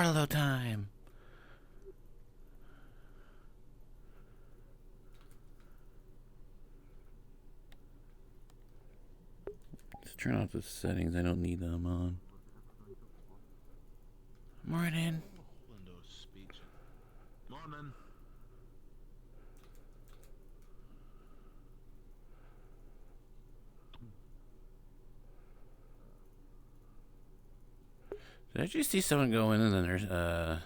Carlo time. Let's turn off the settings. I don't need them on. Morning. Windows speech. Morning. Did I just see someone go in and then there's oh.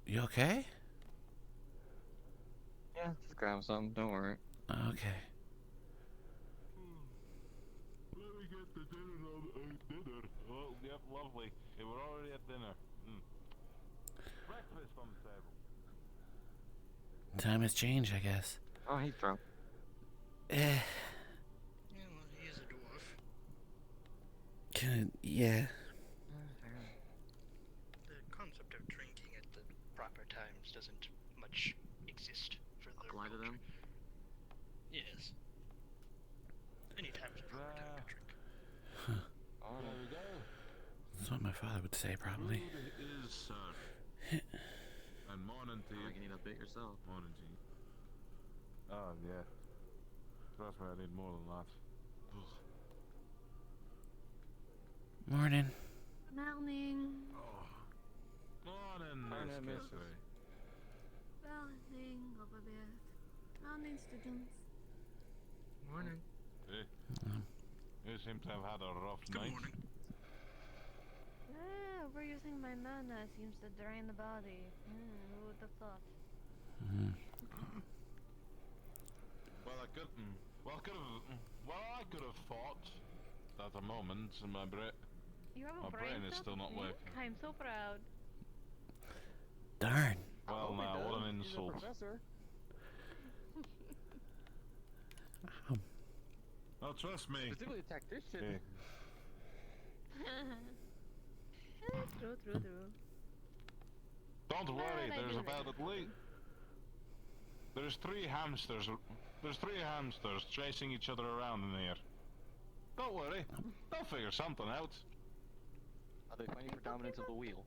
You okay? Yeah, just grab some. Don't worry. Okay. Let me get the dinner. Oh, yep, lovely. Okay, we're already at dinner. Breakfast on the table. Time has changed, I guess. Oh, he's drunk. Eh. Yeah, well, he is a dwarf. Yeah. The concept of drinking at the proper times doesn't much exist for the Apply to them? Yes. Any time's a proper time to drink. Oh, There we go. That's what my father would say, probably. Food is served. And morning to you you. can eat a bit yourself. Morning to you. Oh, yeah. Trust me, I need more than that. Morning. Morning. Oh. Morning, Morning, Miss Miss. Kissery. Morning, Robert. Morning, students. Morning. Hey. You seem to have had a rough Good night. morning. Overusing my mana seems to drain the body. Who would have thought? Well, I could have thought at the moment my brain. You have a My brain is cell still not technique? working. I'm so proud. Darn. Well, now, what an insult. Oh, trust me. Specifically a tactician. Hey. True. Don't worry, I there's do about at least... There's three hamsters chasing each other around in here. Don't worry, they'll figure something out. Are they fighting for dominance of the wheel?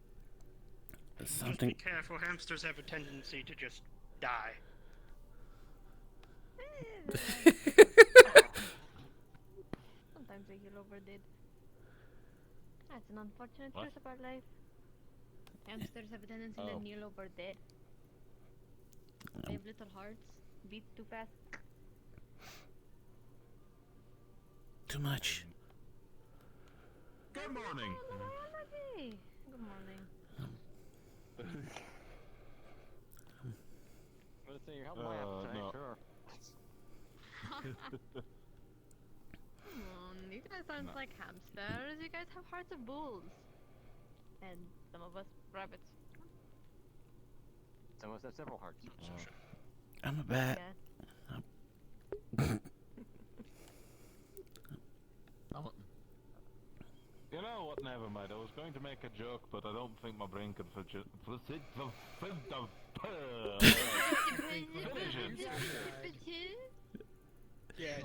Just be Something. careful, hamsters have a tendency to just die. Sometimes they heal overdid. That's an unfortunate What? truth of our life. Hamsters have a tendency to kneel over dead. They have little hearts, beat too fast. Too much. Good morning. Biology. Good morning. I'm gonna say you're helping my appetite, no. sure. Come on, you guys aren't like hamsters. You guys have hearts of bulls. And some of us rabbits. Some of us have several hearts. Not so sure. I'm a bat. Yeah. You know what, never mind, I was going to make a joke, but I don't think my brain could finish it. Yes.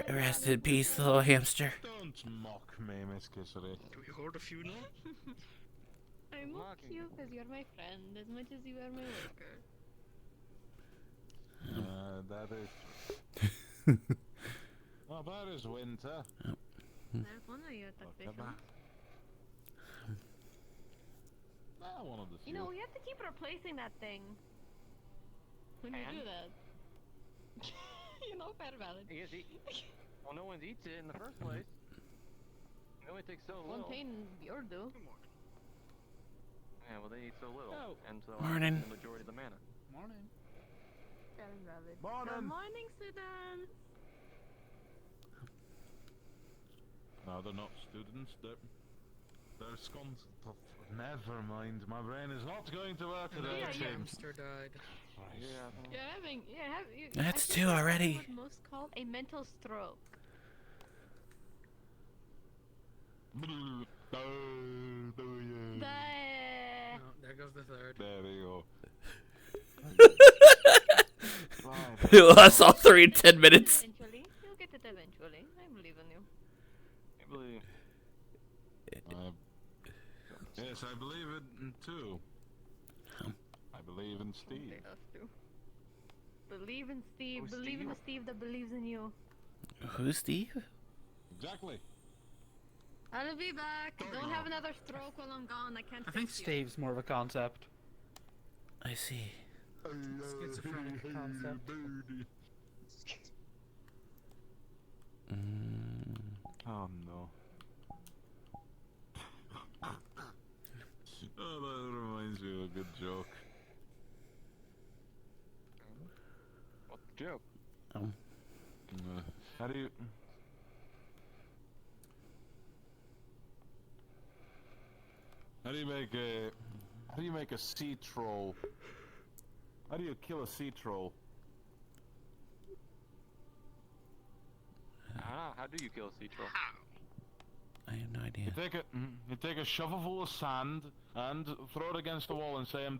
Rest in peace, little hamster. Don't mock me, Miss Kissery. Do we hold a funeral? I mock you because you're my friend as much as you are my worker. That is... Oh, that is winter. There's one of you at that Come vision. on. I wanted to see You know, it. we have to keep replacing that thing. When you do that. You know, fair valid. I guess well, no one eats it in the first place. It only takes so little. Fontaine Bjordu. Good morning. Yeah, well, they eat so little. Oh. And so Morning. the majority of the mana. Morning. Fair valid. Morning. Good morning, students. No, they're not students. They're scones. Never mind. My brain is not going to work today. Yeah, it yeah. seems. Hamster died. That's I two think already. What most called a mental stroke. Oh, yeah. No, there goes the third. There we go. Us all 3 in 10 minutes. Eventually, you'll get it eventually. I believe in you. I believe. Yes, I believe it too. I believe in Steve. They us too. Believe in Steve. Oh, Believe in Steve? the Steve that believes in you. Who's Steve? Exactly. I'll be back. Don't have another stroke while I'm gone. I can't. I think fix you. Steve's more of a concept. I see. Schizophrenic concept. Oh no. Oh, that reminds me of a good joke. What's the joke? How do you... How do you make a sea troll? How do you kill a sea troll? I don't know. How do you kill a sea troll? I have no idea. You take a shovelful of sand and throw it against the wall and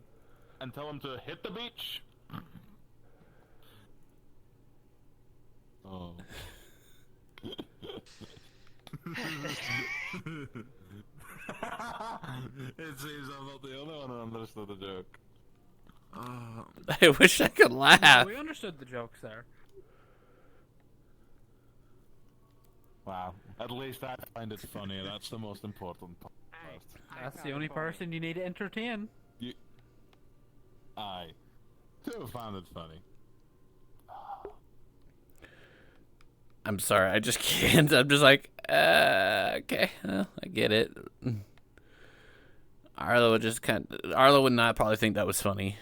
and tell him to hit the beach. Oh. It seems I'm not the only one who understood the joke. I wish I could laugh. We understood the jokes there. Wow. At least I find it funny. That's the most important part. That's the only person you need to entertain. I too found it funny. I'm sorry, I just can't. I'm just like, okay, well, I get it. Arlo would not probably think that was funny.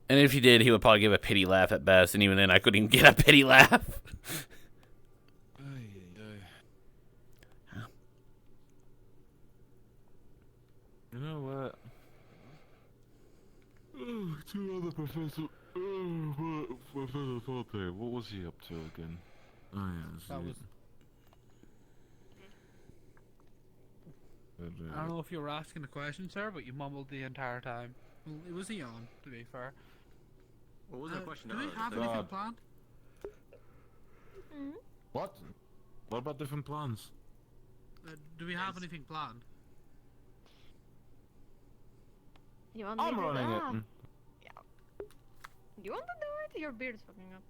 And if he did, he would probably give a pity laugh at best, and even then I couldn't even get a pity laugh. You know what? Oh, two other Professor... Professor Forte, what was he up to again? Oh yeah, That was. I don't know if you were asking a question, sir, but you mumbled the entire time. Well, it was a yawn, to be fair. What was the question? Do we have God. anything planned? What? What about different plans? Do we have anything planned? You want me I'm to running do it. that? You want to do it? Your beard's fucking up.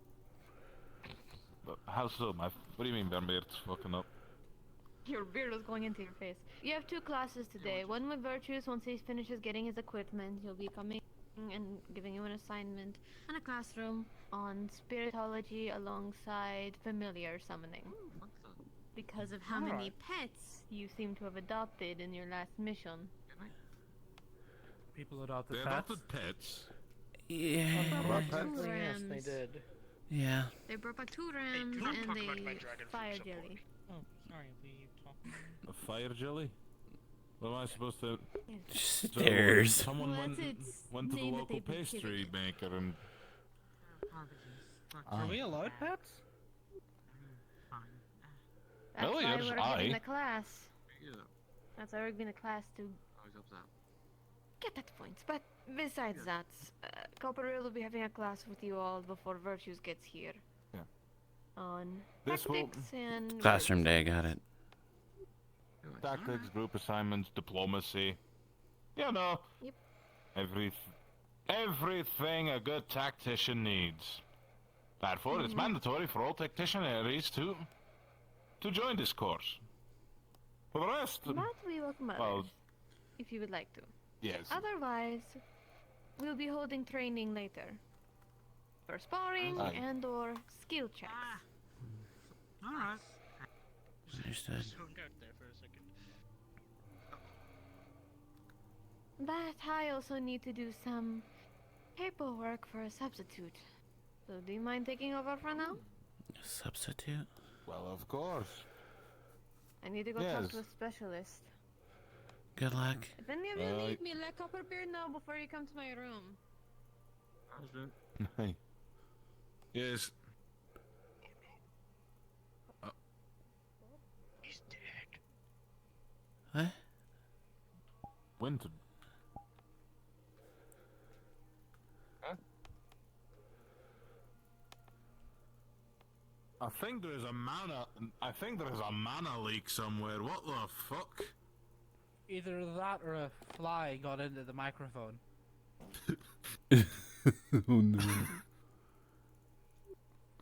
But how so? What do you mean my beard's fucking up? Your beard was going into your face. You have 2 classes today. One with Virtues. Once he finishes getting his equipment, he'll be coming and giving you an assignment and a classroom on spiritology alongside familiar summoning. Because of how many pets you seem to have adopted in your last mission. People adopted They pets. adopted pets. Yeah. Brought Yes, 2 they rams. did. Yeah. They brought back 2 rams do not and talk about my a dragon fire food jelly. Oh, sorry, we talked. A fire jelly? What am I supposed to... Stairs. Someone Well, went, that's its went to the name that local they've been pastry giving maker and... Are we allowed pets? That's Really? why Yes, we're giving I- the class. Yeah. That's why we're giving the class to Always up that. get that point. But besides that, Copperfield will be having a class with you all before Virtues gets here. Yeah. On This will- tactics and Classroom day, got it. Tactics, group assignments, diplomacy. You know. Yep. Everything a good tactician needs. Therefore, it's mandatory for all tacticiaries to join this course. For the rest, But we welcome others, well, if you would like to. yes. Otherwise, we'll be holding training later. For sparring Aye. and or skill checks. Alright. Understood. Zoned out there for a second. But I also need to do some paperwork for a substitute. So do you mind taking over for now? Substitute? Well, of course. I need to go talk Yes. to a specialist. Good luck. If any of you Uh, need me, let Copperbeard know before you come to my room. Yes. He's dead. What? Winter. I think there is a mana. I think there is a mana leak somewhere. What the fuck? Either that or a fly got into the microphone. Oh no.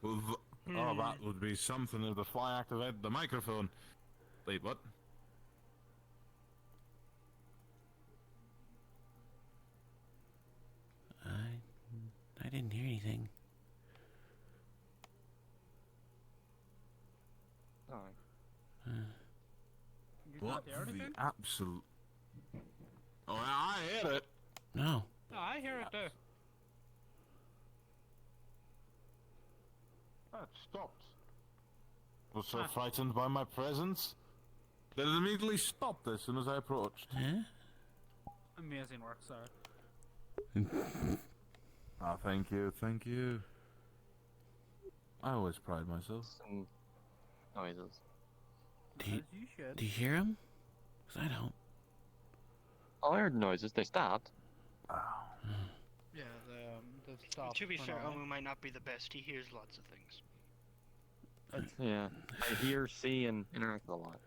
Well, oh, that would be something if the fly activated the microphone. Wait, what? I didn't hear anything. Oh. You What not hear the anything? absolute? Oh, I hear it. No. Oh, I hear it too. That stopped. Was so frightened by my presence that it immediately stopped as soon as I approached. Huh? Amazing work, sir. Ah, thank you, thank you. I always pride myself. Some noises. Do you, As you should. do you hear him? 'Cause I don't. Oh, I heard noises. They stopped. Yeah, the stop. To be for fair, now. Omu might not be the best. He hears lots of things. Yeah. I hear, see, and interact with a lot.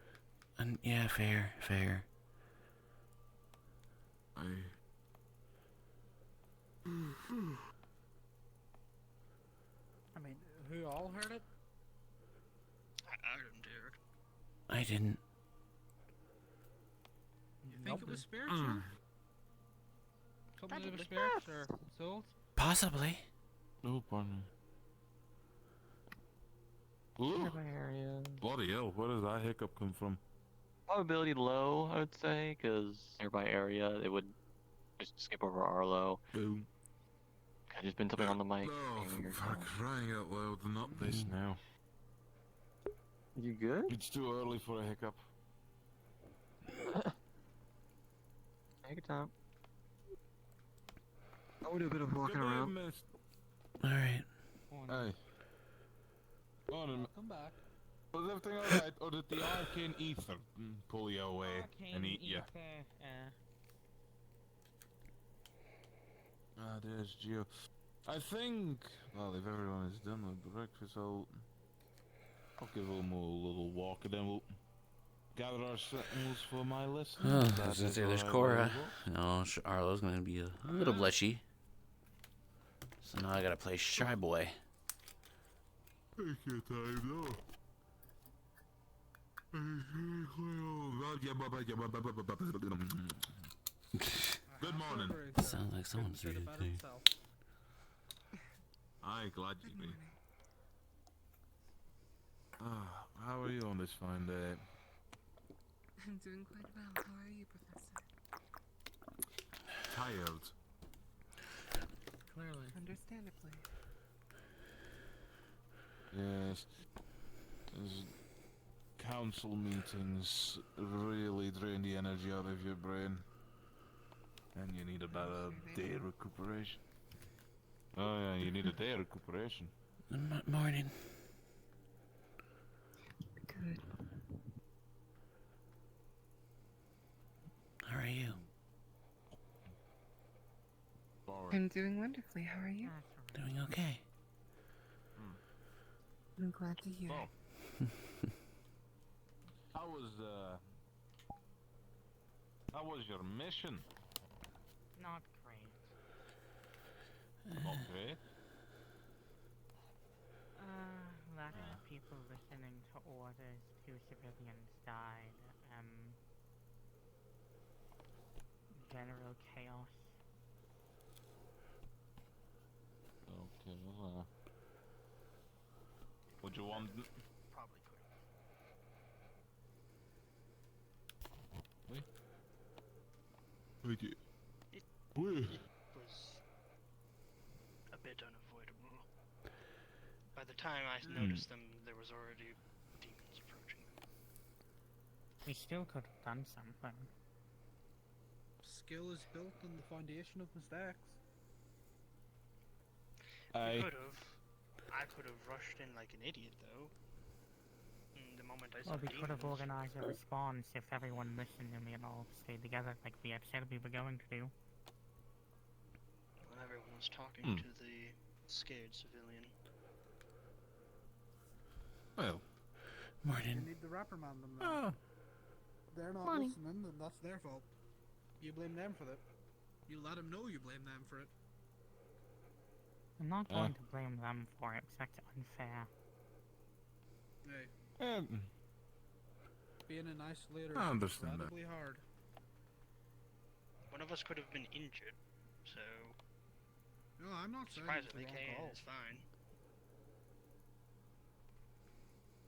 And yeah, fair. I mean, who all heard it? I didn't hear it. I didn't. You think it was spirits, sir? Something to do with spirits or souls? Possibly. Oh, pardon me. Ooh, Nearby area. bloody hell, where does that hiccup come from? Probability low, I would say, because nearby area, it would just skip over Arlo. Boom. I just been tapping on the mic. Oh, and you're for going, crying out loud, not this now. You good? It's too early for a hiccup. Take your time. I would do a bit of walking around. Alright. Hey. Morning. Come back. Was everything alright, or did the arcane ether pull you away and eat you? Ah, there's Geo. I think, well, if everyone is done with breakfast, I'll give them a little walk, and then we'll gather our sentinels for my lesson. Oh, If I was that gonna is say there's alright Cora. with you. No, Arlo's gonna be a little blushy. So now I gotta play Shy Boy. Take your time, though. Good morning. Sounds like someone's Couldn't say it reading better himself. Aye, glad you be. Ah, how are you on this fine day? I'm doing quite well. How are you, Professor? Tired. Clearly. Understandably. Yes. Those council meetings really drain the energy out of your brain. And you need about a day recuperation. Oh yeah, you need a day recuperation. Morning. Good. How are you? Forward. I'm doing wonderfully. How are you? Doing okay. I'm glad to hear Oh. it. How was your mission? Not great. Not great. Lack of people listening to orders. 2 civilians died. General chaos. Okay, well, would you want... Probably could. Would you... It Wait. was a bit unavoidable. By the time I noticed them, there was already demons approaching them. We still could have done something. Skill is built on the foundation of mistakes. I could have rushed in like an idiot, though. The moment I saw Well, we could have demons, organized a response if everyone listened and we all stayed together like we had said we were going to do. when everyone was talking to the scared civilian. Well, You Morning. need to reprimand them then. oh, They're not Morning. listening, then that's their fault. You blame them for it. You let them know you blame them for it. I'm not going to blame them for it, because that's unfair. Hey, being an isolator I is understand that. incredibly hard. One of us could have been injured, so No, I'm not saying it's the surprisingly, wrong Kane call. is fine.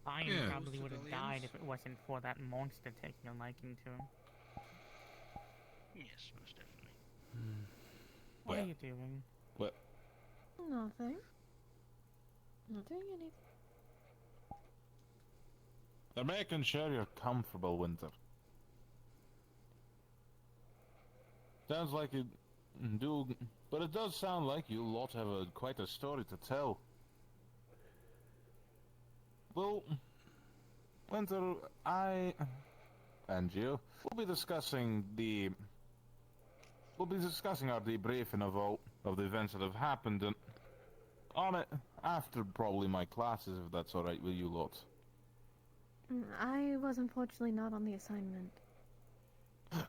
Ryan Yeah. probably would have died Civilians. if it wasn't for that monster taking a liking to him. Yes, most definitely. What Well. are you doing? Nothing. Not doing anything. They're making sure you're comfortable, Winter. Sounds like you do, but it does sound like you lot have quite a story to tell. Well, Winter, I and you will be discussing our debriefing of the events that have happened, and on it after probably my classes, if that's all right with you lot. I was unfortunately not on the assignment.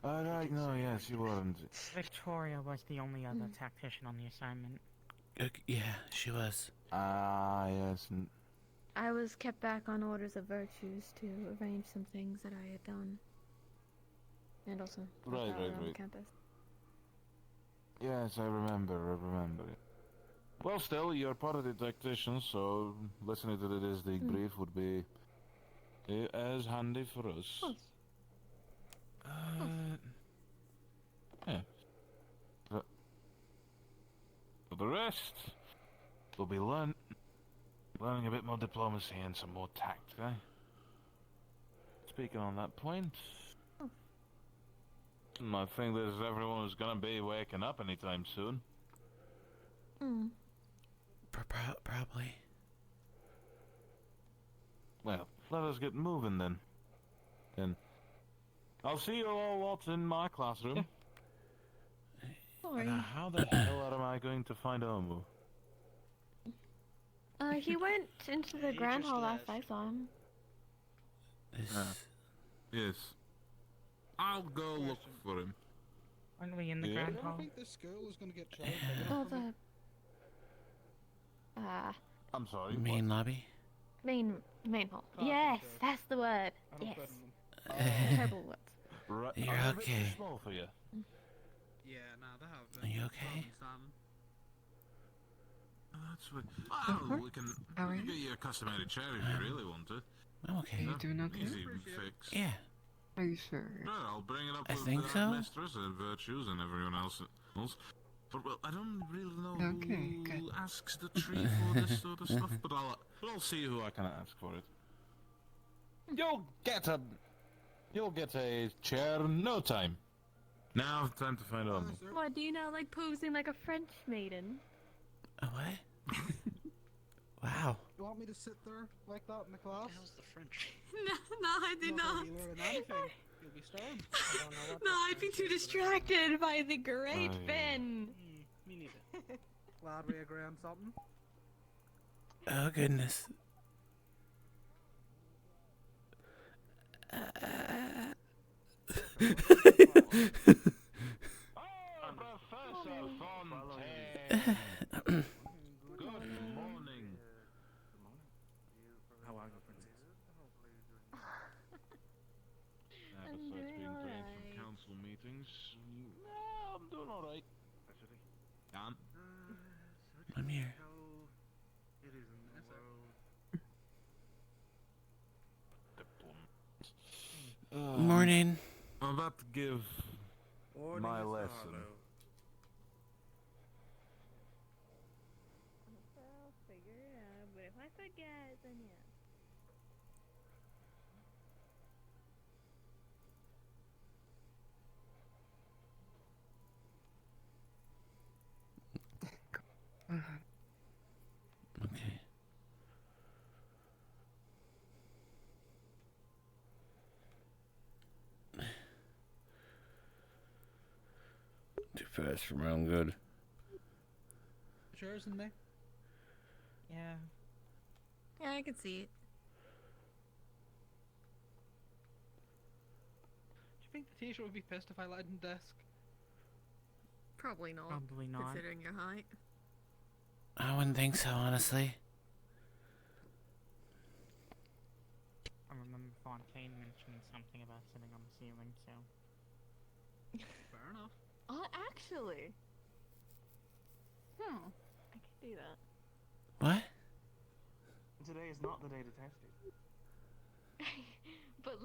All right, no, yes, you weren't. Victoria was the only other tactician on the assignment. Yeah, she was. Ah, yes. I was kept back on orders of Virtues to arrange some things that I had done. And also help Right, out right, around right. campus. Yes, I remember. Well, still, you're part of the tacticians, so listening to this debrief would be as handy for us. Of course. Yeah. For the rest, will be learning a bit more diplomacy and some more tact, eh? Speaking on that point, I think there's everyone who's gonna be waking up anytime soon. Probably. Well, let us get moving then. I'll see you all lots in my classroom. Sorry. Now, how the hell am I going to find Omu? He went into the He grand just hall last left. I saw him. Yes. I'll go look for him. Aren't we in the Yeah. grand I hall? think this school is going to get charged. Oh, the I'm sorry. Main lobby. main hall. Carpenter. Yes, that's the word. I don't Yes. fit in them. Terrible words. Right. You're I'm a bit too okay. small for you. Yeah, nah, they have Are you okay? standing. That's what. Well, we can How are you? get you a custom-made chair if you really want to. I'm Are okay. you doing okay? Easy Appreciate it. fix. Yeah. Are you sure? Sure, I'll bring it up I with think the so. mistress and Virtues and everyone else. But well, I don't really know Okay, who good. asks the tree for this sort of stuff. But I'll see who I can ask for it. You'll get a chair in no time. Now, time to find out. Sir. What, do you know, like posing like a French maiden? What? Wow. You want me to sit there like that in the class? What the hell's the French? No, I do Not not. gonna be learning anything. You'll be starved. No, I'd be too distracted by the great Oh, yeah. Ben. Me neither. Glad we agree on something. Oh goodness. Professor Fontaine. Good morning. How are you, princess? Besides doing being drained alright. from council meetings, I'm doing alright. Actually, Jan? I'm here. how it is in the world. Morning. I'm about to give Morning, my Mr. lesson. Harlow. I'll figure it out, but if I forget, then yeah. Okay. Too fast for my own good. Chairs in me. Yeah. Yeah, I can see it. think the teacher would be pissed if I lied in desk? Probably not. Probably not. Considering your height. I wouldn't think so, honestly. I remember Fontaine mentioning something about sitting on the ceiling, so. Fair enough. Actually. I could do that. What? Today is not the day to test it. but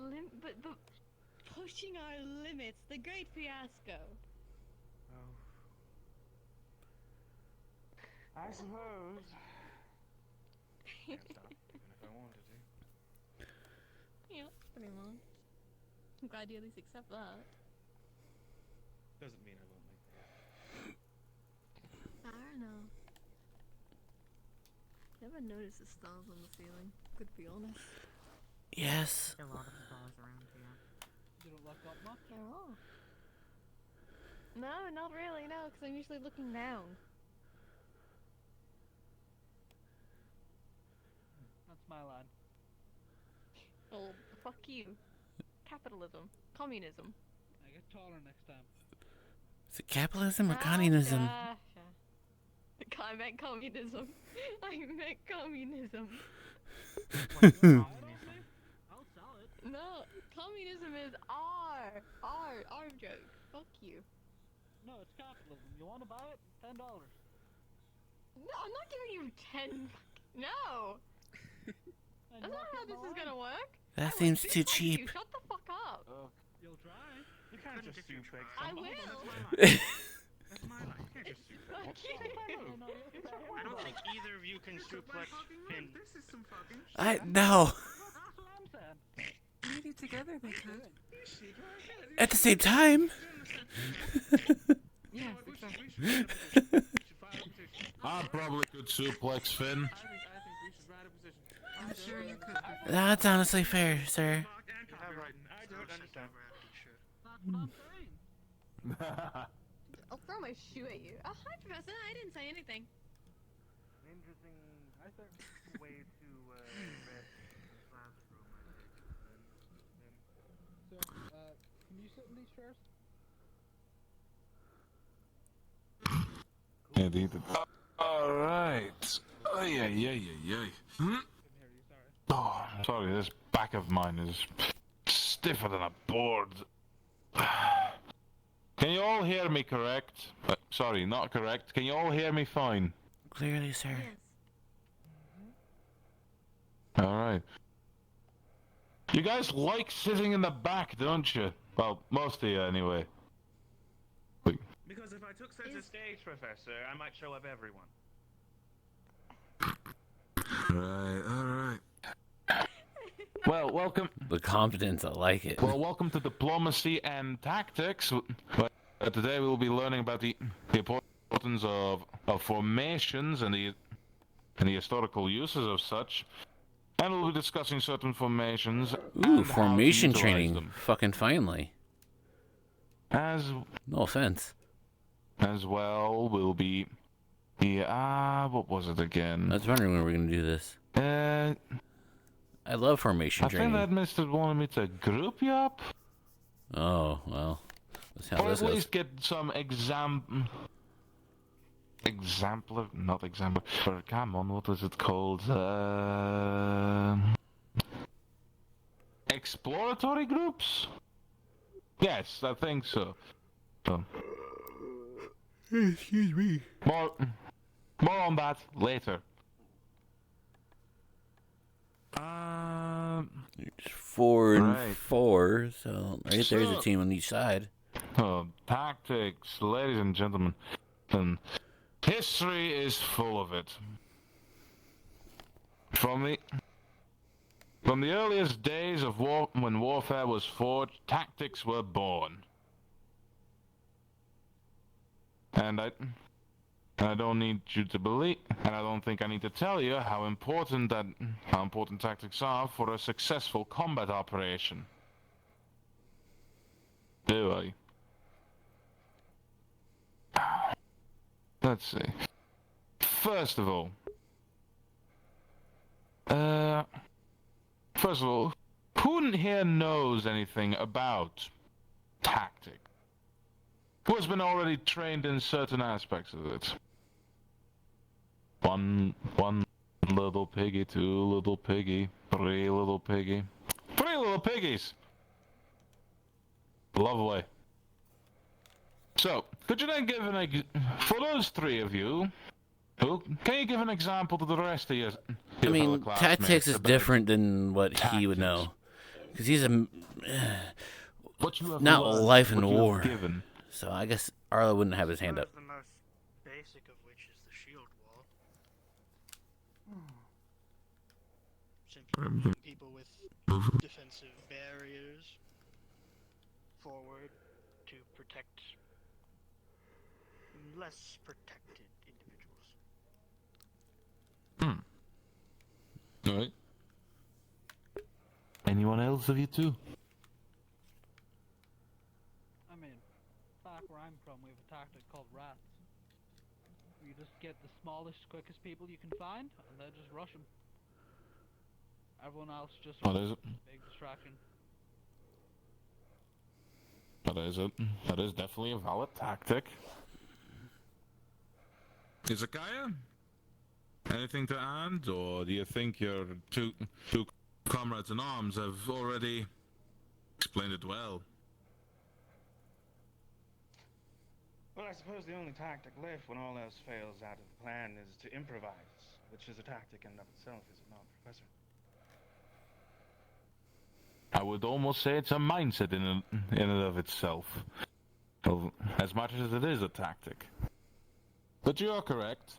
pushing our limits, the great fiasco. Oh. I suppose. Can't stop, even if I wanted to. Yeah, pretty much. I'm glad you at least accept that. Doesn't mean I won't make that. I don't know. Never noticed the stars on the ceiling, to be honest. Yes. A lot of stars around here. You don't look up much? They're all. No, not really, no, because I'm usually looking down. That's my line. Oh, fuck you. Capitalism. Communism. I get taller next time. Is it capitalism or communism? I meant communism. I meant communism. I'll sell it. No, communism is our joke. Fuck you. No, it's capitalism. You want to buy it? $10. No, I'm not giving you 10. No! That's not how this is gonna work. That I seems will too suplex you. cheap. Shut the fuck up. You'll try. You can't just suplex I somebody. will. That's my line. You can't just suplex. Fuck you. I don't think either of you can suplex Finn. This is some fucking shit. No. That's what I'm saying. Maybe together they could. At the same time. Yes, exactly. We should file a petition. I probably could suplex Finn. I think we should write a petition. I'm sure you could. That's honestly fair, sir. Marked and You have right. copywritten. I I don't would understand. understand. You should. That's what I'm saying. I'll throw my shoe at you. Oh, hi, Professor. I didn't say anything. Interesting, I think, way to rest in the classroom, I think. So, can you sit in these chairs? Indeed. Alright. Oh, yeah. Couldn't hear you, sorry. Oh, sorry, this back of mine is stiffer than a board. Can you all hear me correct? Sorry, not correct. Can you all hear me fine? Clearly, sir. Yes. Alright. You guys like sitting in the back, don't you? Well, most of you anyway. Because if I took center stage, Professor, I might show up everyone. Alright. Well, welcome. The confidence, I like it. Well, welcome to Diplomacy and Tactics. Today we will be learning about the importance of formations and the historical uses of such. And we'll be discussing certain formations. Ooh, and how to formation utilize training. them. Fucking finally. As No offense. well, we'll be. Yeah, what was it again? I was wondering when we were gonna do this. I I love formation think training. that Mr. wanted me to group you up. Oh, well. Let's see how Or this at goes. least get some not example, but come on, what is it called? Exploratory groups? Yes, I think so. Excuse me. More on that later. It's 4 and Right. 4, so right there's a So- team on each side. Tactics, ladies and gentlemen. And history is full of it. From the earliest days of war, when warfare was forged, tactics were born. And I don't need you to believe, and I don't think I need to tell you how important tactics are for a successful combat operation. Do I? Let's see. First of all, who in here knows anything about tactic, who has been already trained in certain aspects of it. One little piggy, two little piggy, three little piggy. Three little piggies! Lovely. So, could you then give for those three of you, can you give an example to the rest of your I fellow mean, classmates tactics is about different than what he would tactics? know. Because he's a What you have not learned, life and what you have war. given. So I guess Arlo wouldn't have his hand up. The most basic of which is the shield wall. Simply moving people with defensive barriers forward to protect less protected individuals. Alright. Anyone else of you two? I mean, back where I'm from, we have a tactic called rats. You just get the smallest, quickest people you can find, and then just rush them. Everyone else just What is it? big distraction. That is it. That is definitely a valid tactic. Izakaya? Anything to add, or do you think your two comrades in arms have already explained it well? Well, I suppose the only tactic left when all else fails out of the plan is to improvise, which is a tactic in and of itself, is it not, Professor? I would almost say it's a mindset in and of itself, well, as much as it is a tactic. But you are correct.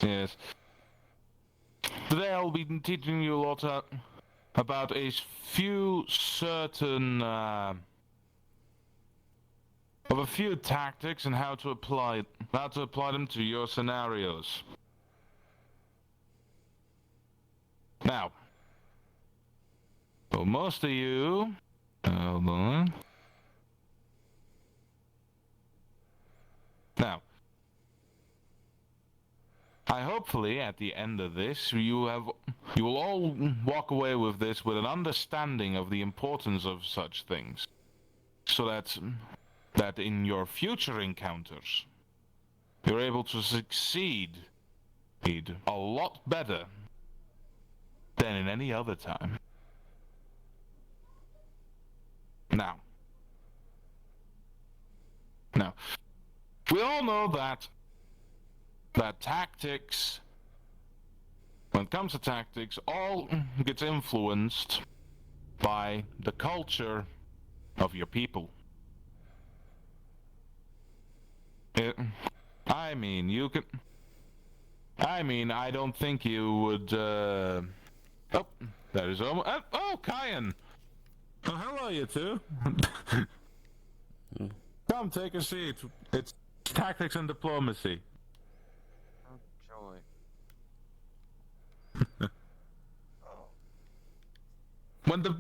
Yes. Today I'll be teaching you a lot about a few certain of a few tactics and how to apply them to your scenarios. Now, for most of you, hold on. Now, hopefully at the end of this, you will all walk away with this with an understanding of the importance of such things, so that in your future encounters, you're able to succeed a lot better than in any other time. Now, we all know that tactics, when it comes to tactics, all gets influenced by the culture of your people. I don't think you would, oh, there is Kyan! Oh, hello, you two. Come, take a seat. It's tactics and diplomacy. Oh, joy. When the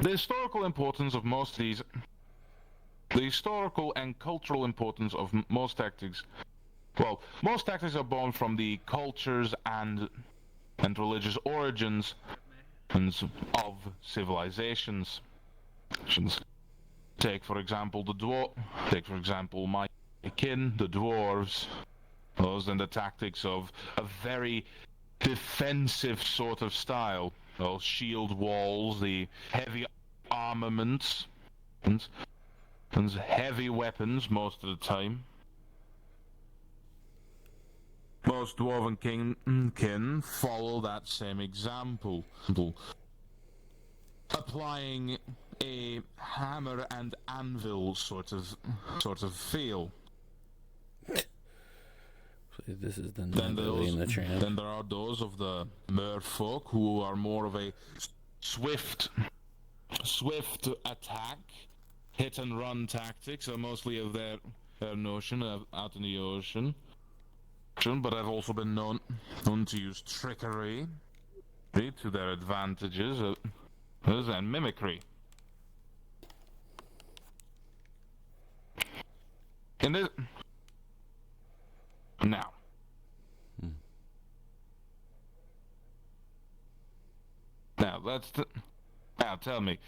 historical importance of most of these, the historical and cultural importance of most tactics, well, most tactics are born from the cultures and religious origins of civilizations. Take for example my kin, the dwarves. Those and the tactics of a very defensive sort of style. Those shield walls, the heavy armaments, and heavy weapons most of the time. Most dwarven kin follow that same example, applying a hammer and anvil sort of feel. This is then the tramp. Then there are those of the merfolk who are more of a swift attack, hit and run tactics are mostly of their notion of out in the ocean. But have also been known to use trickery to their advantages and mimicry. In this now. Now Now tell me,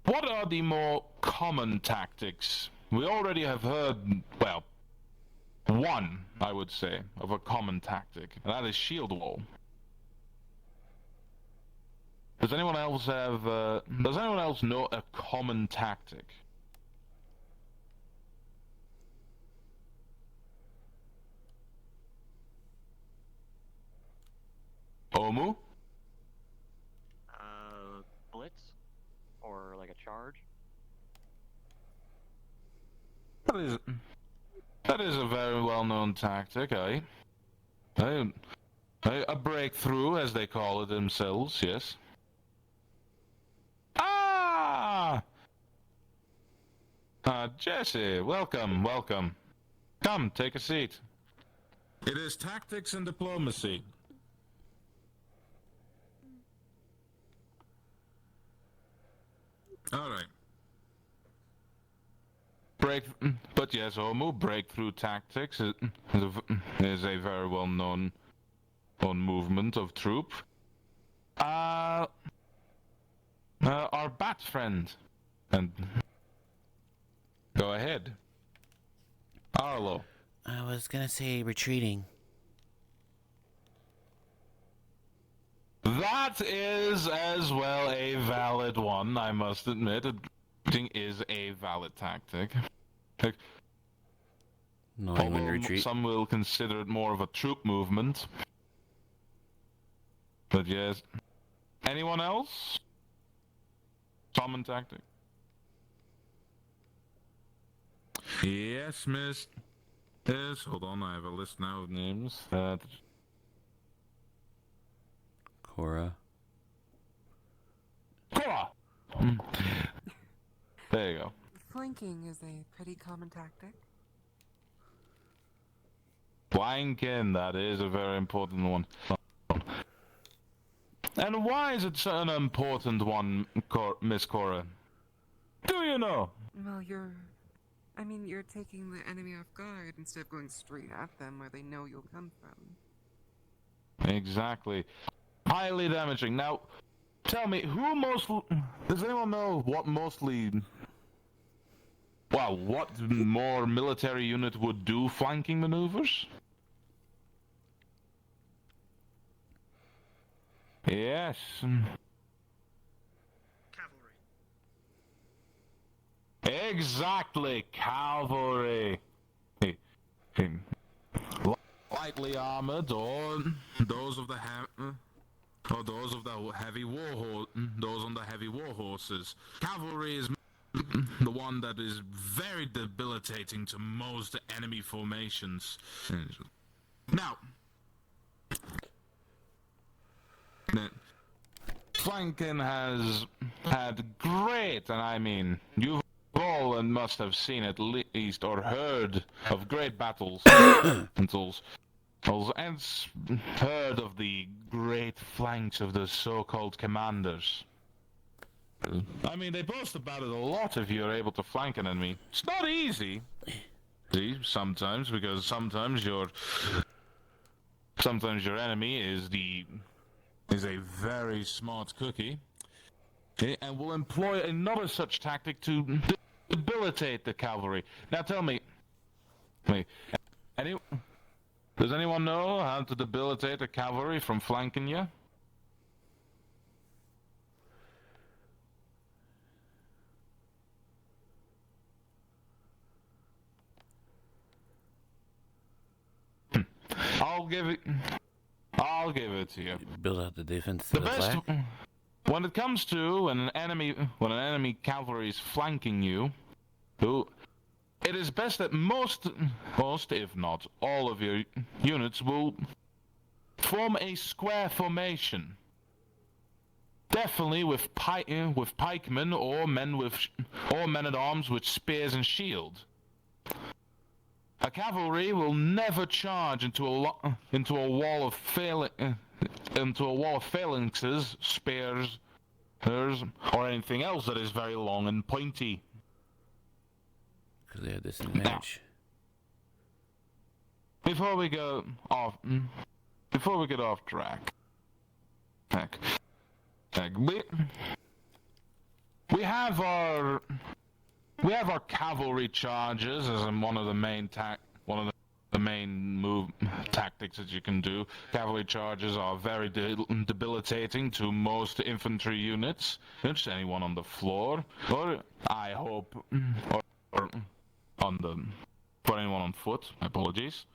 what are the more common tactics? We already have heard, well, one, I would say, of a common tactic, and that is shield wall. Does anyone else know a common tactic? Omu? Blitz? Or like a charge? That is a very well-known tactic, eh? A breakthrough, as they call it themselves, yes. Ah! Jesse, welcome, welcome. Come, take a seat. It is tactics and diplomacy. Alright. But yes, Omu, breakthrough tactics is a very well-known movement of troop. Our bat friend. And go ahead. Arlo. I was gonna say retreating. That is as well a valid one, I must admit. Retreating is a valid tactic. Knowing when to retreat. Some will consider it more of a troop movement. But yes. Anyone else? Common tactic. Yes, miss. Yes, hold on, I have a list now of names. Cora. Cora! There you go. Flanking is a pretty common tactic. Flanking, that is a very important one. And why is it an important one, Miss Cora? Do you know? Well, you're taking the enemy off guard instead of going straight at them where they know you'll come from. Exactly. Highly damaging. Now, tell me, does anyone know what more military unit would do flanking maneuvers? Yes. Cavalry. Exactly, cavalry. Lightly armored, or those of the heavy those on the heavy war horses. Cavalry is the one that is very debilitating to most enemy formations. Now, flanking has had great, and I mean, you've all and must have seen at least or heard of great battles, and heard of the great flanks of the so-called commanders. I mean, they boast about it a lot if you're able to flank an enemy. It's not easy. See, sometimes, because sometimes your enemy is a very smart cookie, okay, and will employ another such tactic to debilitate the cavalry. Now tell me, does anyone know how to debilitate a cavalry from flanking you? I'll give it to you. Build out the defense to The the best flag. when it comes to when an enemy cavalry is flanking you, it is best that most, if not all of your units will form a square formation. Definitely with pikemen or men at arms with spears and shield. A cavalry will never charge into a wall of phalanxes, spears, or anything else that is very long and pointy. Because they have disadvantage. Before we get off track, Like, we have our cavalry charges as in one of the main tactics that you can do. Cavalry charges are very debilitating to most infantry units. Just anyone on the floor, or I hope, or on the for anyone on foot. Apologies.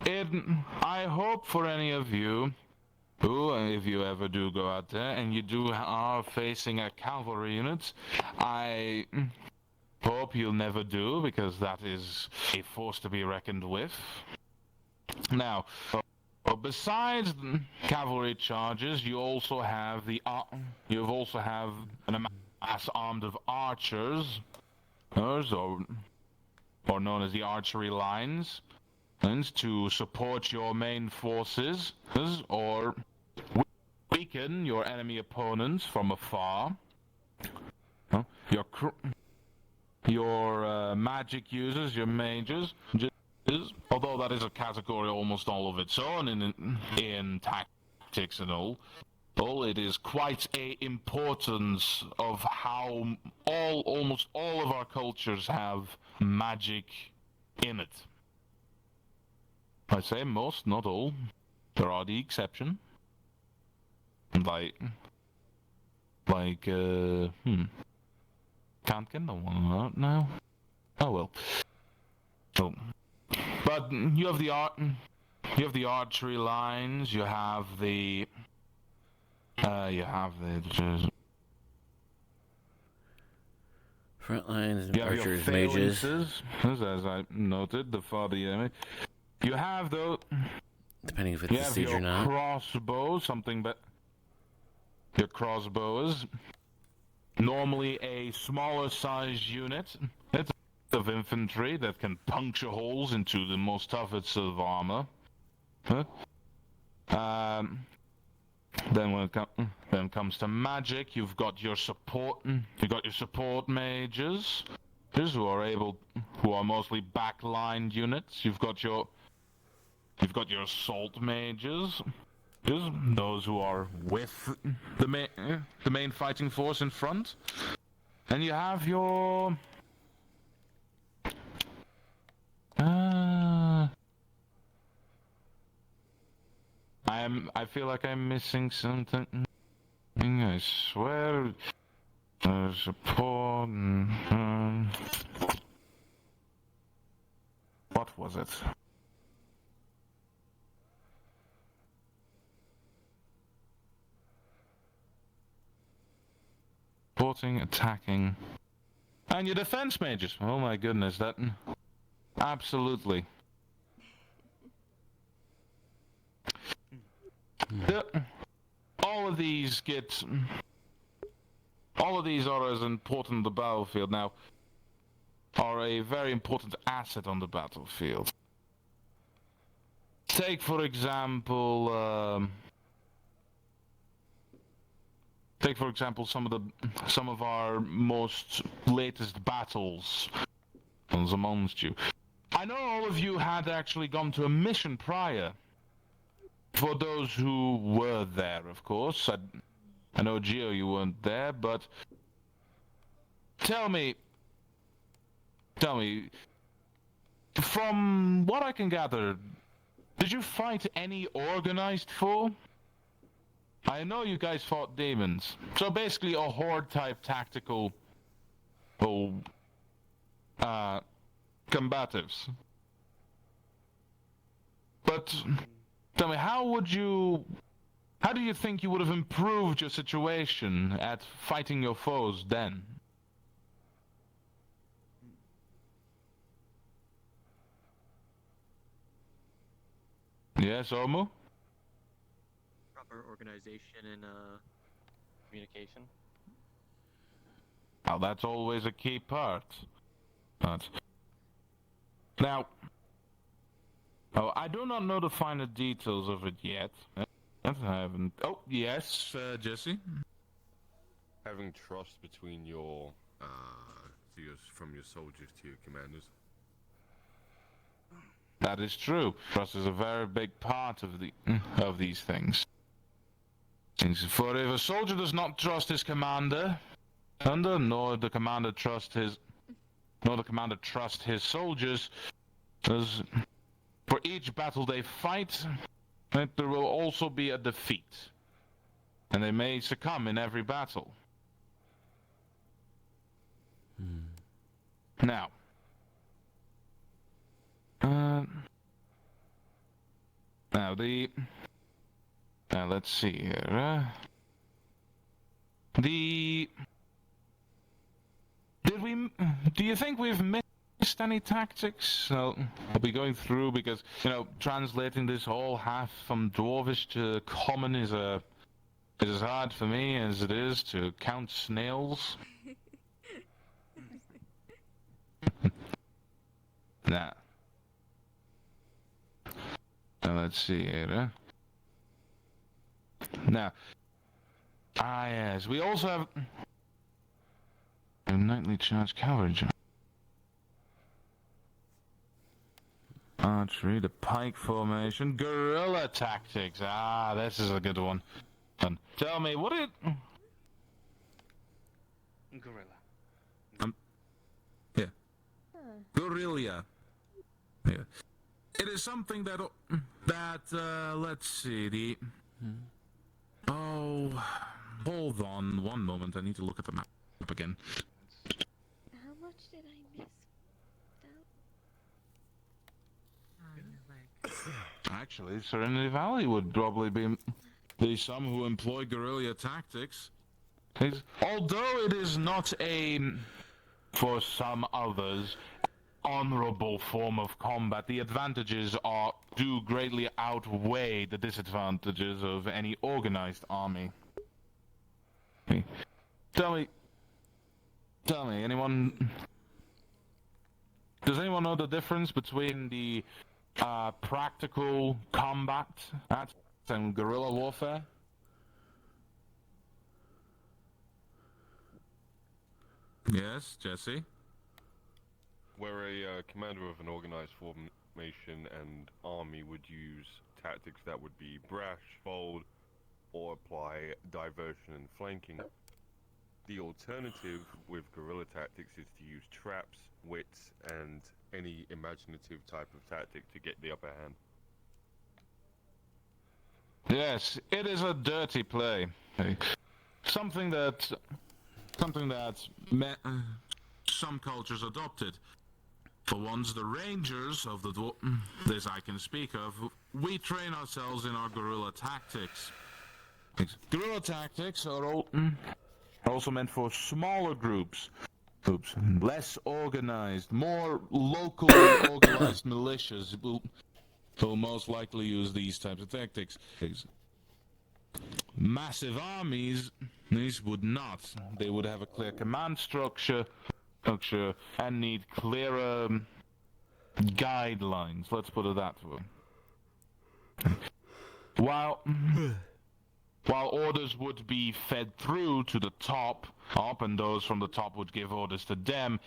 I hope for any of you who, if you ever do go out there and you are facing a cavalry unit, I hope you'll never do, because that is a force to be reckoned with. Now, besides cavalry charges, you also have an mass armed of archers, or known as the archery lines, to support your main forces, or weaken your enemy opponents from afar. Your magic users, your mages, although that is a category almost all of its own in tactics and all, it is quite a importance of how almost all of our cultures have magic in it. I say most, not all. There are the exception. Can't get no one out now. Oh well. So, but you have the archery lines. You have the Front lines, you have archers, your mages. phalanxes, as I noted, the farther the enemy. You have Depending if it's a siege or not. crossbows, your crossbows. Normally a smaller sized unit. It's of infantry that can puncture holes into the most toughest of armor. Then when it comes to magic, you've got your support mages, who are mostly backlined units. You've got your assault mages, those who are with the main fighting force in front, and you have your I feel like I'm missing something. I swear. Support. What was it? Supporting, attacking, and your defense mages. Oh my goodness, that absolutely. All of these are as important on the battlefield now. Are a very important asset on the battlefield. Take for example. Some of our most latest battles amongst you. I know all of you had actually gone to a mission prior. For those who were there, of course. I know, Geo, you weren't there, but tell me, from what I can gather, did you fight any organized foe? I know you guys fought demons. So basically a horde-type tactical combatives. But tell me, how do you think you would have improved your situation at fighting your foes then? Yes, Omu? Proper organization and communication. Now, that's always a key part. Now, I do not know the finer details of it yet. I haven't. Oh, yes, Jesse? Having trust between from your soldiers to your commanders. That is true. Trust is a very big part of these things. For if a soldier does not trust his commander, nor the commander trust his soldiers, as for each battle they fight, there will also be a defeat, and they may succumb in every battle. Now, let's see here. Do you think we've missed any tactics? I'll be going through because, translating this whole half from Dwarvish to Common is as hard for me as it is to count snails. Nah. Now let's see here. Now, yes, we also have a nightly charge coverage. Archery, the pike formation, guerrilla tactics. This is a good one. And tell me, what it? Gorilla. Yeah. Guerrilla. Yeah. It is something that let's see, Oh, hold on one moment. I need to look at the map again. How much did I miss? Actually, Serenity Valley would probably be some who employ guerrilla tactics. Although it is not for some others, honorable form of combat, the advantages do greatly outweigh the disadvantages of any organized army. Tell me, anyone... Does anyone know the difference between the practical combat and guerrilla warfare? Yes, Jesse? Where a commander of an organized formation and army would use tactics that would be brash, bold, or apply diversion and flanking. The alternative with guerrilla tactics is to use traps, wits, and any imaginative type of tactic to get the upper hand. Yes, it is a dirty play. Something that some cultures adopted. For once, the rangers of this I can speak of, we train ourselves in our guerrilla tactics. Guerrilla tactics are also meant for smaller groups, less organized, more locally organized militias will most likely use these types of tactics. Massive armies, these would not. They would have a clear command structure and need clearer guidelines. Let's put it that way. While orders would be fed through to the top, and those from the top would give orders to them,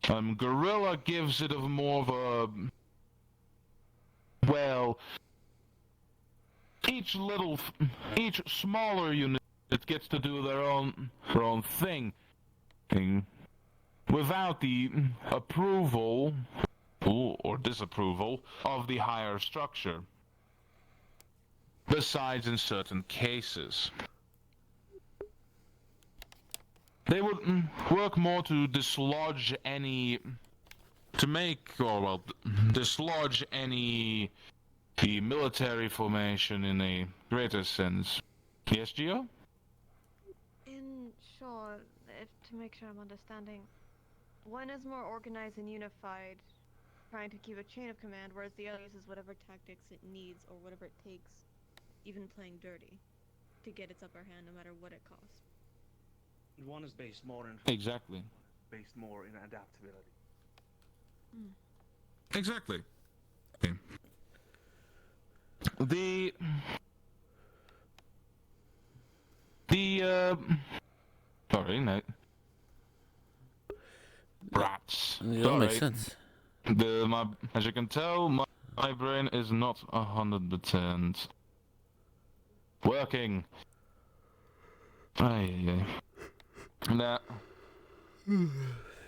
guerrilla gives it more of a each smaller unit gets to do their own thing, without the approval or disapproval of the higher structure. Besides, in certain cases, they would work more to dislodge any the military formation in a greater sense. Yes, Gio? To make sure I'm understanding, one is more organized and unified, trying to keep a chain of command, whereas the other uses whatever tactics it needs or whatever it takes, even playing dirty, to get its upper hand no matter what it costs. One is based more in adaptability. Exactly. Sorry, no. Rats. It all makes sense. As you can tell, my brain is not 100% working. Aye. Now,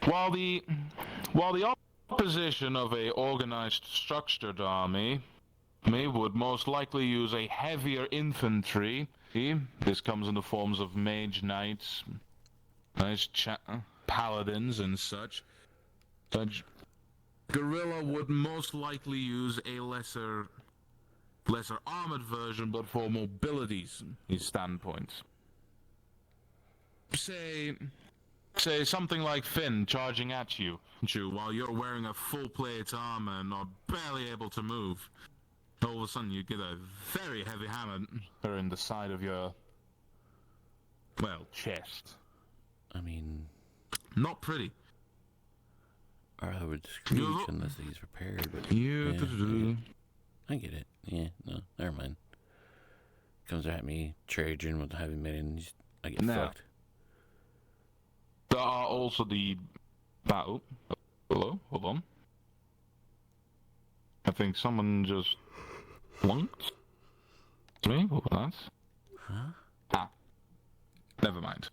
while the opposition of a organized, structured army would most likely use a heavier infantry. This comes in the forms of mage knights, paladins, and such. Such guerrilla would most likely use a lesser armored version, but for mobility's standpoint. Say something like Finn charging at you while you're wearing a full plate armor and are barely able to move. All of a sudden you get a very heavy hammer in the side of your, well, chest. I mean, not pretty. Arlo would screech unless he's prepared, but I get it. Yeah, no, never mind. Comes at me, Trajan with the heavy mitten, I get fucked. There are also the battle. Hello, hold on. I think someone just flunked me. What was that? Huh? Ah, never mind.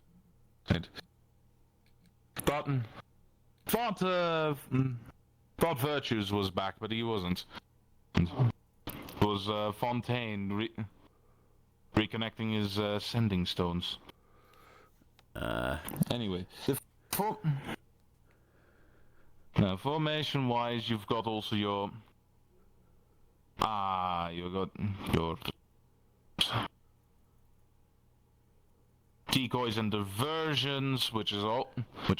Thought Virtues was back, but he wasn't. It was Fontaine reconnecting his sending stones. Anyway, formation-wise, you've got also your decoys and diversions, which are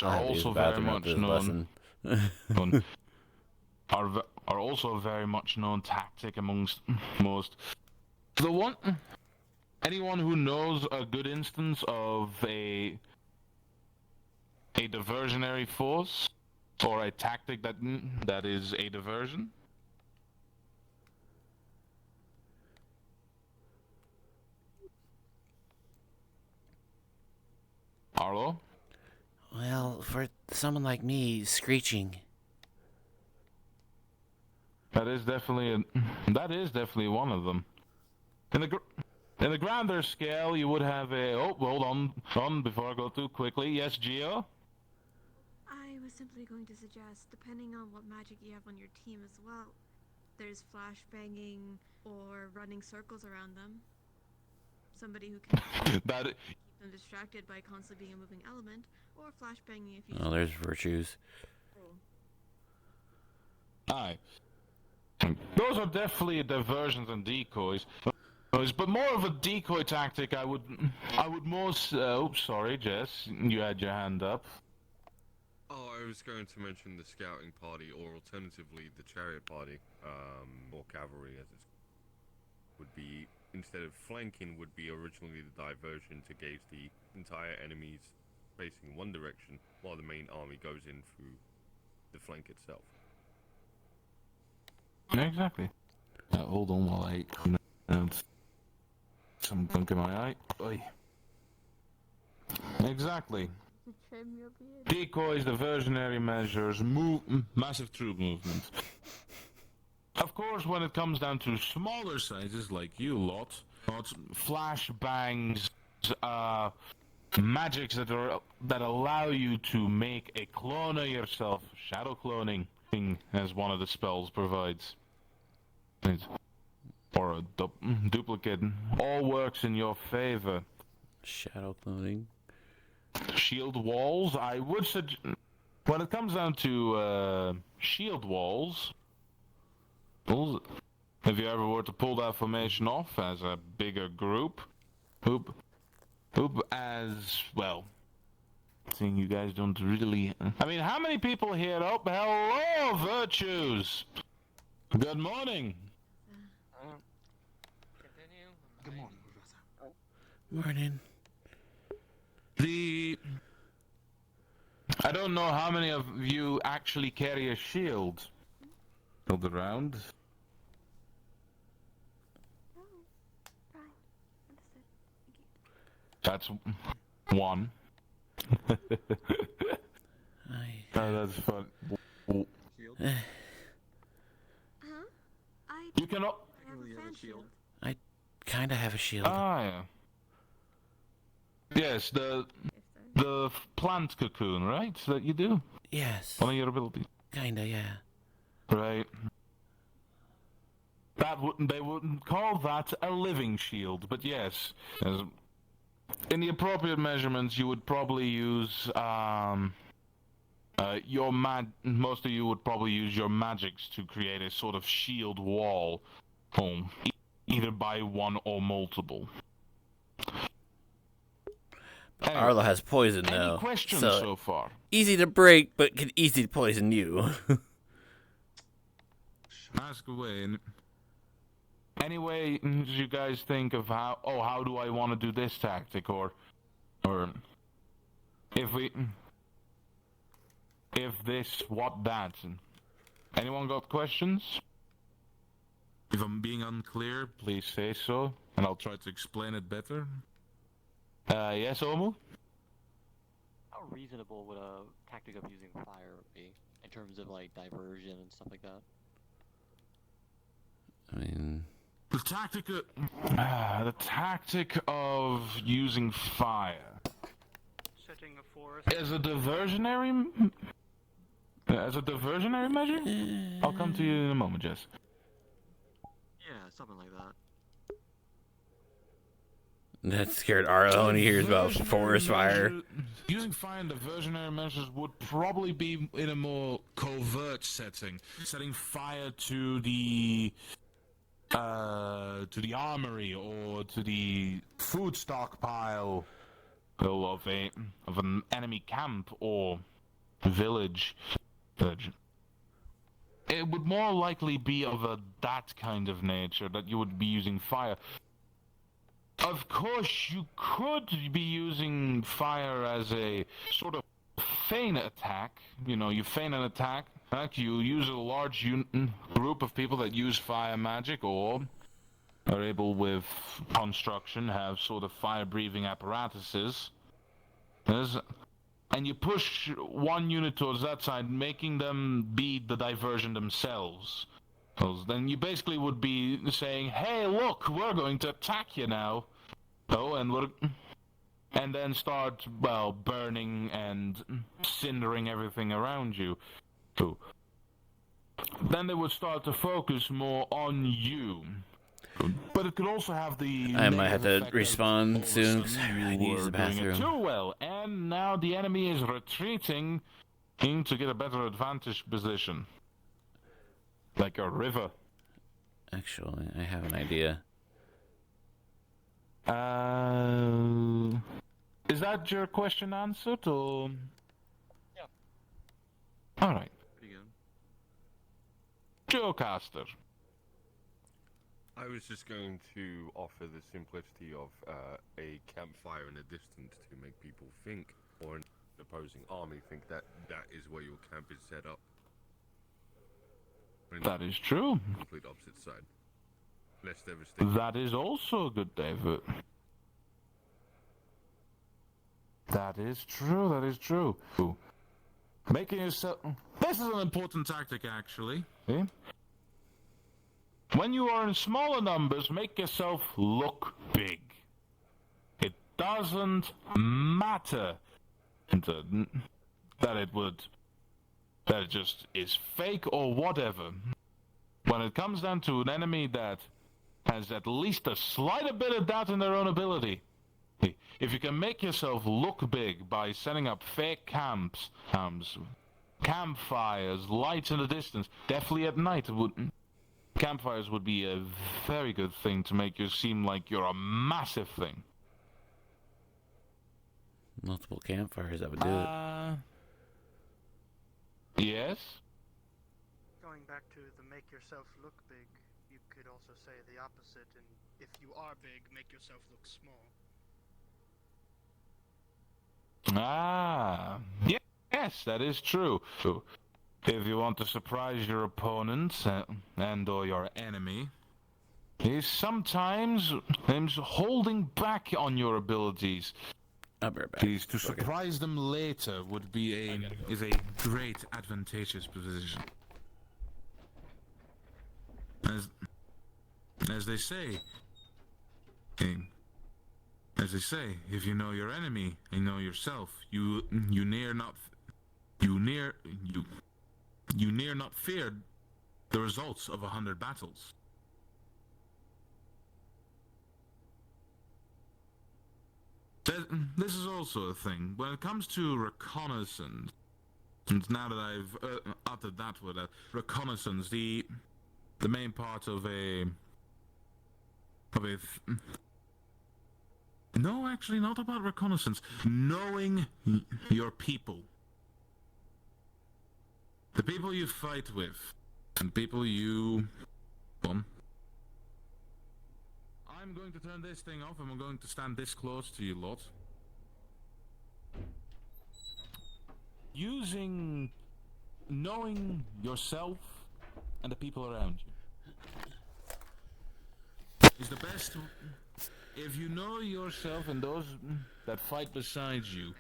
also very much known. are also a very much known tactic amongst most. Anyone who knows a good instance of a diversionary force or a tactic that is a diversion? Arlo? Well, for someone like me, screeching. That is definitely one of them. In the grander scale, you would have a... Oh, hold on, before I go too quickly. Yes, Gio? I was simply going to suggest, depending on what magic you have on your team as well, there's flashbanging or running circles around them. Somebody who can keep them distracted by constantly being a moving element, or flashbanging if you... Oh, there's virtues. Aye. Those are definitely diversions and decoys. But more of a decoy tactic, I would most... oops, sorry, Jess, you had your hand up. Oh, I was going to mention the scouting party, or alternatively the chariot party, or cavalry as it would be, instead of flanking, would be originally the diversion to gauge the entire enemies facing one direction, while the main army goes in through the flank itself. Exactly. Hold on while I... some gunk in my eye. Oy. Exactly. Decoys, diversionary measures, massive troop movement. Of course, when it comes down to smaller sizes like you lot, flashbangs, magics that allow you to make a clone of yourself, shadow cloning, as one of the spells provides. Or a duplicate, all works in your favor. Shadow cloning. Shield walls, I would suggest... When it comes down to shield walls, if you ever were to pull that formation off as a bigger group, hoop as, well, seeing you guys don't really... I mean, how many people here? Oh, hello, Virtues! Good morning. Continue. Good morning, Morning. I don't know how many of you actually carry a shield. Build around. That's one. Aye. Oh, that's fun. Shield? shield. I kind of have a shield. Ah, yeah. Yes, the plant cocoon, right? That you do? Yes. One of your abilities. Kinda, yeah. Right. They wouldn't call that a living shield, but yes. In the appropriate measurements, you would probably use, most of you would probably use your magics to create a sort of shield wall. Either by one or multiple. Anyway, Arlo has poison though. Any questions so far? Easy to break, but can easily poison you. Ask away. Anyway, do you guys think of how do I want to do this tactic, or if this, what that? Anyone got questions? If I'm being unclear, please say so, and I'll try to explain it better. Yes, Omu? How reasonable would a tactic of using fire be in terms of like diversion and stuff like that? I mean, the tactic of using fire Setting a forest as a diversionary measure. I'll come to you in a moment, Jess. Yeah, something like that. That scared Arlo when he hears about forest fire. Using fire in diversionary measures would probably be in a more covert setting. Setting fire to the armory or to the food stockpile of an enemy camp or village. It would more likely be of that kind of nature that you would be using fire. Of course, you could be using fire as a sort of feign attack. You know, you feign an attack. You use a large group of people that use fire magic or are able with construction, have sort of fire-breathing apparatuses. And you push one unit towards that side, making them be the diversion themselves. Then you basically would be saying, hey, look, we're going to attack you now. And then start, burning and cindering everything around you. Then they would start to focus more on you. But it could also have the... I might have to respond soon because I really need to use the bathroom. Too well, and now the enemy is retreating to get a better advantage position. Like a river. Actually, I have an idea. Is that your question answered, or...? Yeah. Alright. Pretty good. Geocaster. I was just going to offer the simplicity of a campfire in a distance to make people think, or an opposing army think that is where your camp is set up. That is true. Complete opposite side. Less devastating. That is also good, David. That is true, that is true. Making yourself... This is an important tactic, actually. Eh? When you are in smaller numbers, make yourself look big. It doesn't matter that it just is fake or whatever. When it comes down to an enemy that has at least a slight bit of doubt in their own ability, if you can make yourself look big by setting up fake campfires, lights in the distance, definitely at night, campfires would be a very good thing to make you seem like you're a massive thing. Multiple campfires, that would do it. Yes? Going back to the make yourself look big, you could also say the opposite, and if you are big, make yourself look small. Yes, that is true. If you want to surprise your opponent and or your enemy, is sometimes holding back on your abilities. I'll be right back. Please, to surprise them later would be is a great advantageous position. As they say, if you know your enemy and know yourself, you near not fear the results of 100 battles. This is also a thing. When it comes to reconnaissance, and now that I've uttered that word, reconnaissance, the main part of a no, actually, not about reconnaissance. Knowing your people. The people you fight with. And people you... I'm going to turn this thing off and I'm going to stand this close to you lot. Knowing yourself and the people around you is the best. If you know yourself and those that fight beside you.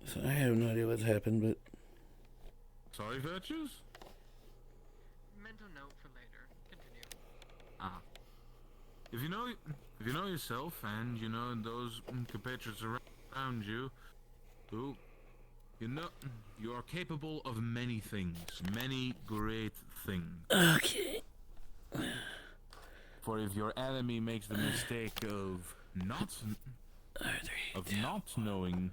So I have no idea what's happened, but... Sorry, Virtues? Mental note for later. Continue. If you know yourself and you know those compatriots around you, who you know you are capable of many things, many great things. Okay. For if your enemy makes the mistake of not knowing,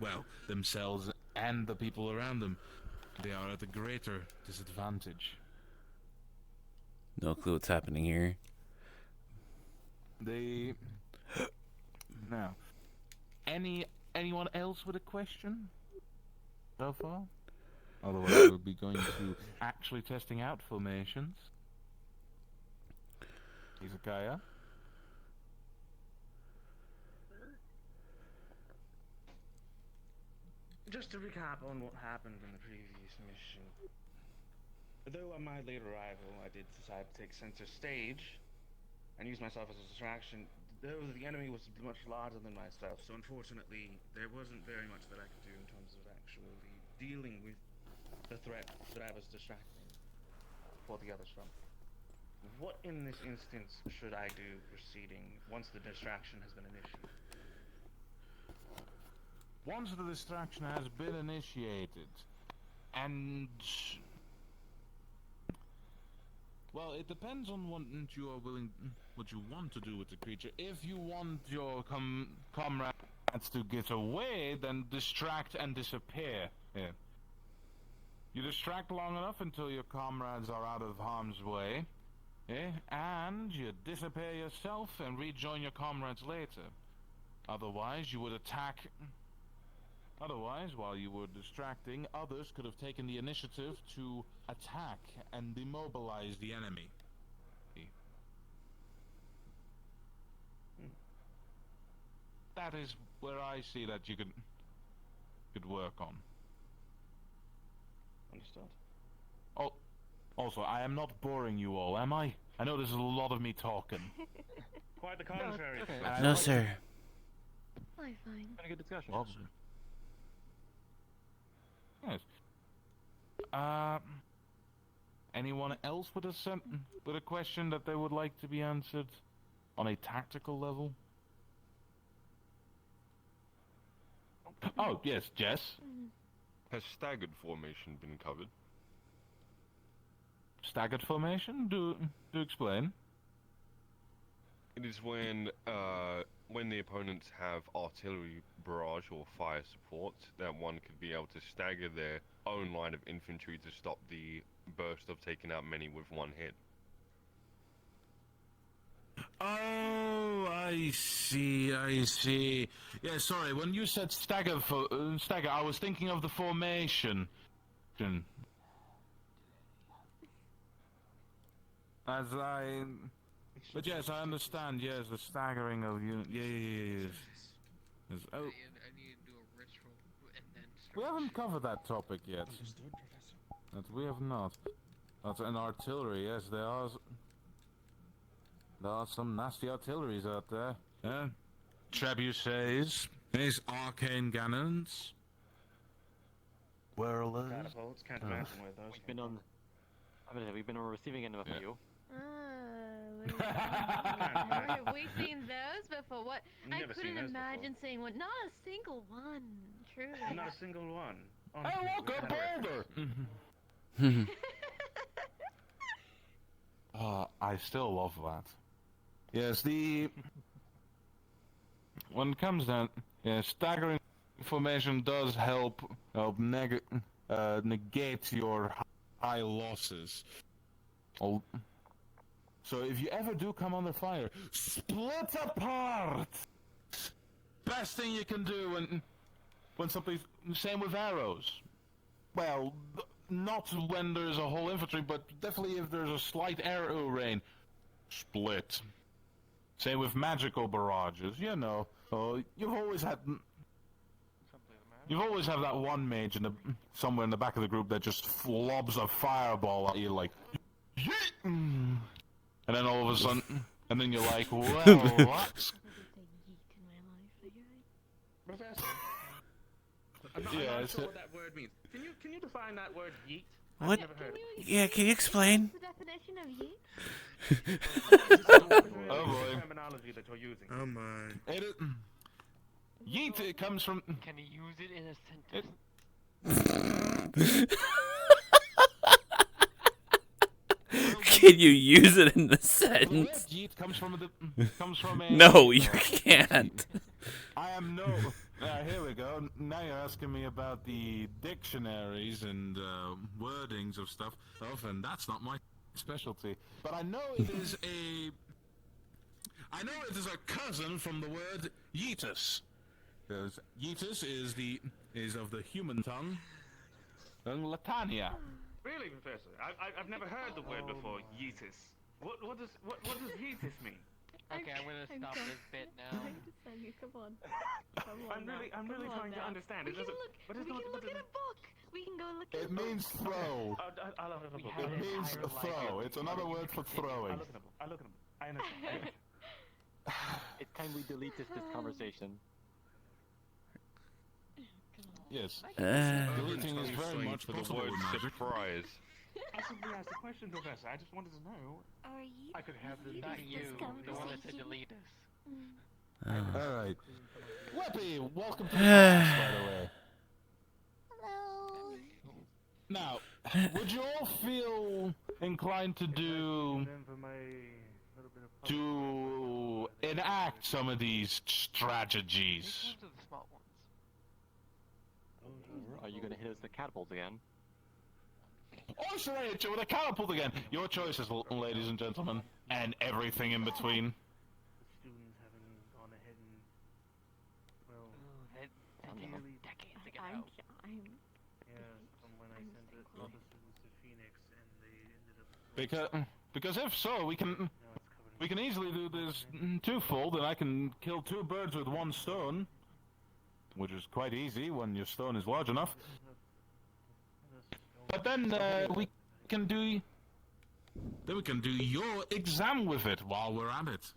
well, themselves and the people around them, they are at a greater disadvantage. No clue what's happening here. Now, anyone else with a question so far? Otherwise, we'll be going to actually testing out formations. Izakaya? Just to recap on what happened in the previous mission. Though on my late arrival, I did decide to take center stage and use myself as a distraction, though the enemy was much larger than myself, so unfortunately, there wasn't very much that I could do in terms of actually dealing with the threat that I was distracting for the others from. What in this instance should I do proceeding once the distraction has been initiated? Once the distraction has been initiated, and... well, it depends on what you are what you want to do with the creature. If you want your comrades to get away, then distract and disappear. Yeah. You distract long enough until your comrades are out of harm's way. And you disappear yourself and rejoin your comrades later. Otherwise, you would attack... Otherwise, while you were distracting, others could have taken the initiative to attack and demobilize the enemy. That is where I see that you could work on. Understood. Oh, also, I am not boring you all, am I? I know this is a lot of me talking. Quite the contrary. No, sir. Fine. Had a good discussion. Yes. Anyone else with a question that they would like to be answered on a tactical level? Oh, yes, Jess. Has staggered formation been covered? Staggered formation? Do explain. It is when the opponents have artillery barrage or fire support, that one could be able to stagger their own line of infantry to stop the burst of taking out many with one hit. Oh, I see. Yeah, sorry, when you said stagger, I was thinking of the formation. But yes, I understand, yes, the staggering of units. Yes. Oh. I need to do a ritual and then start. We haven't covered that topic yet. That we have not. That's an artillery, yes, there are some nasty artilleries out there. Yeah. Trebuchets. There's arcane cannons. Catapults, can't imagine where those We've been on I mean, we've been receiving end of a few. We've seen those before. What? I Never seen couldn't those imagine seeing one. Not a single one. Truly. Not a single one. Hey, look, a boulder! I still love that. Yes, when it comes down, staggering formation does help negate your high losses. So if you ever do come under fire, split apart. Best thing you can do when something. Same with arrows. Well, not when there's a whole infantry, but definitely if there's a slight arrow rain, split. Same with magical barrages. You know, you've always had that one mage somewhere in the back of the group that just lobs a fireball at you like, and then all of a sudden, and then you're like, well, that's. Professor, I'm not sure what that word means. Can you define that word yeet? What? I've never heard it. Yeah, can you explain? The definition of yeet? Oh boy. Terminology that you're using. Oh my. Yeet, it comes from. Can you use it in a sentence? Can you use it in the sentence? The word yeet comes from a. No, you can't. I am no. Here we go. Now you're asking me about the dictionaries and wordings of stuff. And that's not my specialty. But I know it is a. I know it is a cousin from the word yeetus. Because yeetus is of the human tongue. And Latania. Really, Professor? I've never heard the word before. Yeetus. What does yeetus mean? Okay, I'm gonna stop this bit now. Come on. I'm really trying to understand. We can look at a book. We can go look at a It book. means throw. I'll look at a book. It means throw. It's another word for throwing. I'll look at a book. I understand. It's time we delete this conversation. Yes. Deleting is very much for the possible word with magic. surprise. I simply asked a question, Professor. I just wanted to know. Are you? I could have the Not you, the one that said delete us. Alright. Weppy, welcome to the class, by the way. Hello. Now, would you all feel inclined to enact some of these strategies? Which ones are the small ones? Are you gonna hit us with the catapult again? Or should I hit you with a catapult again? Your choices, ladies and gentlemen, and everything in between. The students haven't gone ahead and, well, decades ago. from when I sent all the students to Phoenix, and they ended up. Because if so, we can easily do this twofold, and I can kill two birds with one stone, which is quite easy when your stone is large enough. But then we can do your exam with it while we're at it.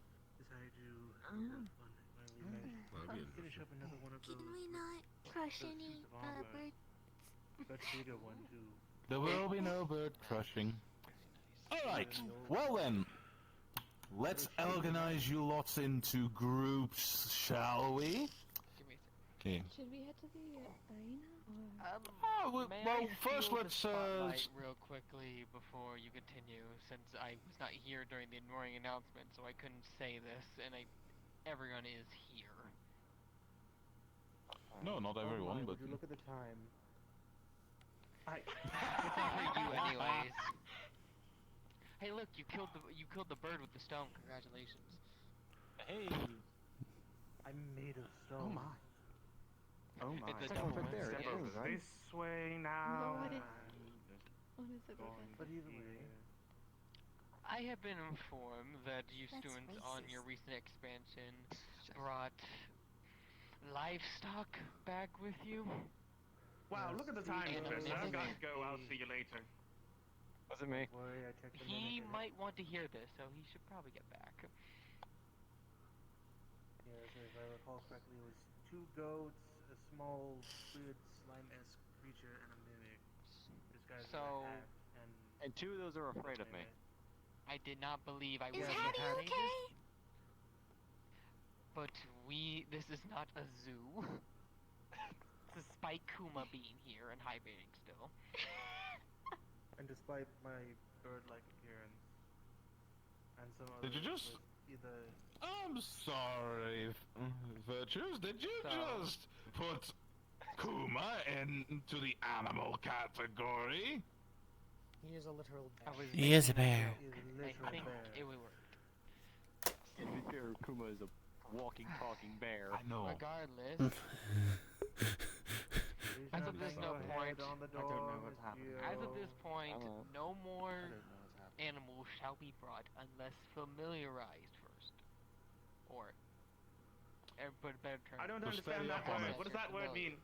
Finish up another one of those. Can we not crush any birds? But bigger one too. There will be no bird crushing. Alright, well then, let's organize you lots into groups, shall we? Okay. Should we head to the arena? Well, first let's real quickly before you continue, since I was not here during the annoying announcement, so I couldn't say this, and everyone is here. No, not everyone, but Would you look at the time? It's not for you, anyways. Hey, look, you killed the bird with the stone. Congratulations. Hey, I'm made of stone. Oh my. Oh my. It's a double win. Step over this way now. What is it? But either way. I have been informed that you students on your recent expansion brought livestock back with you. Wow, look at the time, Professor. I've got to go. I'll see you later. Was it me? Worry, I checked the He minute. might want to hear this, so he should probably get back. Yes, if I recall correctly, it was 2 goats, a small, weird, slime-esque creature, and a mimic disguised as a hat, and And 2 of those are afraid of me. I did not believe I Is would Hattie say okay? this, but this is not a zoo. Despite Kuma being here and hibernating still. And despite my bird-like appearance, and some Did you others just... with either... I'm sorry, Virtues. Did you just put Kuma into the animal category? He is a literal bear. He is a bear. I think it would work. To be fair, Kuma is a walking, talking bear. I know. Regardless. As of this Go point, ahead on the I don't door, know what's happening. as of this point, no more I don't know what's happening. animals shall be brought unless familiarized first. Or, but better term. I don't So understand steady that up on word. it. What does that word mean?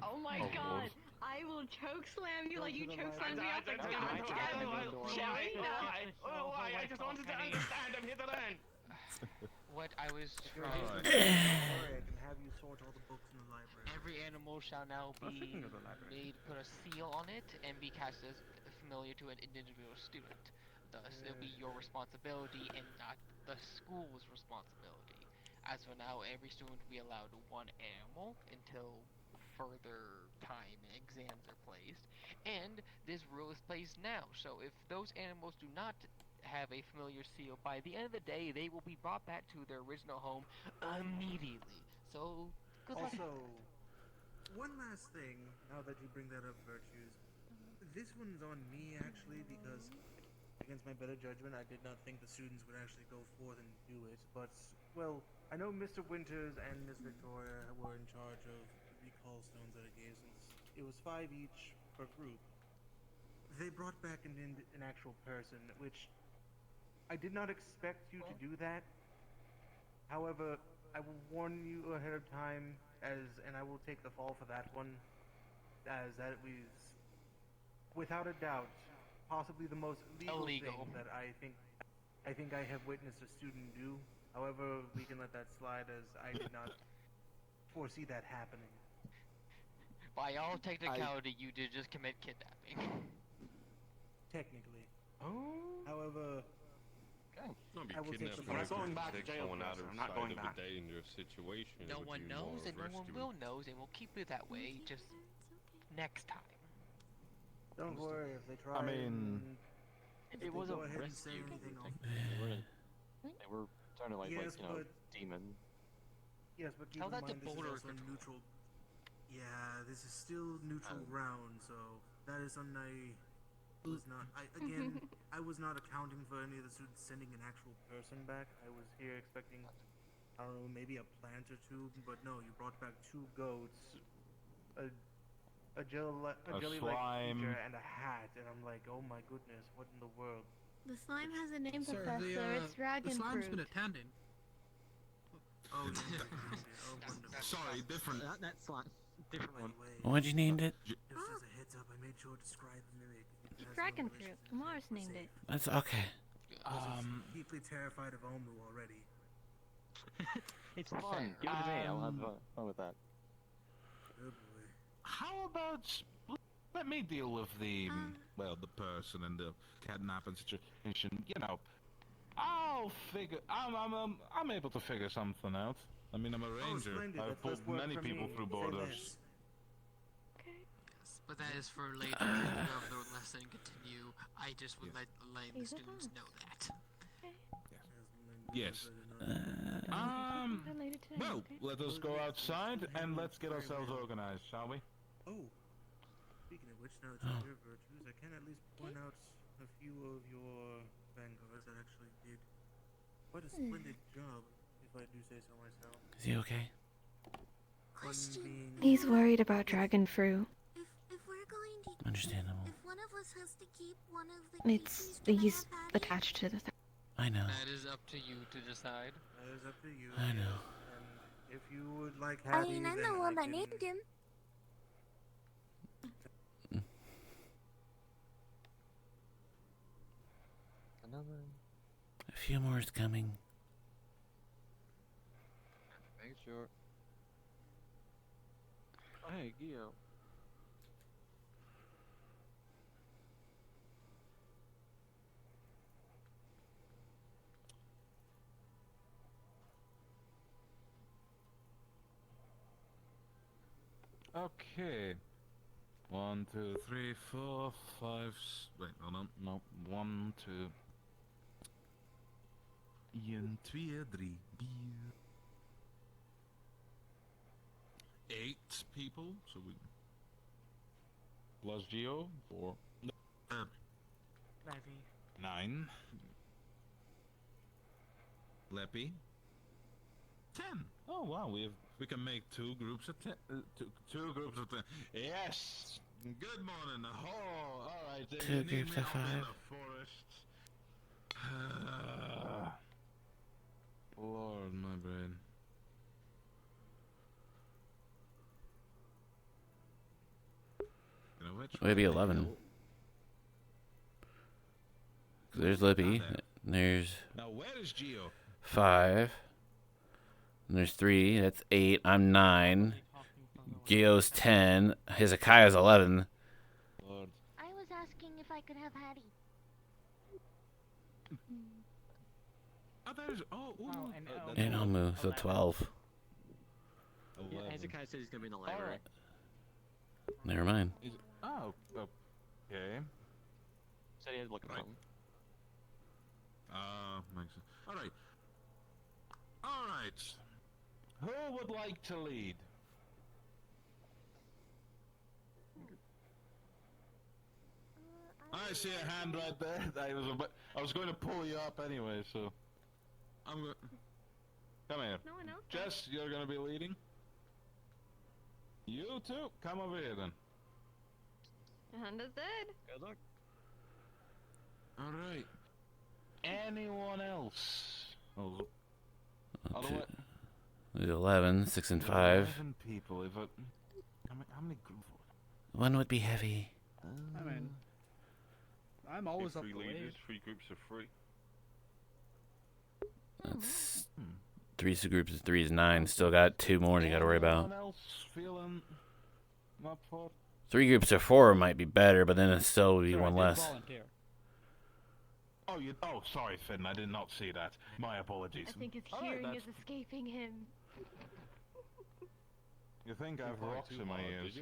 Oh my Oh, god! Lord. I will choke slam you Go like to you the choke library. slammed me off the couch. Shall we? Why? I just wanted to understand. I'm here to learn. What I was If you're trying here to to I can have you sort all the books in the library. every animal shall now be speaking of the library. made, put a seal on it, and be cast as familiar to an individual student. Thus, it'll be your responsibility and not the school's responsibility. As for now, every student will be allowed 1 animal until further time and exams are placed. And this rule is placed now, so if those animals do not have a familiar seal, by the end of the day, they will be brought back to their original home immediately. So, good luck. Also, one last thing, now that you bring that up, Virtues. This one's on me, actually, because against my better judgment, I did not think the students would actually go forth and do it. But, well, I know Mr. Winters and Miss Victoria were in charge of the call stones that I gave, since it was 5 each per group. They brought back an actual person, which I did not expect you to do that. However, I will warn you ahead of time, and I will take the fall for that one, as that was, without a doubt, possibly the most illegal thing that I think I have witnessed a student do. However, we can let that slide, as I did not foresee that happening. By all technicality, you did just commit kidnapping. Technically. Oh. However, Not be I will take kidnapped the for I'm not going back to take jail someone for out this. of I'm not sight going of back. a dangerous situation. No would one be knows, more and no one rescuing. will knows, and we'll keep it that way. Just next time. don't worry if they try. I mean, It was a go ahead and say rescue. anything. They were trying to Yes, but demon. yes, but keep Tell in that to mind this is Boulder also neutral. Yeah, this is still neutral ground, so that is something I was not. I was not accounting for any of the students sending an actual person back. I was here expecting, I don't know, maybe a plant or 2, but no, you brought back 2 goats, a jelly-like slime. creature, and a hat, and I'm like, oh my goodness, what in the world? The slime has a name, Sir, Professor. It's dragon the slime's fruit. been attending. Oh, oh, wonderful. Sorry, different. That slime. Different one. What'd you name it? Just as a heads up, I made sure to describe the mimic. It has Dragon no fruit. relation to Mars the named it. safe. That's okay. Deeply terrified of Omu already. It's fun. Give it to me. I'll have fun with that. Oh boy. How about let me deal with the the person and the kidnapping situation. You know, I'll figure. I'm able to figure something out. I mean, I'm a ranger. splendid. I've That pulled does work many for people me. through Say borders. less. Yes, but that is for later. If you have the lesson continue, I just would let the students know that. Yes. Related to Well, okay. let us go outside and let's get ourselves organized, shall we? Oh, speaking of which, now that you're here, Virtues, I can at least point out a few of your vanguards that actually did quite a splendid job, if I do say so myself. Is he okay? He's worried about dragon fruit. If we're going to, Understandable. if one of us has to keep one of the It's creatures, he's attached to the. I know. That is up to you to decide. That is up to you. I know. And if you would like I Hattie, mean, I'm then the one I that can... named him. Another. A few more is coming. Make sure. Oh, hey, Gio. Okay. 1, 2, 3, 4, 5. Wait, no. 1, 2. 1, 2, 3, 4. 8 people, so we plus Geo 4. Levy. 9. Leppy. 10. Oh wow, we can make 2 groups of 10. Two groups of 10. Yes. Good morning. Oh, all right. If 2 you need groups me, of I'll be in 5. the forest. Lord, my brain. You know which? Maybe 11. There's Lippy. There's Now where is Geo? 5. And there's 3. That's 8. I'm 9. Geo's 10. Hezekiah's 11. Lord. I was asking if I could have Hattie. Oh, there's. And Omu, so 12. Yeah, Hezekiah said he's gonna be in the library. Never mind. Oh, okay. Said he had to look at something. Makes sense. Alright. Alright. Who would like to lead? I see a hand right there. I was going to pull you up anyway, so I'm going. Come here. No one else. Jess, you're gonna be leading. You too. Come over here then. Understood. Good luck. All right. Anyone else? Oh, otherwise, There's 11. 6 and 5. 11 people. If how many groups? 1 would be heavy. I mean, I'm always up Three to leaders, lead. 3 groups of 3. That's 3 groups of 3 is 9. Still got 2 more you got to worry about. Anyone else feeling up for? 3 groups of 4 might be better, but then it still would be 1 less. Volunteer. Oh, sorry, Finn. I did not see that. My apologies. I think his All right, hearing that's- is escaping him. You think I have rocks in my ears?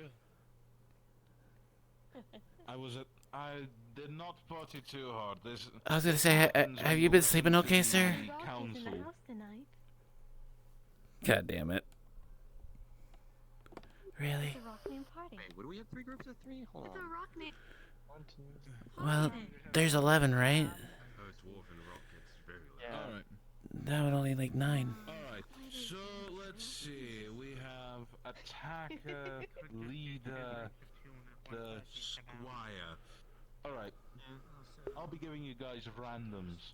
I did not party too hard. This. I was gonna say, have you been sleeping okay, sir? Rocky's in the Council. house tonight. God damn it. Really? It's a rock name party. Wait, would we have 3 groups of 3? Hold It's on. a rock name. 1, 2. Well, there's 11, right? Oh, it's Dwarf and Rock. It's very low. Yeah. All right. That would only like 9. All right. So let's see. We have attacker, leader, the squire. All right. I'll be giving you guys randoms.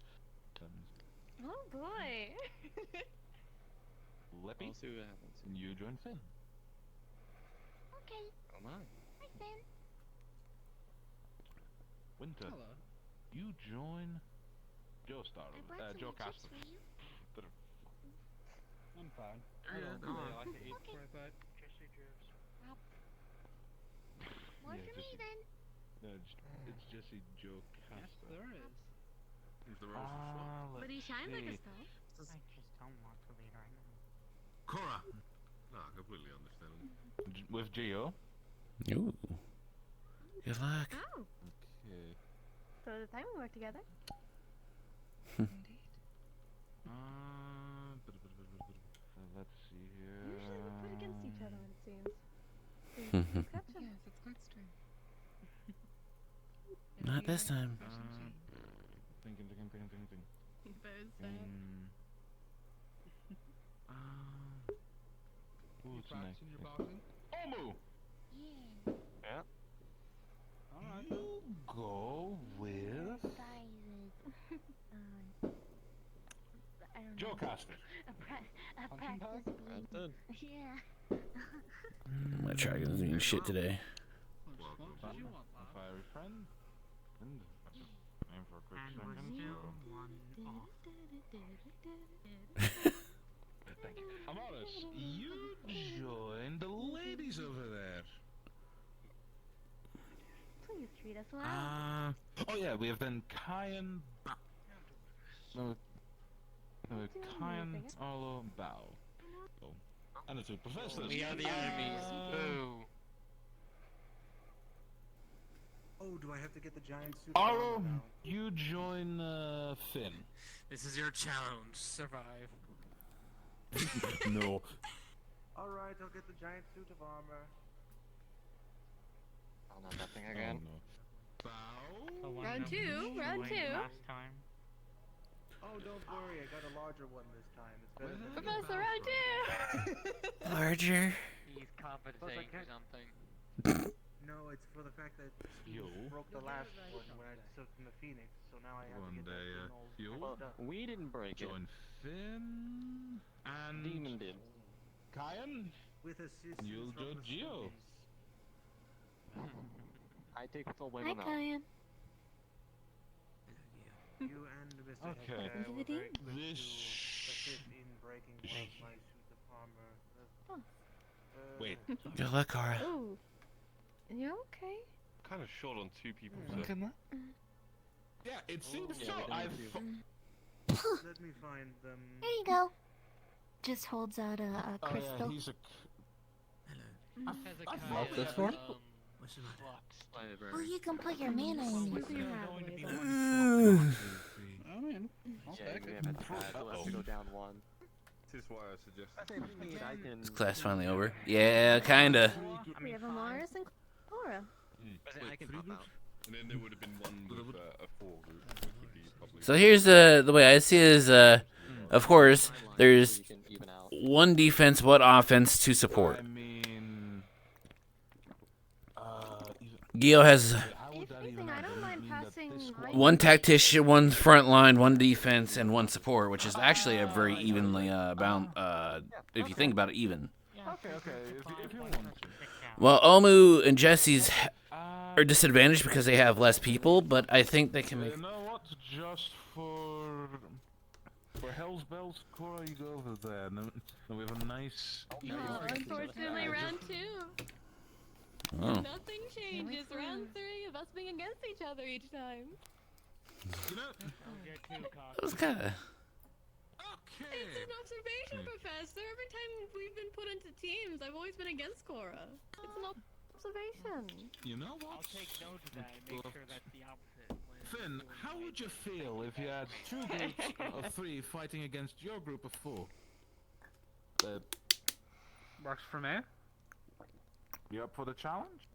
Oh boy. Leppy, We'll see what happens. and you join Finn. Okay. Oh my. Hi, Finn. Winter, Hello. you join Joe Star, I brought Joe some chips Castle. for you. I'm fine. Yeah, I don't no. really like to eat Okay. before I fight. More Yeah, for me just- then. No, it's Jesse Joe Yes, Castle. there is. Is the rose of But he shines like a star. I just don't want to lead right now. Cora, No, completely understandable. with Geo. Ooh. Good luck. Oh. Okay. So the time we work together. Let's see here. Usually we put against each other, it seems. Exception. Yes, it's quite strange. Not this time. Thinking. Both Who's next? Practicing your boxing? Omu! Yeah. Yeah. Alright. You go with Guys, I don't Joe know. Castle. A Punching practice bag? bleed. Good. Yeah. I'm gonna try getting eating shit today. What did you want, A lad? fiery friend. And aim for a quick And second. we're So. 1 off. Thank you. Amaris, you join the ladies over there. Please treat us well. Oh yeah, we have then Kyan Bao. No, Doing Kyan anything. Arlo Bao. Oh. And the two professors. We are the enemies. Boo. Oh, do I have to get the giant suit of armor Aro, now? you join Finn. This is your challenge. Survive. No. Alright, I'll get the giant suit of armor. Oh no, nothing again. Round two. Round two. Last time. Oh, don't worry, I got a larger one this time. It's better than Professor, round two. Larger. He's compensating for something. No, it's for the fact that Steve broke the last one when I took from the Phoenix, so now I have to get that thing all patched up. We didn't break Join Finn and Demon did. Kyan. With assistance You'll from do the Geo. I take full blame Hi, on that. Kyan. You and Mr. Okay. Hector Into were the very deep. quick This. to assist in breaking one of my suit of armor. Wait. Good luck, Cora. Ooh. You okay? Kind of short on two people, Look so. at that. Yeah, it seems so. Let me find them. Here you go. Just holds out a Oh crystal. yeah, he's a. What's this for? Oh, you can put your mana in it. I mean, I'll Yeah, take we it. haven't had. We'll have to go down one. This is why I suggest. I think if we need, I can. Is class finally over? Yeah, kinda. We have a Mars and Cora. I can pop out. And then there would have been one with a 4 group, which would be probably. So here's the way I see it is, of course, there's one defense, one offense, two support. I mean. Gio has How would that even I don't mind passing my one tactician, one front line, one defense, and one support, which is actually a very evenly if you think about it, even. Okay, if you want to. Well, Omu and Jesse's are disadvantaged because they have less people, but I think they can make. You know what? Just for Hell's Bells, Cora, you go over there. And we have a nice. Oh, unfortunately, round two. Oh. Nothing changes. Round three of us being against each other each time. You know. That was kind of. It's an observation, Professor. Every time we've been put into teams, I've always been against Cora. It's an observation. You know what? I'll take note of that and make sure that's the opposite. Finn, how would you feel if you had 2 groups of 3 fighting against your group of 4? Works for me. You up for the challenge?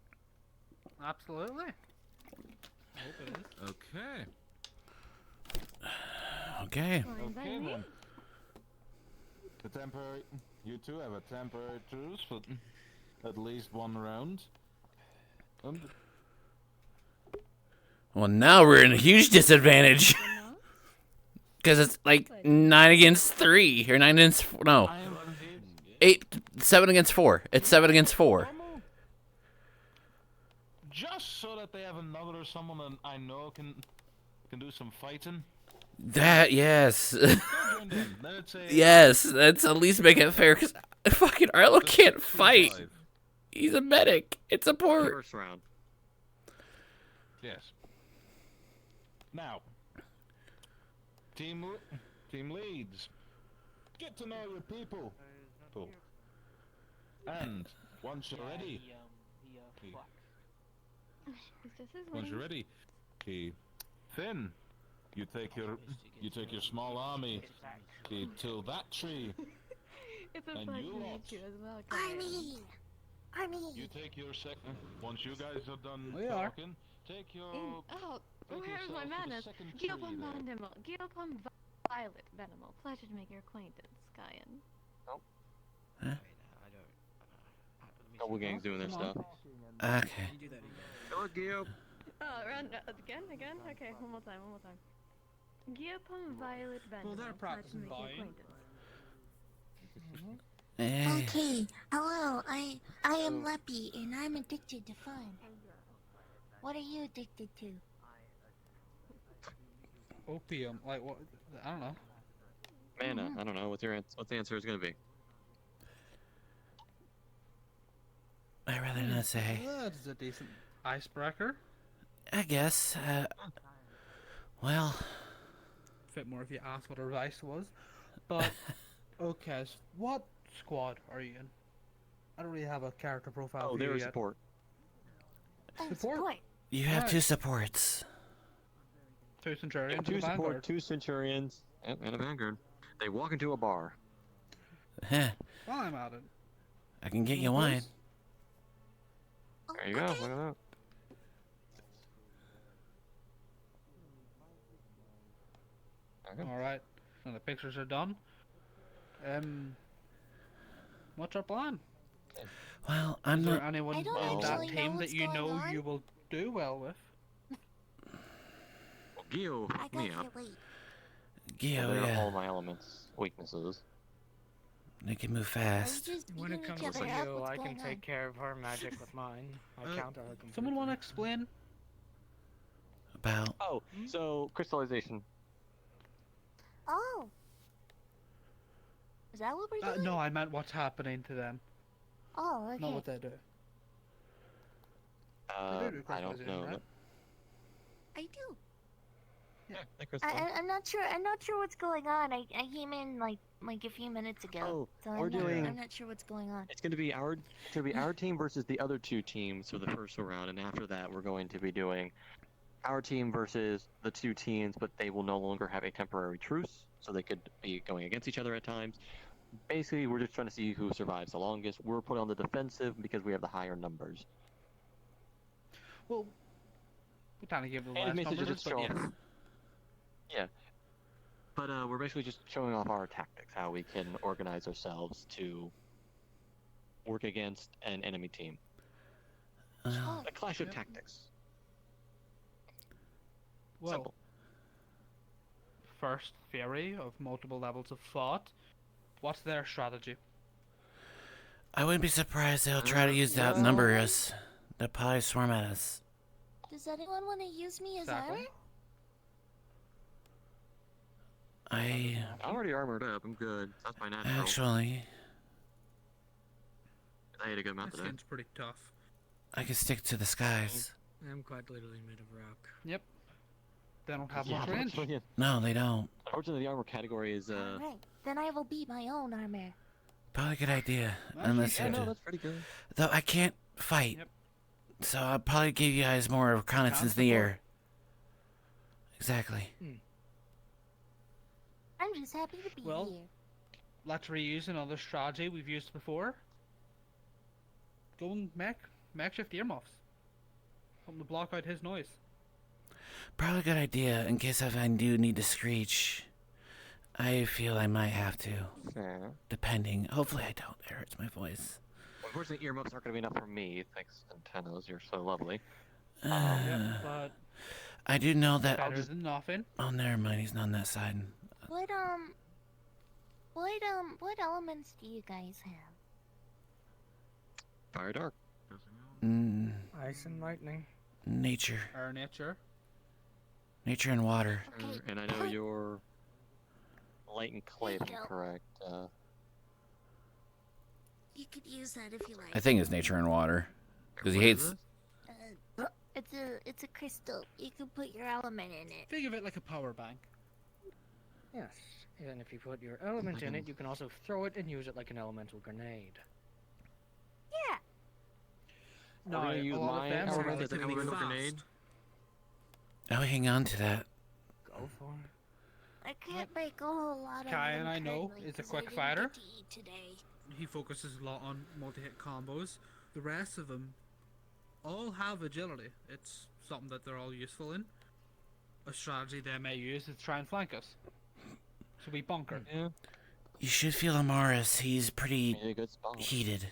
Absolutely. Hope it is. Okay. Okay. Okay then. The temporary. You two have a temporary truce for at least 1 round. Well, now we're in a huge disadvantage. Because it's like 9 against 3. Or 9 against 4. No. 7 against 4. It's 7 against 4. Just so that they have another someone that I know can do some fighting. That, yes. Then it's a, Yes, that's at least make it fair. Because fucking Arlo can't fight. He's a medic. It's a port. First round. Yes. Now, team leads. Get to know your people. Cool. And once you're ready, once you're ready, Finn, you take your small army to that tree. It's a And pleasure you to lot. meet you as well, Kyan. Army! You take your second. Once you guys are done We are. talking, take your. Oh, take where's my yourself to the manners? second tree Geopom there. Vandimal. Geopom Violet Venimal. Pleasure to make your acquaintance, Kyan. Couple gangs doing their stuff. Okay. Go, Gio. Round again? Okay, one more time. Geopom Violet Venimal. Well, they're Pleasure to practicing make your buying. acquaintance. Okay, hello, I am Leppy, and I'm addicted to fun. What are you addicted to? Opium, like what? I don't know. Mana. I don't know. What's the answer is gonna be? I'd rather not say. That's a decent icebreaker. I guess. Well. Fit more if you asked what her vice was. But okay, so what squad are you in? I don't really have a character profile Oh, for they're you a yet. support. Support? You have Right. 2 supports. 2 Centurions Two and a support, Vanguard. 2 Centurions, and a Vanguard. They walk into a bar. Heh. While I'm at it. I can get Wanna you wine. pose? There you go. Look at that. Alright. And the pictures are done. What's our plan? Well, I'm Is not. there anyone I don't on that actually know team that what's you going know on. you will do well with? Gio, I hook got me here up. late. Gio, They're yeah. all my elements, weaknesses. They can move Are you fast. just When it beating comes each to other up? you, What's I can going on? take care of her magic with mine. I counter her completely. Someone want to explain? About. Oh, so crystallization. Oh. Is that what we're doing? No, I meant what's happening to them. Oh, okay. Not what they do. They do I don't crystallization, know. right? I do. Yeah, they crystallize. I'm not sure. I'm not sure what's going on. I came in like a few minutes ago. Oh, so we're doing- I'm not sure what's going on. It's going to be our team versus the other 2 teams for the first round, and after that, we're going to be doing our team versus the 2 teams, but they will no longer have a temporary truce, so they could be going against each other at times. Basically, we're just trying to see who survives the longest. We're put on the defensive because we have the higher numbers. Well, we kind of give the And last basically numbers, just but show yes. off. Yeah. But we're basically just showing off our tactics, how we can organize ourselves to work against an enemy team. A clash of tactics. Well, Simple. first theory of multiple levels of thought. What's their strategy? I wouldn't be surprised they'll try to use to outnumber us. They'll probably swarm at us. Does anyone want to use me as Exactly. armor? I'm already armored up. I'm good. That's my natural. actually. I ate a good amount This today. skin's pretty tough. I can stick to the skies. I'm quite literally made of rock. Yep. They don't have Yeah, much range. No, they don't. Unfortunately, the armor category is Alright, then I will be my own armor. Probably a good idea. Actually, Unless yeah, you no, do. that's pretty good. Though I can't fight. Yep. So I'll probably give you guys more reconnaissance in the air. Exactly. I'm just happy to be Well, here. let's reuse another strategy we've used before. Go and makeshift earmuffs. Something to block out his noise. Probably a good idea in case if I do need to screech. I feel I might have to. Fair. Depending. Hopefully I don't. It hurts my voice. Unfortunately, earmuffs aren't going to be enough for me. Thanks, antennas. You're so lovely. But I do know that. better than nothing. Oh, never mind. He's not on that side. What elements do you guys have? Fire dark. Ice and lightning. Nature. Our nature. Nature and water. Okay, And I know you're light and clay, if There you I'm go. correct. you could use that if you like. I think it's nature and water. Because he What is hates. it? It's a crystal. You can put your element in it. Think of it like a power bank. Yes. And if you put your element in it, you can also throw it and use it like an elemental grenade. Yeah. No, We're gonna use a lot of my them are element as an relatively elemental fast. grenade. I'll hang on to that. Go for it. I can't make a whole lot of Kai them and I know currently is a 'cause I quick didn't fighter. get to eat today. He focuses a lot on multi-hit combos. The rest of them all have agility. It's something that they're all useful in. A strategy they may use is try and flank us. So we bunker. Yeah. You should feel Amaris. He's pretty Made a good spot. heated.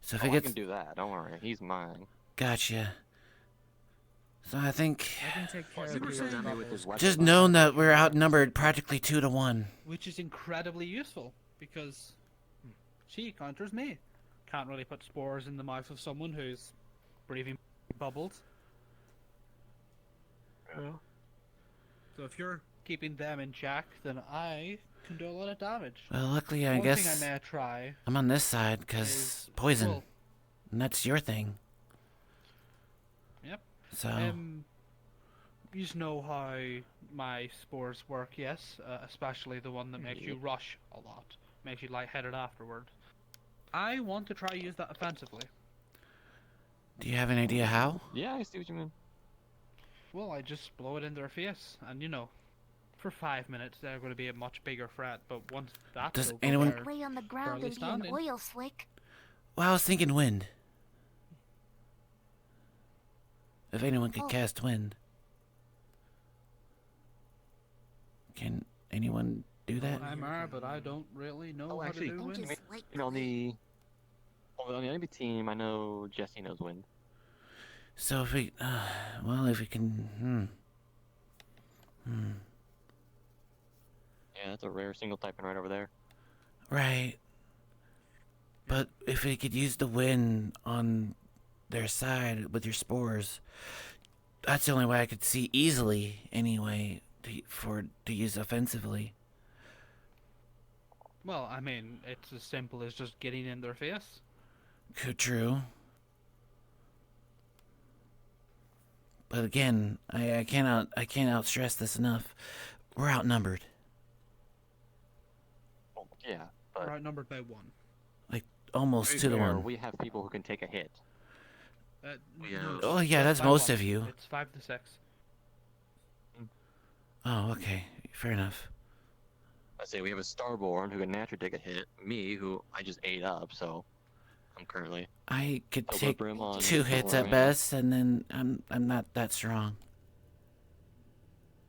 So if Oh, it I gets. can do that. Don't worry. He's mine. Gotcha. So I think. I can take care Super of the Saiyan with his weapon. Just know that we're outnumbered practically 2 to 1. Which is incredibly useful because she counters me. Can't really put spores in the mouth of someone who's breathing bubbles. Yeah. So if you're keeping them in check, then I can do a lot of damage. Well, luckily, I One guess thing I may try. I'm on this side because is- poison. well, And that's your thing. Yep. So. You know how my spores work, yes? Especially the one that makes you rush a lot. Makes you lightheaded afterward. I want to try use that offensively. Do you have an idea how? Yeah, I see what you mean. Well, I just blow it in their face, and for 5 minutes they're going to be a much bigger threat, but once that's Does Lay on the ground and be an oil slick. Well, I was thinking wind. If anyone could cast wind. Can anyone do that? I'm but I don't really know how to do wind. On the enemy team, I know Jesse knows wind. So if we, if we can, Yeah, that's a rare single typing right over there. Right. But if we could use the wind on their side with your spores, that's the only way I could see easily, anyway, to use offensively. Well, I mean, it's as simple as just getting in their face. True. But again, I can't stress this enough. We're outnumbered. Yeah, but We're outnumbered by 1. Like almost 2 to 1. We have people who can take a hit. No, Oh yeah, that's most of you. It's 5 to 6. Oh, okay, fair enough. I say we have a Starborn who can naturally take a hit. Me, who I just ate up, so I'm currently. I could take Brim on 2 hits at best, and then I'm not that strong.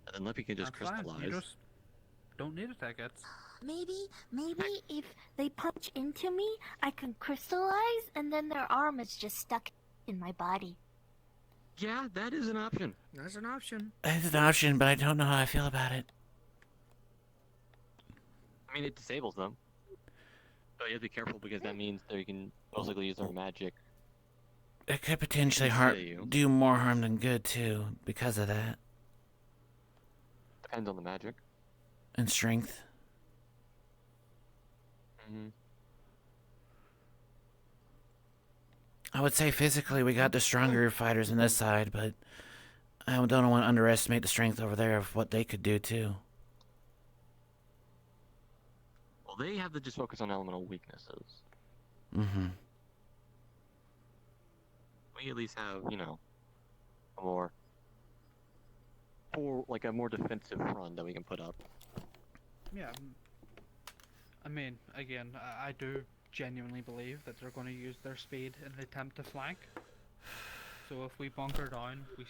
And then Lippy can just That's fine. crystallize. You just don't need to take it. Maybe if they punch into me, I can crystallize, and then their arm is just stuck in my body. Yeah, that is an option. That's an option. That's an option, but I don't know how I feel about it. I mean, it disables them. But you have to be careful because that means they can most likely use their magic. It could potentially do more harm than good too, because of that. Depends on the magic. And strength. I would say physically we got the stronger fighters on this side, but I don't want to underestimate the strength over there of what they could do too. Well, they have to just focus on elemental weaknesses. Mm-hmm. We at least have, a more defensive front that we can put up. Yeah. I mean, again, I do genuinely believe that they're going to use their speed in an attempt to flank. So if we bunker down, we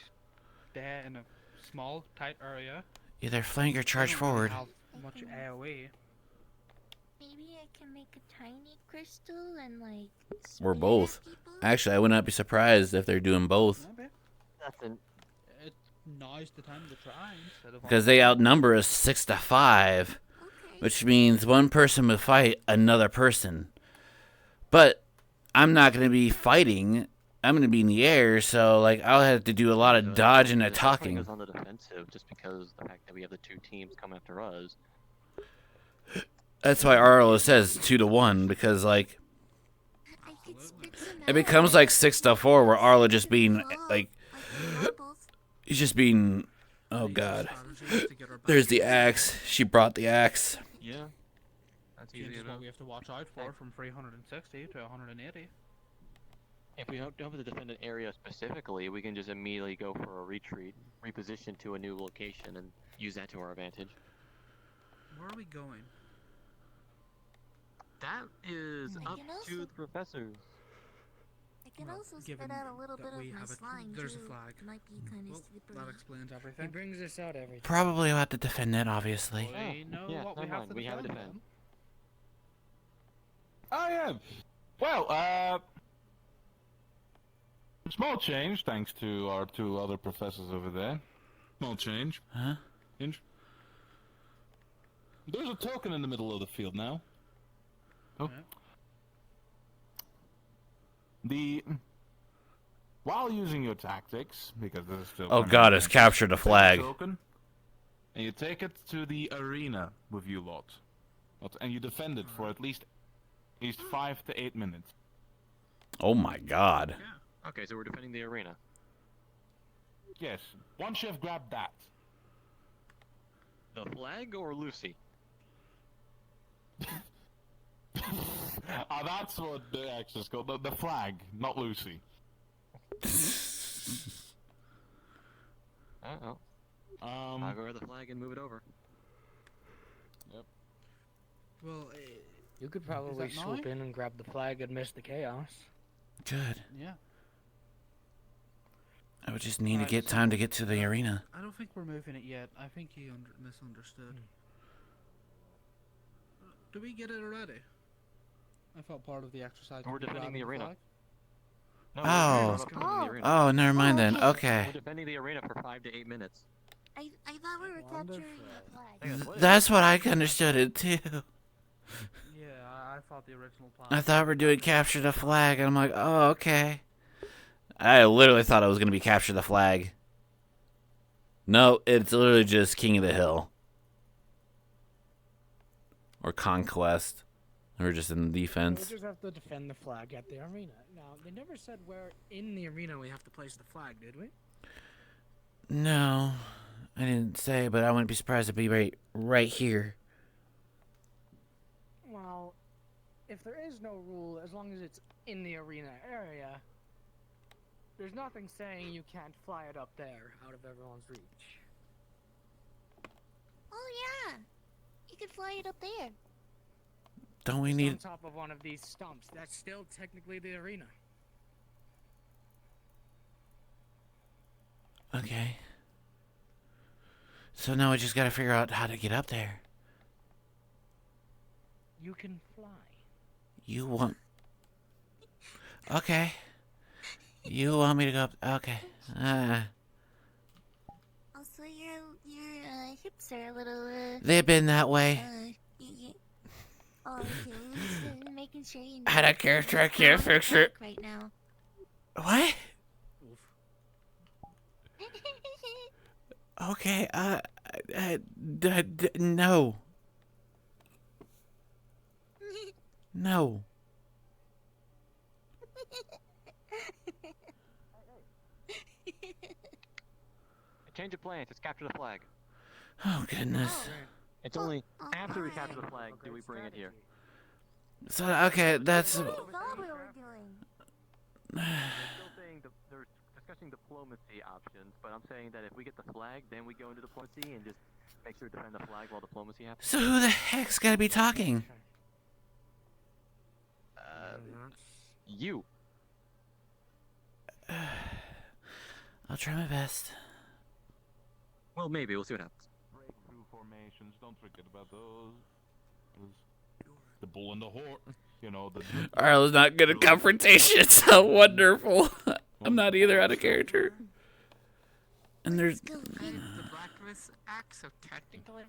stay in a small, tight area. Either flank or charge forward. Have much AoE. Maybe I can make a tiny crystal and Or both. Actually, I would not be surprised if they're doing both. Now's the time to try. Because they outnumber us 6 to 5, which means one person would fight another person. But I'm not going to be fighting. I'm going to be in the air, so I'll have to do a lot of dodging and talking. On the defensive, just because the fact that we have the 2 teams come after us. That's why Arlo says 2 to 1, because it becomes 6 to 4, where Arlo just being he's just being, oh god. There's the axe. She brought the axe. Yeah. That's easy Changes enough. what we have to watch out for from 360 to 180. If we don't have to defend an area specifically, we can just immediately go for a retreat, reposition to a new location, and use that to our advantage. Where are we going? That is up to the professors. I can also spit out a little bit of my slime there's too. a flag. Might be kind of slippery. That explains everything. He brings this out every time. Probably will have to defend it, obviously. We know what we have to defend. I am. Well, small change thanks to our 2 other professors over there. Small change. Huh? There's a token in the middle of the field now. Oh. While using your tactics, because this is still. Oh god, it's captured a flag. Token, and you take it to the arena with you lot, and you defend it for at least 5 to 8 minutes. Oh my god. Okay, so we're defending the arena. Yes, once you've grabbed that. The flag or Lucy? That's what the X is called. The flag, not Lucy. Uh-oh. I'll go grab the flag and move it over. Yep. Well, you could probably swoop in and grab the flag and miss the chaos. Good. Yeah. I would just need to Alright, get so- time to get to the arena. I don't think we're moving it yet. I think he misunderstood. Did we get it already? I thought part of the exercise. We're would be defending the grabbing arena. flag. Oh. The arena. Oh, never mind then. We're Okay. defending the arena for 5 to 8 minutes. I thought we were capturing the flag. That's what I understood it too. Yeah, I thought the original plan. I thought we're doing capture the flag, and I'm like, oh, okay. I literally thought it was gonna be capture the flag. No, it's literally just King of the Hill. Or Conquest. We're just in the defense. We just have to defend the flag at the arena. Now, they never said where in the arena we have to place the flag, did we? No, I didn't say, but I wouldn't be surprised if it'd be right here. Well, if there is no rule, as long as it's in the arena area, there's nothing saying you can't fly it up there out of everyone's reach. Oh yeah, you could fly it up there. Don't we Just need... on top of one of these stumps? That's still technically the arena. Okay. So now we just gotta figure out how to get up there. You can fly. You want... Okay. You want me to go up... Okay. Also, your hips are a little. They've been that way. Oh, okay. Just making sure you know. Out of character, I can't fix it. Right now. What? Okay, no. No. Change of plans. Let's capture the flag. Oh, goodness. It's only after we capture the flag do we bring it here. So, okay, that's... What do you thought we were doing? They're still saying they're discussing diplomacy options, but I'm saying that if we get the flag, then we go into diplomacy and just make sure to defend the flag while diplomacy happens. So who the heck's gotta be talking? You. I'll try my best. Well, maybe. We'll see what happens. Breakthrough formations, don't forget about those. The bull and the horse, you know, the... Arlo's not good at confrontation, it's so wonderful. I'm not either out of character. And there's... The blacksmith's axe, so technically...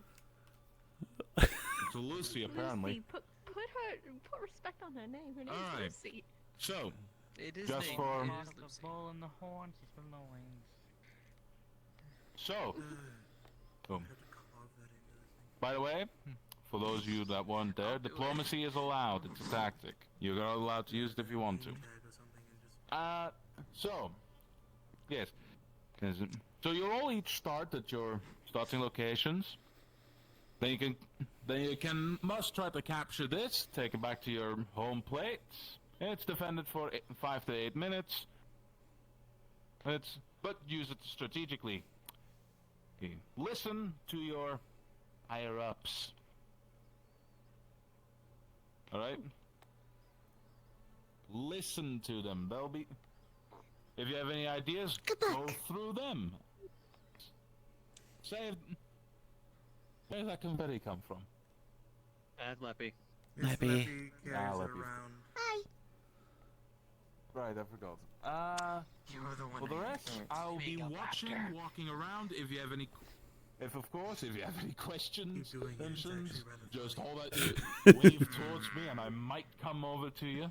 It's a Lucy, apparently. Lucy, put respect on her name. Her name's Alright. Lucy. So, It is just named- for... it Part is of the Lucy. bull and the horns is the loins. So, boom. By the way, for those of you that weren't there, diplomacy is allowed. It's a tactic. You're not allowed to use it if you want to. So, yes. So you'll all each start at your starting locations. Then you must try to capture this, take it back to your home plate. It's defended for 5 to 8 minutes. But use it strategically. Okay. Listen to your higher-ups. Alright? Listen to them. They'll be... If you have any ideas, go through them. Say... Where did that confetti come from? Leppy. Leppy. Leppy. Hi. Right, I forgot. You're the one For the that rest, needs I'll be makeup watching, after. walking around. If you have any... If you have any questions, mentions, just hold out your wave towards me and I might come over to you.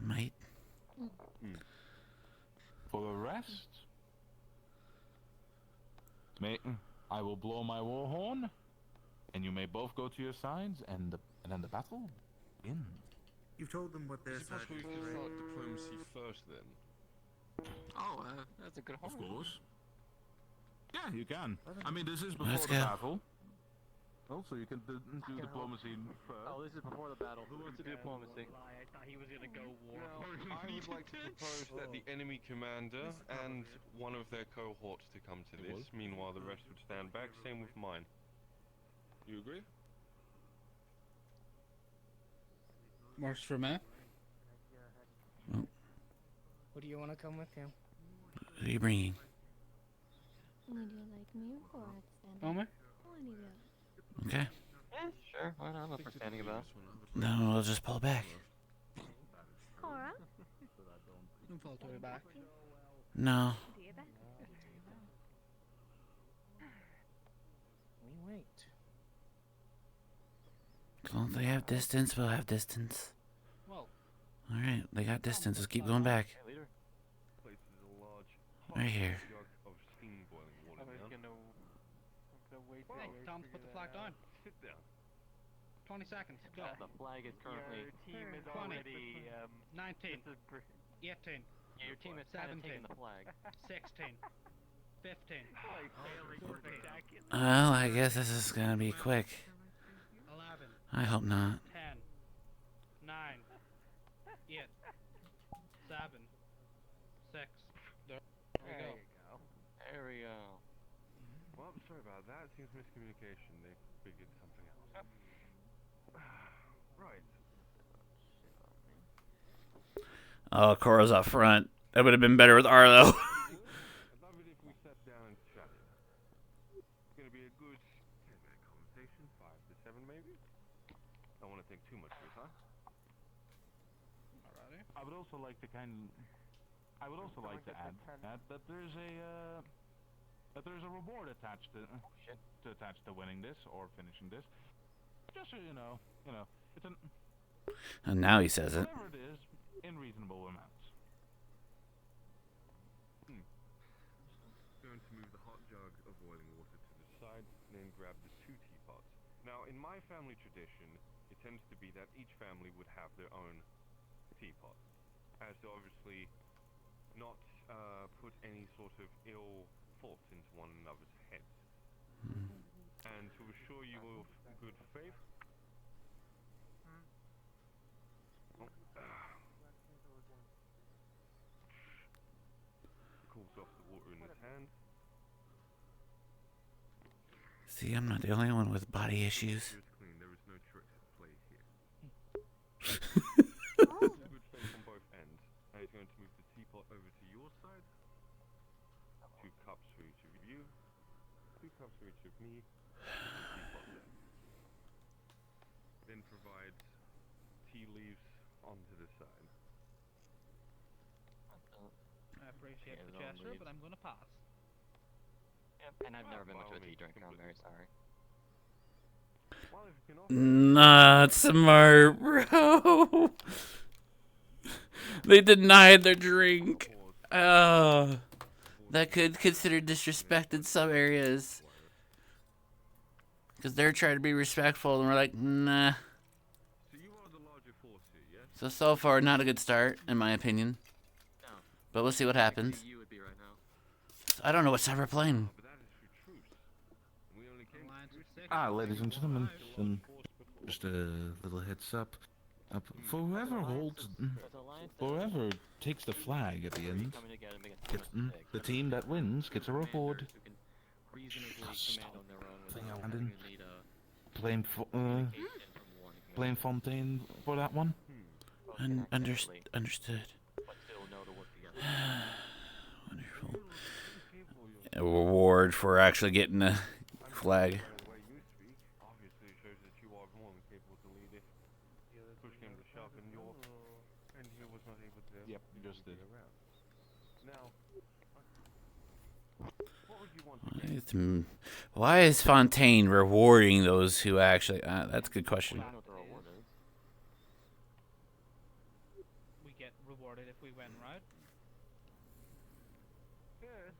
Might. For the rest, I will blow my war horn, and you may both go to your sides, and then the battle begins. You've told them what their Is it side possible is, we right? start diplomacy first then? Oh, that's a good horn. Of course. Yeah, you can. I mean, this is before Let's the go. battle. Also, you can do diplomacy first. Oh, this is before the battle. Who wants to do diplomacy? I thought he was gonna go war. Now, I would like to propose that the enemy commander and one of their cohorts to come to this. Meanwhile, the rest would stand back. Same with mine. You agree? Works for me. Who do you want to come with you? Who are you bringing? Would you like me or stand up? Omar? Oh, I need you. Okay. Yeah, sure. Why not? I'm not for standing about. No, we'll just pull back. Cora? Don't fall to your back. No. Do you back? We wait. As long as they have distance, we'll have distance. Well. Alright, they got distance. Let's keep going back. Hey, leader. Place is a large Right here. jug of steam boiling water. Hey, Tom, put the flag down. Sit down. 20 seconds. Go. The flag is currently. Your team is 20, already 19, 18, Yeah, your team is kind of 17, taking the flag. 16, 15, 14, Well, I guess this is gonna be quick. 11, I hope not. 10, 9, 8, 7, 6. There we go. There we go. Well, sorry about that. Seems miscommunication. They figured something else. Right. Oh, Cora's up front. That would have been better with Arlo. I'd love it if we sat down and chatted. It's gonna be a good 10-minute conversation, 5 to 7 maybe. Don't want to think too much of it, huh? Alrighty. I would also like to add that there's a reward attached to winning this or finishing this. Just so you know, it's an And now he says it. whatever it is in reasonable amounts. Going to move the hot jug of boiling water to the side, and then grab the 2 teapots. Now, in my family tradition, it tends to be that each family would have their own teapot, as to obviously not put any sort of ill thought into one another's heads. And to assure you of good faith, cools off the water in his hand. See, I'm not the only one with body issues. It's clean. There is no tricks at play here. Good faith on both ends. Now he's going to move the teapot over to your side. 2 cups for each of you. 2 cups for each of me. Teapot there. Then provide tea leaves onto the side. I appreciate Yeah, the no gesture, leaves. but I'm gonna pass. Yep. And I've never been much of a tea drinker. I'm very sorry. Well, if you can offer Not smart, bro. They denied their drink. Oh, that could consider disrespect in some areas. Because they're trying to be respectful, and we're like, nah. So you are the larger force here, yes? So far, not a good start, in my opinion. No. But we'll see what happens. You would be right now. I don't know what side we're playing. But that is for truce. We only came Alliance of 6. Ladies and gentlemen, just a little heads up. For whoever takes the flag at the end, Coming together and making a team of 6. the team that wins gets a reward. Who can reasonably command on their own Thing I without wanted. having to need a Blame blame Fontaine for that one. Understood. but still know to work together. Wonderful. A reward for actually getting a flag. The way you speak obviously shows that you are more than capable to lead if push came to shove and he was not able to. Yep, you just did. Around. Now, what would you want to get? Why is Fontaine rewarding those who actually... that's a good question. I don't know what the reward is. We get rewarded if we win, right? Yes,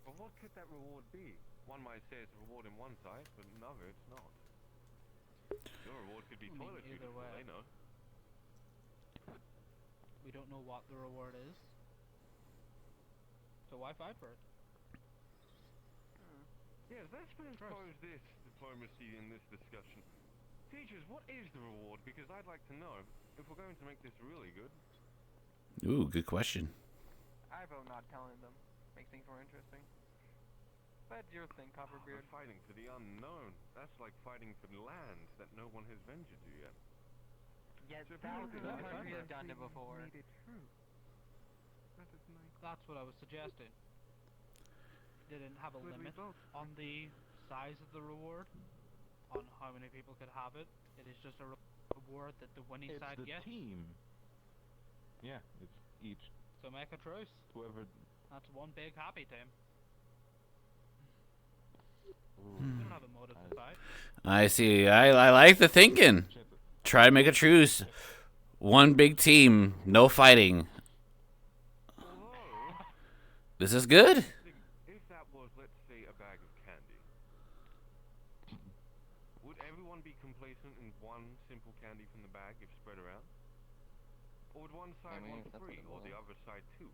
but what could that reward be? One might say it's a reward in one side, but another it's not. Your reward could be I mean, toiletries, either for all way. they know. We don't know what the reward is. So why fight for it? Yes, let's impose this diplomacy in this discussion. Teachers, what is the reward? Because I'd like to know if we're going to make this really good. Ooh, good question. I vote not telling them. Make things more interesting. That's your thing, Copperbeard. We're fighting for the unknown. That's like fighting for land that no one has ventured to yet. Yeah, So we have done it before. That's what I was suggesting. Didn't have a limit on the size of the reward, on how many people could have it. It is just a reward that the winning It's side the gets. team. Yeah, it's each. So make a truce. Whoever. That's one big happy team. Ooh, We don't have a motive to fight. I see. I like the thinking. Try to make a truce. One big team, no fighting. This is good. If that was, let's say, a bag of candy, would everyone be complacent in one simple candy from the bag if spread around? Or would one side want three, or the other side two?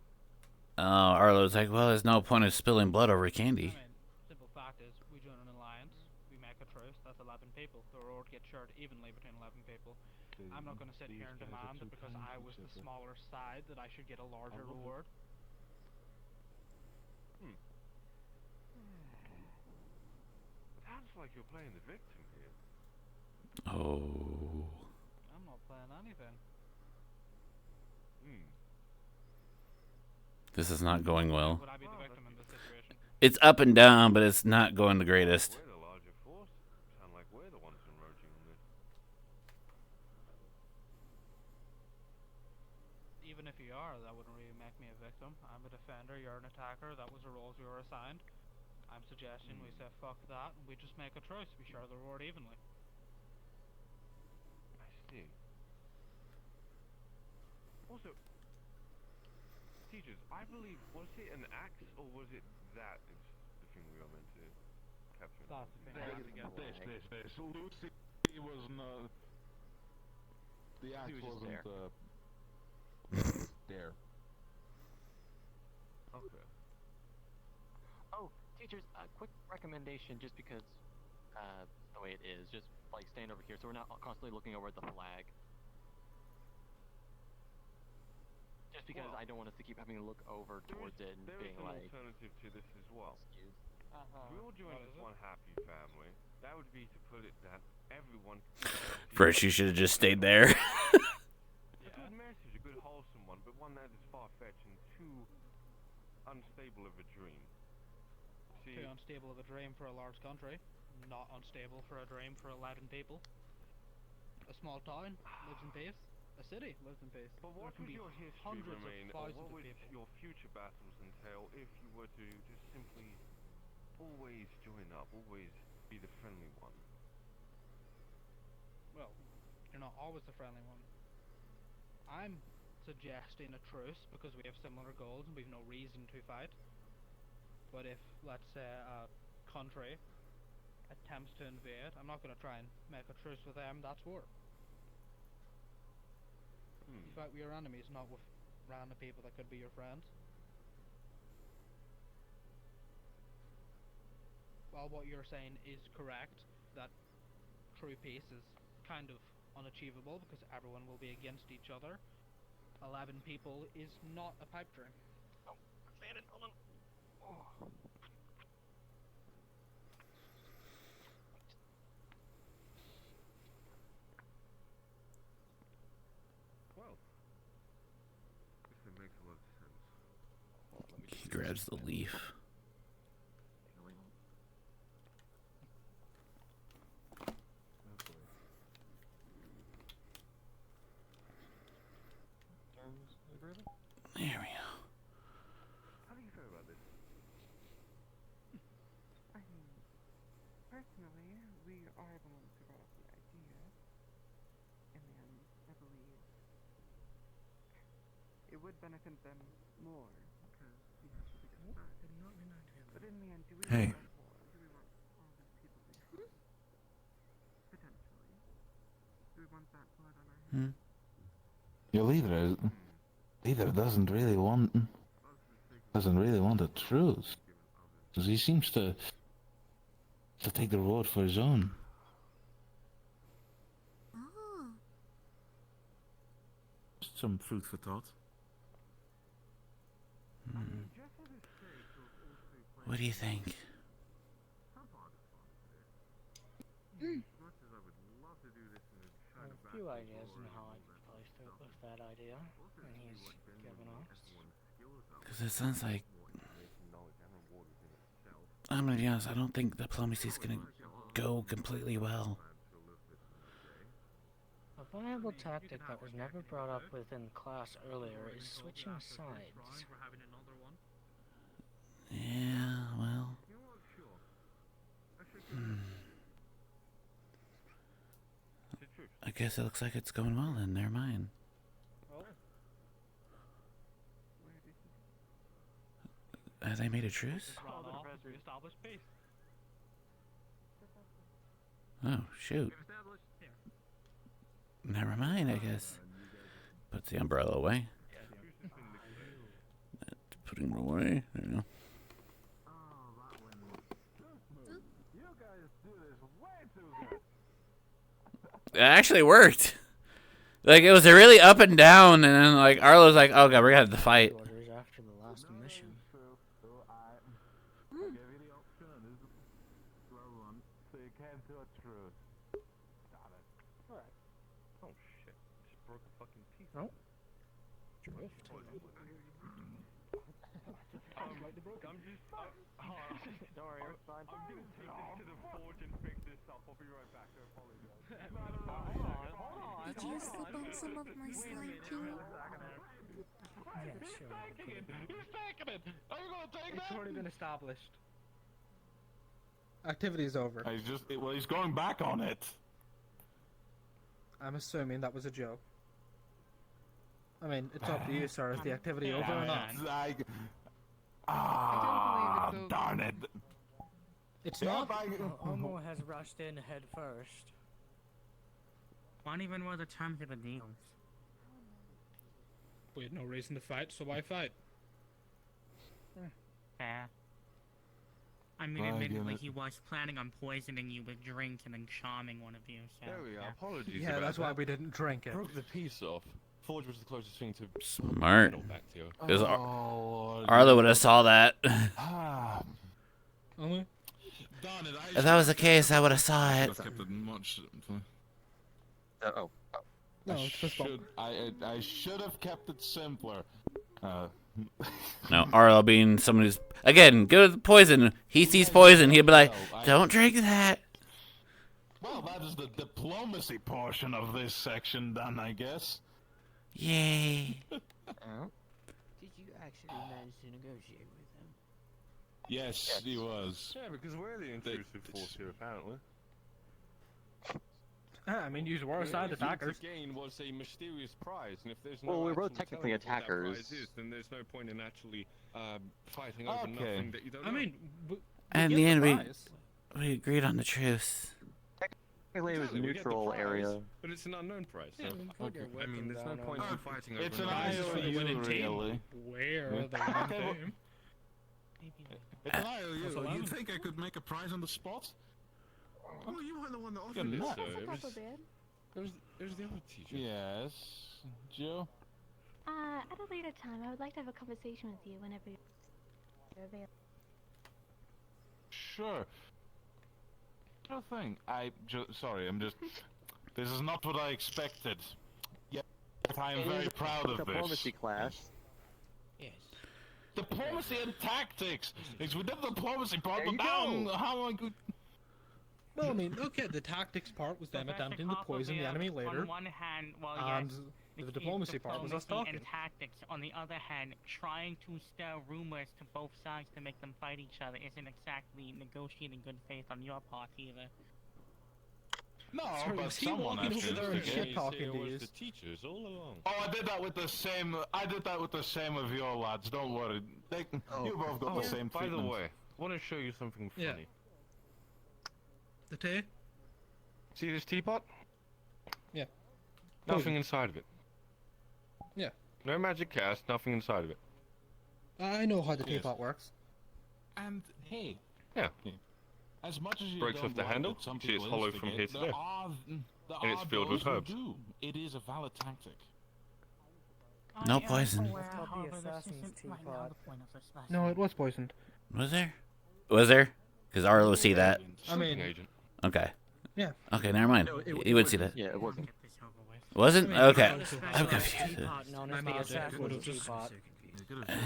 Arlo's like, well, there's no point of spilling blood over candy. I mean, simple fact is, we join an alliance, we make a truce, that's 11 people. The reward gets shared evenly between 11 people. I'm not going to sit here and demand that because I was the smaller side that I should get a larger reward. Sounds like you're playing the victim here. Oh. I'm not playing anything. This is not going well. Would I be the victim in this situation? It's up and down, but it's not going the greatest. We're the larger force. Sound like we're the ones emerging on this. Even if you are, that wouldn't really make me a victim. I'm a defender, you're an attacker, that was the roles we were assigned. I'm suggesting we say fuck that and we just make a truce. We share the reward evenly. I see. Also, teachers, I believe, was it an axe or was it that is the thing we are meant to capture? That's the thing we have to get. This. Lucy was not. The axe wasn't there. Okay. Oh, teachers, a quick recommendation just because the way it is, just like stand over here so we're not constantly looking over at the flag. Just because I don't want us to keep having to look over towards it and being like... There is an alternative to this as well. If we all join as one happy family, that would be to put it that everyone... First, you should have just stayed there. A good message, a good wholesome one, but one that is far-fetched and too unstable of a dream. See, Too unstable of a dream for a large country, not unstable for a dream for 11 people. A small town lives in peace. A city lives in peace. But what would your history remain, or what would your future battles entail if you were to just simply always join up, always be the friendly one? Well, you're not always the friendly one. I'm suggesting a truce because we have similar goals and we've no reason to fight. But if, let's say, a country attempts to invade, I'm not going to try and make a truce with them, that's war. You fight with your enemies, not with random people that could be your friends. While what you're saying is correct, that true peace is kind of unachievable because everyone will be against each other. 11 people is not a pipe dream. Oh, I'm saying it, hold on. Oh. Well, this makes a lot of sense. He grabs the leaf. There we go. How do you feel about this? I mean, personally, we are the ones who brought up the idea, and then I believe it would benefit them more because we have the biggest side. But in the end, do we want war? Do we want all these people to be harmed? Potentially. Do we want that blood on our hands? Your leader doesn't really want a truce, because he seems to to take the reward for his own. Oh. Some food for thought. What do you think? A few ideas on how I could play through with that idea, and he's given us. Because it sounds like... I'm gonna be honest, I don't think diplomacy's gonna go completely well. A viable tactic that was never brought up within class earlier is switching sides. Yeah, well... I guess it looks like it's going well then, never mind. Have they made a truce? Oh, shoot. Never mind, I guess. Puts the umbrella away. Putting it away, there you go. It actually worked. Like, it was a really up and down, and then, like, Arlo's like, oh god, we're gonna have to fight. Orders after the last mission. Oh shit, just broke a fucking piece. Nope. Drift. Don't worry, it's fine. I'm gonna take this to the forge and fix this up. I'll be right back. I apologize. Did you slip on some of my slime too? Yeah, sure. He's taking it! Are you gonna take It's that? already been established. Activity's over. He's going back on it. I'm assuming that was a joke. I mean, it's up to you, sir. Is the activity over or not? Darn it. It's not. Homo has rushed in head first. What even were the terms of the deal? We had no reason to fight, so why fight? Fair. I mean, admittedly, he was planning on poisoning you with drink and then charming one of you, so... There we are. Apologies. Yeah, that's why we didn't drink it. Broke the piece off. Forge was the closest thing to Smart. back to you. Because Arlo would have saw that. Only? If that was the case, I would have saw it. Oh. No, I should have kept it simpler. No, Arlo being someone who's, again, good with poison. He sees poison, he'd be like, don't drink that. Well, that is the diplomacy portion of this section done, I guess. Yay. Did you actually manage to negotiate with him? Yes, he was. Yeah, because we're the intrusive force here, apparently. I mean, you were assigned attackers. The gain was a mysterious prize, and if there's no Well, we were actual technically telling us what that attackers. prize is, then there's no point in actually fighting over nothing that you don't know. I mean, And in the end, we agreed on the truce. Technically, it was neutral area. But it's an unknown prize, so... Yeah, Okay. I mean, there's no point in fighting over It's an nothing. IOU, really. Where are the winning team? It's an IOU. You think I could make a prize on the spot? Oh, you were the one that offered Goodness, it. sir, it was the other teacher. Yes. Joe? At a later time, I would like to have a conversation with you whenever you're available. Sure. Sure thing. Sorry, I'm just... This is not what I expected. Yet I am very proud of this. Diplomacy class. Yes. Diplomacy and tactics! Because we did the diplomacy part, There but you now go. how I could... Well, I mean, okay, the tactics part was them attempting to poison the enemy later. On one hand, well, And yes, the diplomacy part was us talking. and tactics. On the other hand, trying to stir rumors to both sides to make them fight each other isn't exactly negotiating good faith on your part either. No, Sorry, but was he someone walking has over there and to shit get... talking It to was you? the teachers all along. Oh, I did that with the same... I did that with the same of your lads, don't worry. You both got the same By treatment. the way, I want to show you something funny. Yeah. The tea? See this teapot? Yeah. Nothing inside of it. Yeah. No magic cast, nothing inside of it. I know how the Yes. teapot works. And, hey... Yeah. As much as you Breaks don't off the like handle, it, some see it's people hollow from here instigate, to there. there And it's are filled with those who herbs. do. It is a valid tactic. No poison. No, it was poisoned. Was there? Was there? Because Arlo see that. I mean, Okay. Yeah. Okay, never mind. No, He would see that. Yeah, it wasn't. Wasn't? I mean, Okay. it's not a I'm special confused. teapot known as the assassin's teapot.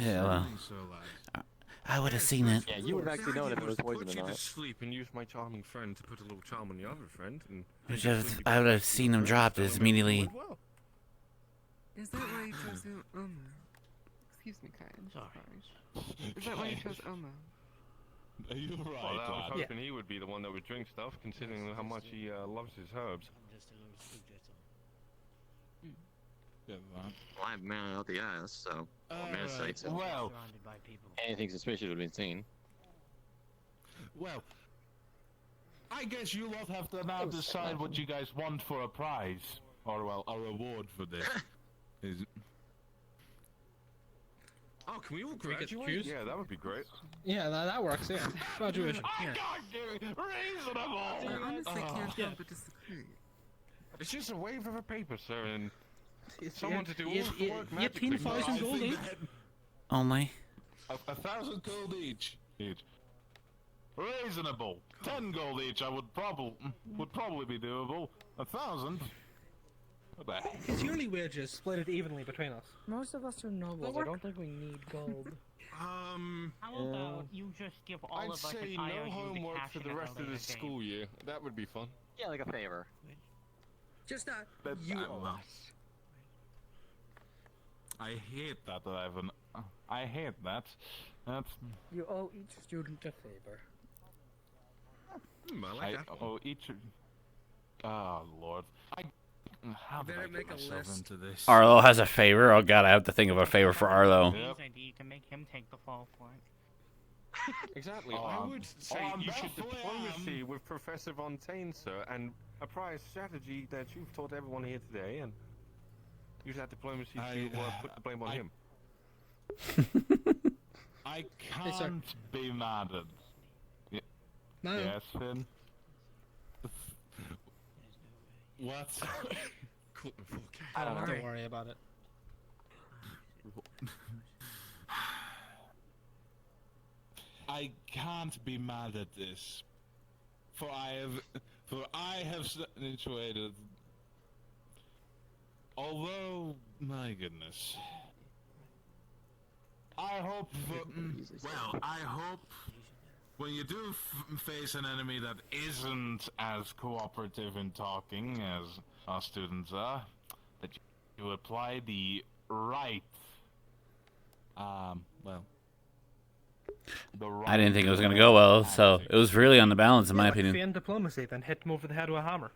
Yeah, well. I would have seen it. Yeah, you would have actually known if it was poison Put or you to not. sleep and use my charming friend to put a little charm on your other friend. And I would have seen him drop this immediately. Is that why you chose Oma? Excuse me, Kyle. Sorry. Is that why you chose Oma? Are you right? Well, I was hoping he would be the one that would drink stuff, considering how much he loves his herbs. Well, I have mana out the ass, so. Mana sight, so. Well, anything suspicious would have been seen. well, I guess you lot have to now decide what you guys want for a prize, or well, a reward for this. Is Oh, can we all Can we get graduate? cues? Yeah, that would be great. Yeah, that works, yeah. Graduation. Yeah. reasonable. I honestly can't yeah. help but disagree. It's just a wave of a paper, sir, and someone to do all It's the work magically. 18,000 gold each. Only. 1,000 gold each. Reasonable. 10 gold each. I would probably be doable. 1,000. What the heck? It's yearly wages split it evenly between us. Most of us are nobles. I don't think we need gold. How about you just give all I'd of us say an IOU no to homework cash for in the at a rest of later the date? school year. That would be fun. Yeah, like a favor. Just But, you owe us. I hate that, Ivan. I hate that. That's. You owe each student a favor. I like that. Oh, each. Oh Lord. How did better I make get a myself list. into this? Arlo has a favor. Oh god, I have to think of a favor for Arlo. His idea, you can make him take the fall for it. Exactly. Oh, I would say I'm you should definitely diplomacy with Professor Fontaine, sir, and apply a strategy that you've taught everyone here today, and use that diplomacy to put the blame on him. I Hey, sir. can't be mad at. No. Yes, Finn. What? Don't worry about it. I can't be mad at this, for I have situated. Although, my goodness, I hope. I hope when you do face an enemy that isn't as cooperative in talking as our students are, that you apply the right. Well. I didn't think it was going to go well, so it was really on the balance, in my opinion. Feign diplomacy, then hit them over the head with a hammer.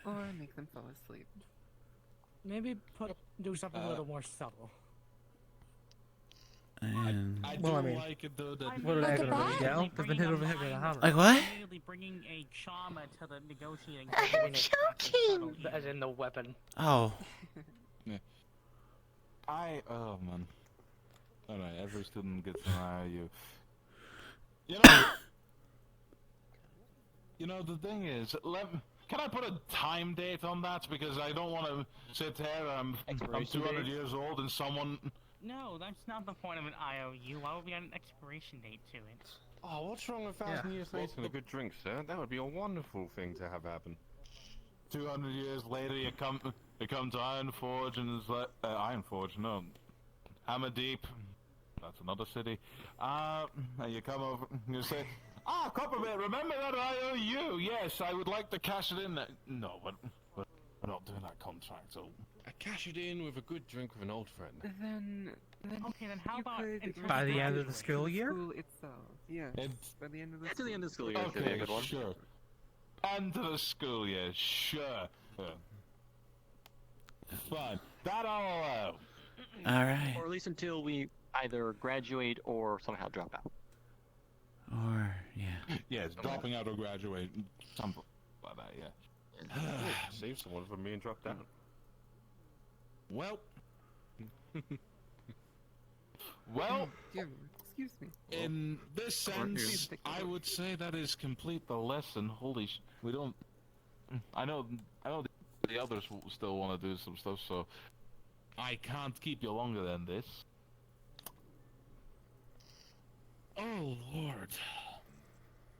Or make them fall asleep. Maybe do something a little more subtle. And... I Well, I do mean, like it though that what are they gonna do? Yell? They've been hit over the head with a hammer. Like what? Immediately bringing a charmer to the negotiating I'm choking! As in the weapon. Oh. oh man. Alright, every student gets an IOU. You know, the thing is, can I put a time date on that? Because I don't want to sit here, I'm 200 years old and someone... No, that's not the point of an IOU. Why would we add an expiration date to it? Oh, what's wrong with 1,000 years later and a good drink, sir? That would be a wonderful thing to have happen. 200 years later, you come to Ironforge and it's like... Ironforge, no. Hammerdeep. That's another city. And you come over and you say, Coppermint, remember that IOU? Yes, I would like to cash it in. No, but we're not doing that contract, so... I cash it in with a good drink with an old friend. Then okay, then how about By the end of the school year? School itself. Yes. By the end of the To the end of the school year, should be Okay, a good one. sure. End of the school year, sure. Fine. That I'll allow. Alright. Or at least until we either graduate or somehow drop out. Or, yeah. Yes, dropping out or graduate. Something like that, yeah. Save someone from being dropped out. Well. Well. Excuse me. In this sense, I would say that is complete the lesson. Holy we don't... I know the others will still want to do some stuff, so... I can't keep you longer than this. Oh, Lord.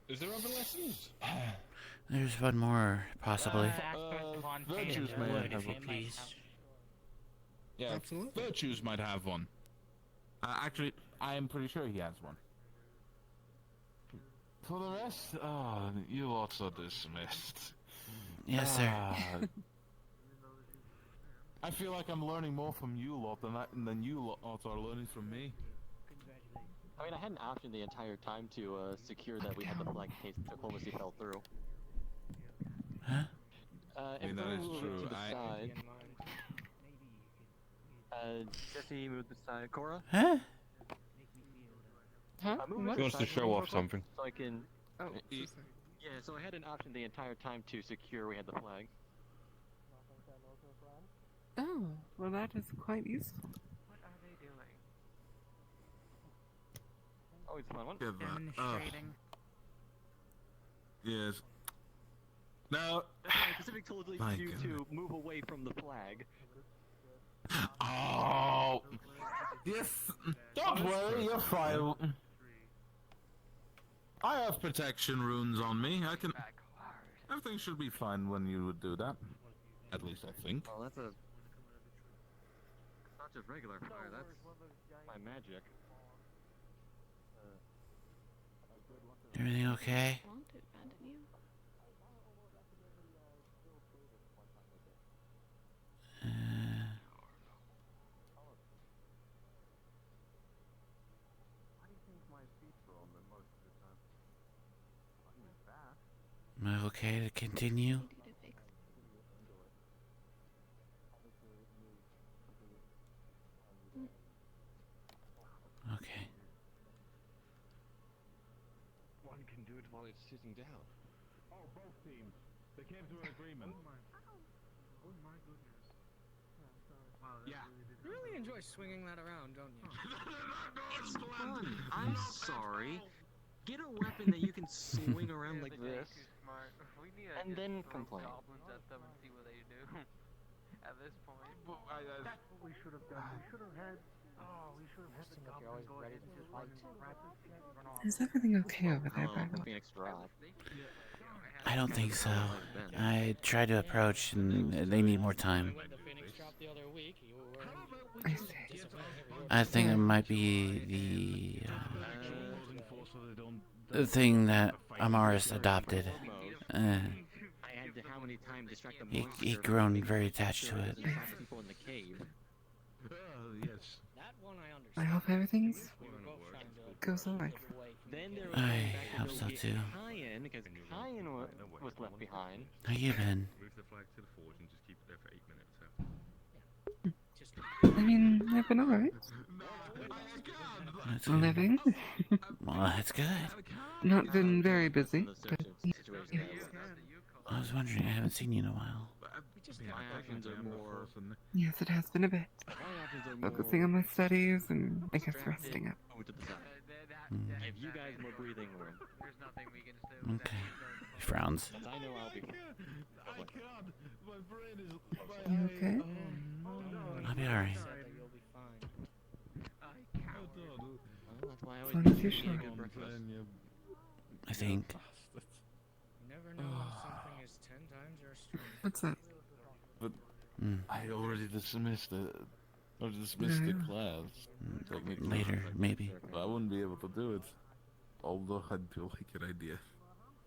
Is there other lessons? There's one more, possibly. Virtues may have one. please. Yeah, Absolutely. Virtues might have one. Actually, I am pretty sure he has one. For the rest, you lots are dismissed. Yes, sir. I feel like I'm learning more from you lot than you lot are learning from me. I mean, I had an option the entire time to secure that we had the flag in case diplomacy fell through. Huh? I mean, that is true. To the side. Jesse, move to the side. Cora? Huh? Huh? He wants to show off something. So I can... Oh, yeah, so I had an option the entire time to secure we had the flag. Oh, well that is quite useful. What are they doing? Oh, it's a fun one. Demonstrating. Yes. Now... I specifically told My you goodness. to move away from the flag. Oh! Yes! Don't worry, you're fine. I have protection runes on me. I can... Everything should be fine when you would do that. At least I think. Oh, that's a... It's not just regular fire, that's my magic. Everything okay? Won't abandon you. Am I okay to continue? Okay. One can do it while it's sitting down. Oh, both teams. They came to an agreement. Oh my goodness. Wow, that Yeah. really did You really enjoy swinging that around, don't you? It's fun. I'm sorry. Get a weapon that you can swing around like this, and then complain. Goblins at them and see what they do. At this point. That's what we should have done. We should have had... Oh, we should have had the goblin go ahead and just run off. Is everything okay over there, Oh, Bible? Phoenix drop. I don't think so. I tried to approach and they need more time. I see. I think it might be the thing that Amaris adopted. I had to how many times distract the monster. He grown very attached to it. People in the cave. Yes. That one I understand. I hope everything's We were both trying to goes alright. move away from Then there was I hope so too. Kyan, because Kyan was left behind. How you been? Move the flag to the forge and just keep it there for 8 minutes. I mean, I've been alright. That's good. Living. Well, that's good. Not been very busy, but yeah. I was wondering, I haven't seen you in a while. My actions are more... Yes, it has been a bit. My actions are more... Focusing on my studies and I guess resting up. Over to the side. Give you guys more breathing room. There's nothing we can do. Okay. He frowns. Since I know I'll be... I can't. My brain is... You okay? I'll be alright. you'll be fine. That's why I As always long as give you're you sure. a good breakfast. I think. You never know when something is 10 times your strength. What's that? But Mm. I already dismissed it. I dismissed the Yeah. class. Technically. Later, maybe. I wouldn't be able to do it. Although I'd feel like a good idea.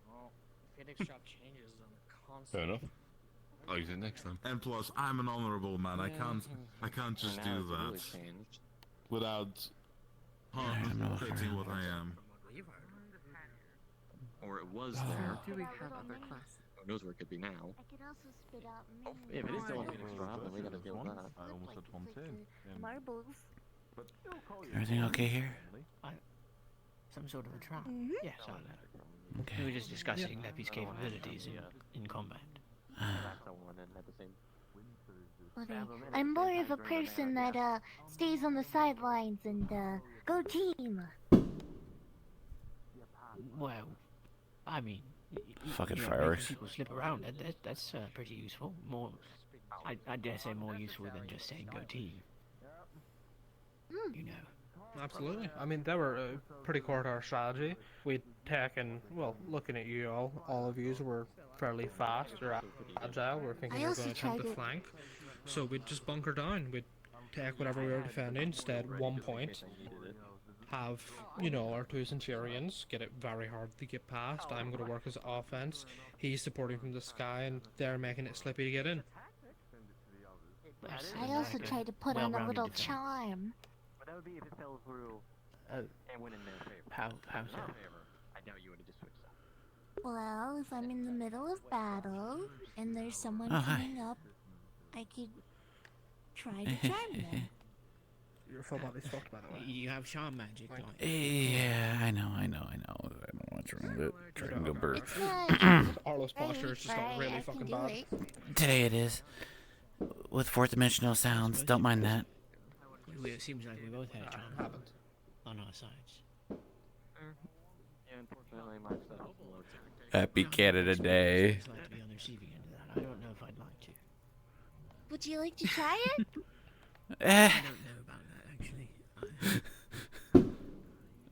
Well, Phoenix shop changes them constantly. Fair enough. I'll use it next time. And plus, I'm an honorable man. I can't just Now do it's really that changed. without hurting what I am. Or it was So, there. do we have other classes? Who knows where it could be now? I could also spit out If it is still on Phoenix Drop, then we gotta deal with that. I almost had one too. marbles. Everything okay here? Some sort of a trap. Yes, Yeah, we Okay. were just discussing Leppy's capabilities in combat. That's the one and at the same... Okay. I'm more of a person that stays on the sidelines and Go team! Well, I mean, Fucking making fireworks. people slip around, that's pretty useful. More, I dare say more useful than just saying go team. You know. Absolutely. I mean, they were pretty core to our strategy. We'd taken, well, looking at you all of you were fairly fast or agile. We're thinking I we were also going to attempt tried to it. flank. So we'd just bunker down. We'd take whatever we were defending, stay at 1 point, have, you know, our 2 Centurions get it very hard to get past. I'm going to work as offense. He's supporting from the sky, and they're making it slippy to get in. I also tried to put on a little charm. But that would be if it fell through Oh. and went in their favor. How In so? our favor, I doubt you would have just switched that. Well, if I'm in the middle of battle and there's someone Oh, hi. coming up, I could try to charm them. Your full body's fucked, by the way. You have charm magic, don't you? Yeah, I know. I don't know what's wrong with it. Try and go burp. It's not Arlo's posture has just got right, really I fucking can do bad. it. Today it is. With fourth dimensional sounds. Don't mind that. It seems like we both had charm Happened. on our sides. Yeah, unfortunately, my stuff is low. Happy Canada Day. I'd like to be on the receiving end of that. I don't know if I'd like to. Would you like to try it? Eh. I don't know about that actually.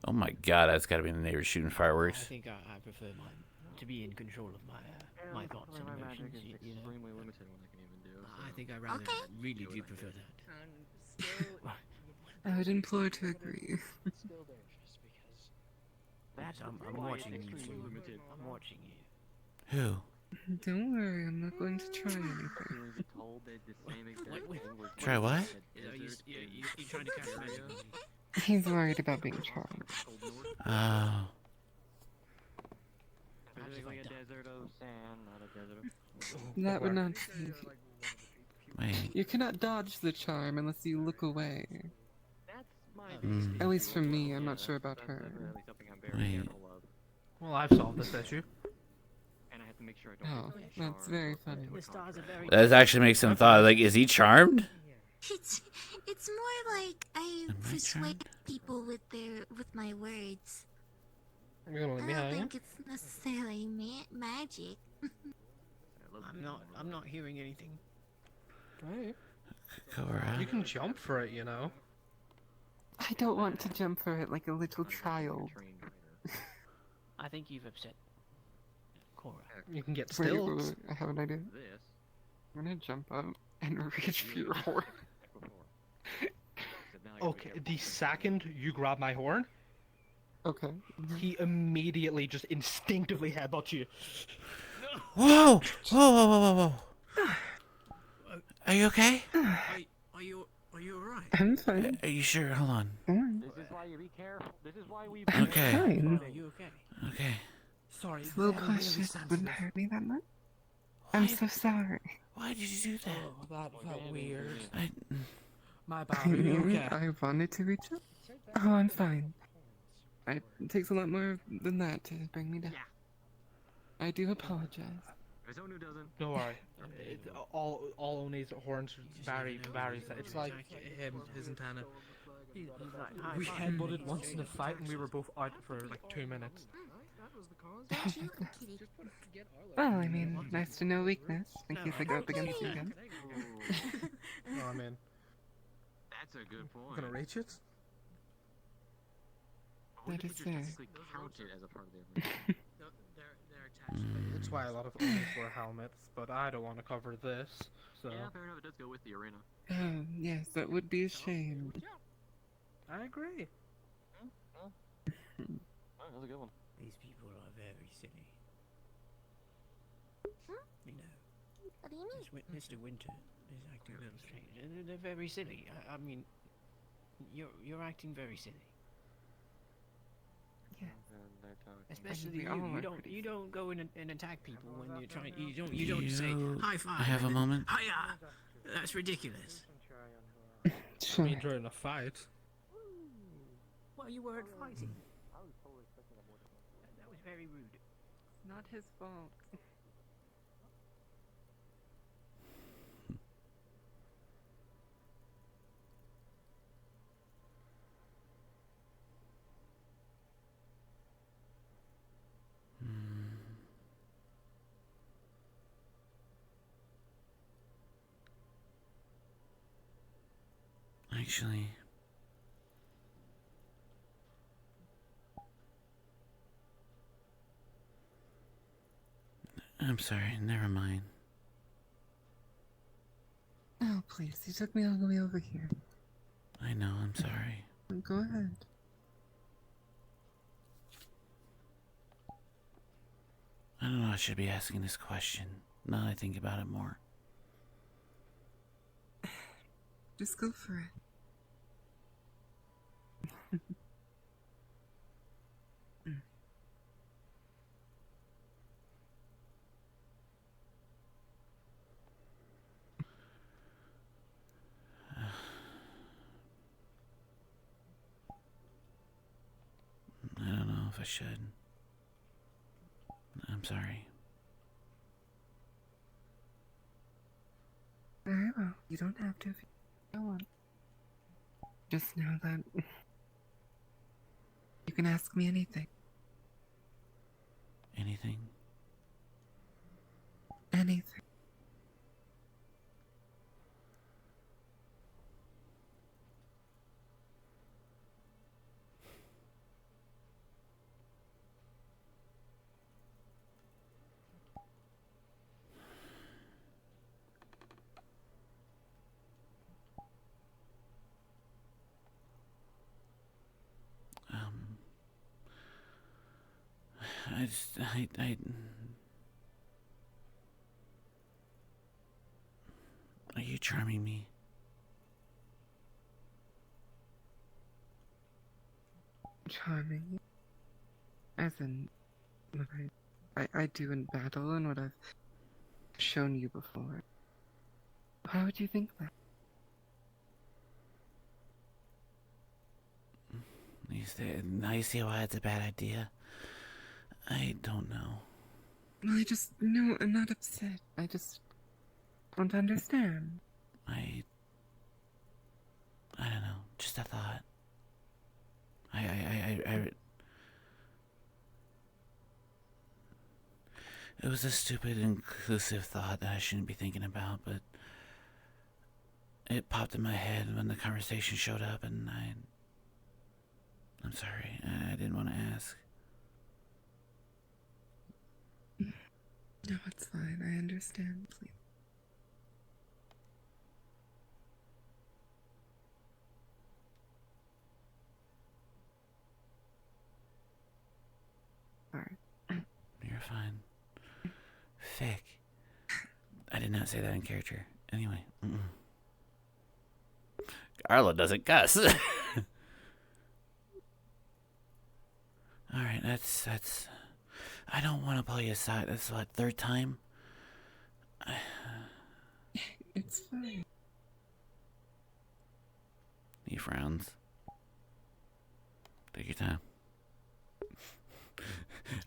Oh my god, that's gotta be the neighbors shooting I fireworks. think I prefer to be in control of my thoughts and My magic emotions. is You know. extremely limited what I can even do. I think I rather Okay. really do prefer that. I would implore to agree. Yes, I'm watching you. I'm watching you. Who? Don't worry, I'm not going to try anything. Try what? You trying to cast magic on me? He's worried about being charmed. Oh. That would not save you. Wait. You cannot dodge the charm unless you look away. Mm. At least for me, I'm not sure about her. Wait. Well, I've solved this issue. And I have to make sure I don't Oh, that's very funny. The stars are very. That actually makes some thought. Like, is he charmed? It's more like I Am I persuade charmed? people with my words. You're gonna let I me don't hang? think it's necessarily magic. I'm not hearing anything. Right. Go around. You can jump for it, you know. I don't want to jump for it like a little child. I think you've upset Cora. You can get Wait, still. I have an idea. I'm gonna jump up and reach for your horn. Okay, the second you grab my horn, Okay. he immediately just instinctively headbutts you. Whoa! Whoa! Whoa! Whoa! Whoa! Whoa! Are you okay? Are you alright? I'm fine. Are you sure? Hold on. This is why you be careful. This is why we. I'm Okay. fine. Are you okay? Okay. Sorry. A little cautious wouldn't hurt me that much. I'm so sorry. Why did you do that? Oh, that felt weird. I, My bad. Are you okay? I wanted to reach up. Oh, I'm fine. It takes a lot more than that to bring me down. I do apologize. Don't worry. All Oni's horns vary. It's like him, his antenna. We headbutted once in a fight and we were both out for like 2 minutes. Well, I mean, nice to know weakness in case I go up against you again. No, I mean, That's a good point. gonna reach it? That is fair. Counted as a part of the That's why a lot of Onis wear helmets, but I don't want to cover this, so... Yeah, fair enough. It does go with the arena. Yes, that would be a shame. I agree. That was a good one. These people are very silly. You know. What do you mean? Mr. Winter is acting a little strange. They're very silly. I mean, you're acting very silly. Yeah. Especially We all you. are You don't go in and attack people when you're trying. You don't say high five. I have a and then, moment. Hiya! That's ridiculous. Sure. I mean, during a fight. Well, you weren't fighting. That was very rude. Not his fault. Actually, I'm sorry, never mind. Oh, please, you took me all the way over here. I know, I'm sorry. Go ahead. I don't know, I should be asking this question. Now that I think about it more. Just go for it. I don't know if I should. I'm sorry. Very well. You don't have to if you don't want. Just know that you can ask me anything. Anything? Anything. I Are you charming me? Charming. As in, what I do in battle and what I've shown you before. Why would you think that? Now you see why it's a bad idea? I don't know. Well, no, I'm not upset. I just want to understand. I don't know. Just a thought. It was a stupid, inclusive thought that I shouldn't be thinking about, but it popped in my head when the conversation showed up, and I'm sorry. I didn't want to ask. No, it's fine. I understand. Please. Sorry. You're fine. Fick. I did not say that in character. Anyway. Arlo doesn't cuss. Alright, that's... I don't want to pull you aside. That's what, third time? It's fine. He frowns. Take your time.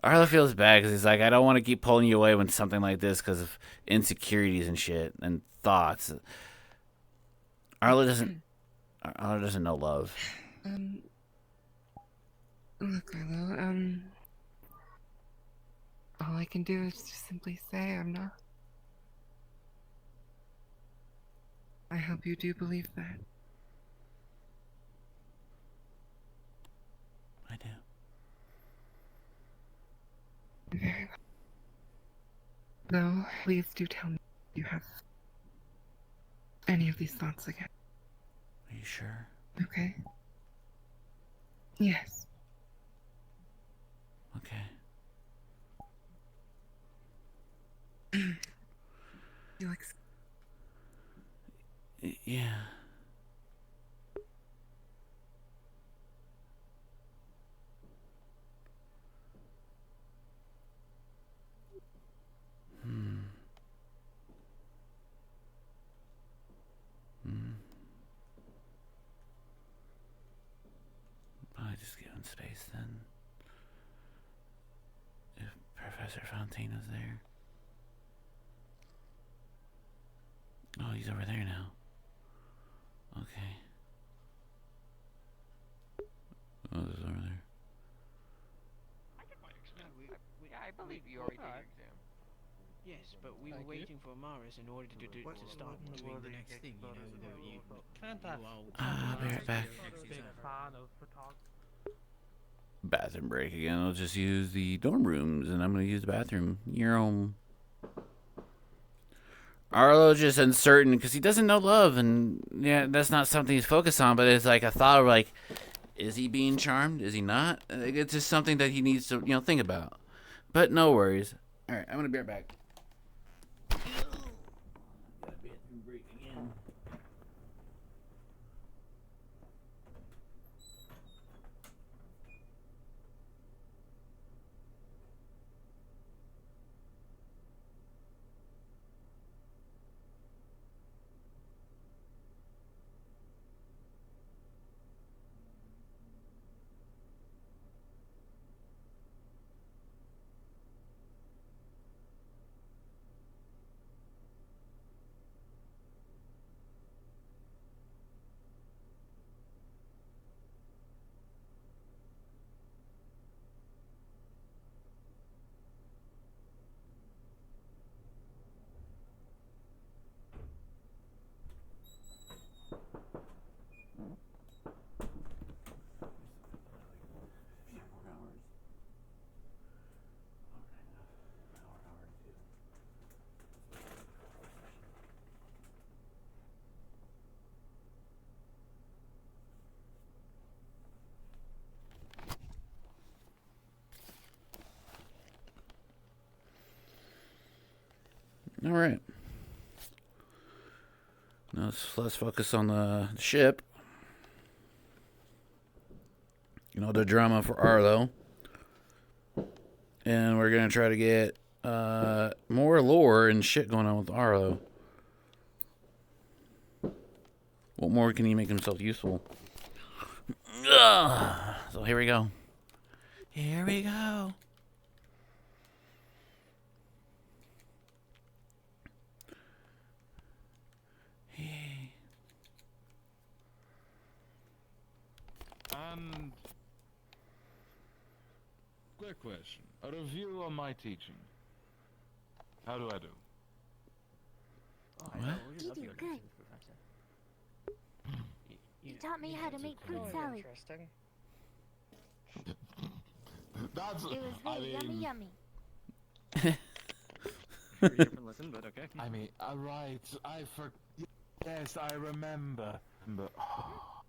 Arlo feels bad because he's like, I don't want to keep pulling you away when something like this because of insecurities and shit and thoughts. Arlo doesn't know love. Look, Arlo, all I can do is just simply say I'm not. I hope you do believe that. I do. Very well. Though, please do tell me if you have any of these thoughts again. Are you sure? Okay? Yes. Okay. You like... Yeah. Probably just give him space then. If Professor Fontaine's there. Oh, he's over there now. Okay. Oh, this is over there. I believe you already did your exam. Yes, but we were waiting for Amaris in order to start doing the next thing. Can't I'll be right back. Big fan of photography. Bathroom break again. I'll just use the dorm rooms, and I'm gonna use the bathroom. Your own. Arlo's just uncertain because he doesn't know love, and yeah, that's not something he's focused on. But it's like a thought of like, is he being charmed? Is he not? It's just something that he needs to think about. But no worries. All right, I'm gonna be right back. All right. Now let's focus on the ship. The drama for Arlo. And we're going to try to get more lore and shit going on with Arlo. What more can he make himself useful? Ugh. So here we go. Here we go. Hey. And quick question. A review on my teaching. How do I do? You do good. You taught me how to make fruit salad. Interesting. That's, It was very yummy. Very different lesson, but okay. I mean, right. Yes, I remember. But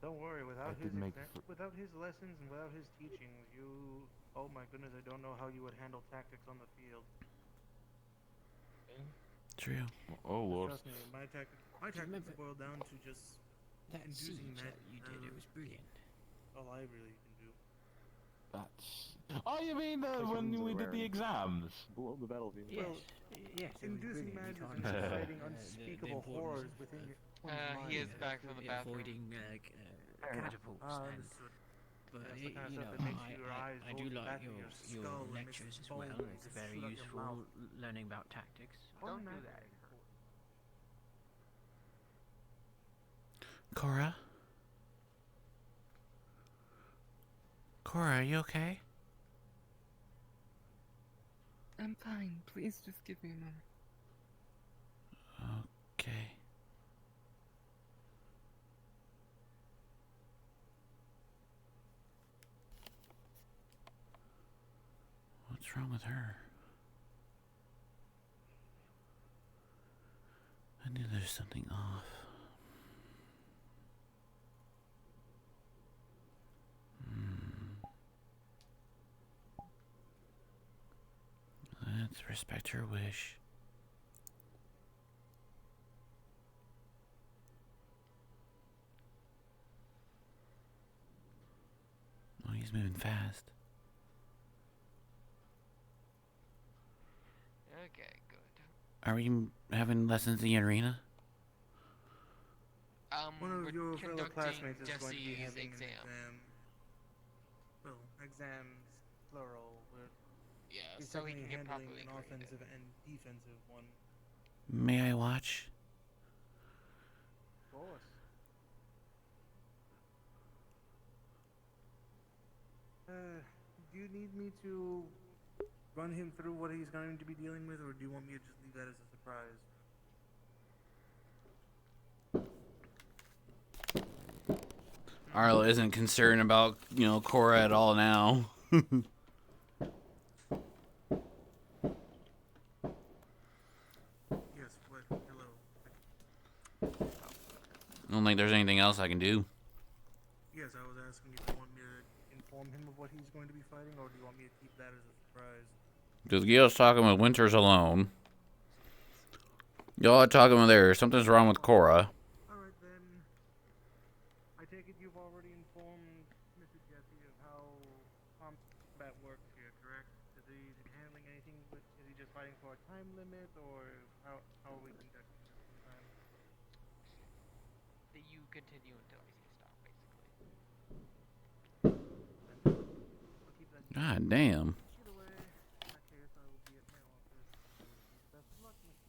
Don't worry, I did make without his lessons and without his teachings, oh my goodness, I don't know how you would handle tactics on the field. True. Oh Lord. Trust me, my tactics boil down to just that inducing siege that that you did. It was brilliant. all I really can do. That's. Oh, you mean when we did the exams? Below the battlefield. Yes. Yes. Inducing madness and fighting unspeakable horrors within your one's He mind. is back from the bathroom. Avoiding catapults and. But That's the kind of stuff that makes your eyes I do roll like back in your your skull and lectures makes as well. bones It's just very shoot out your useful mouth. learning about tactics. Don't do that. Cora? Cora, are you okay? I'm fine. Please just give me a moment. Okay. What's wrong with her? I knew there's something off. Let's respect her wish. Oh, he's moving fast. Okay, good. Are we having lessons in the arena? One of your fellow conducting classmates is going to be Jesse's having exam. an exam. Well, exams, plural. Yeah, He's so he certainly can get handling properly an graded. offensive and defensive one. May I watch? Of course. Do you need me to run him through what he's going to be dealing with, or do you want me to just leave that as a surprise? Arlo isn't concerned about, Cora at all now. Yes, what? Hello. I don't think there's anything else I can do. Yes, I was asking if you want me to inform him of what he's going to be fighting, or do you want me to keep that as a surprise? Because Gio's talking with Winters alone. Y'all are talking with her. Something's wrong with Cora. Alright then. I take it you've already informed Mr. Jesse of how combat works here, correct? Is he handling anything with, is he just fighting for a time limit, or how are we conducting this this time? You continue until I say stop, basically. God damn. Either way, in that case, I will be at my office. Best of luck, Mr.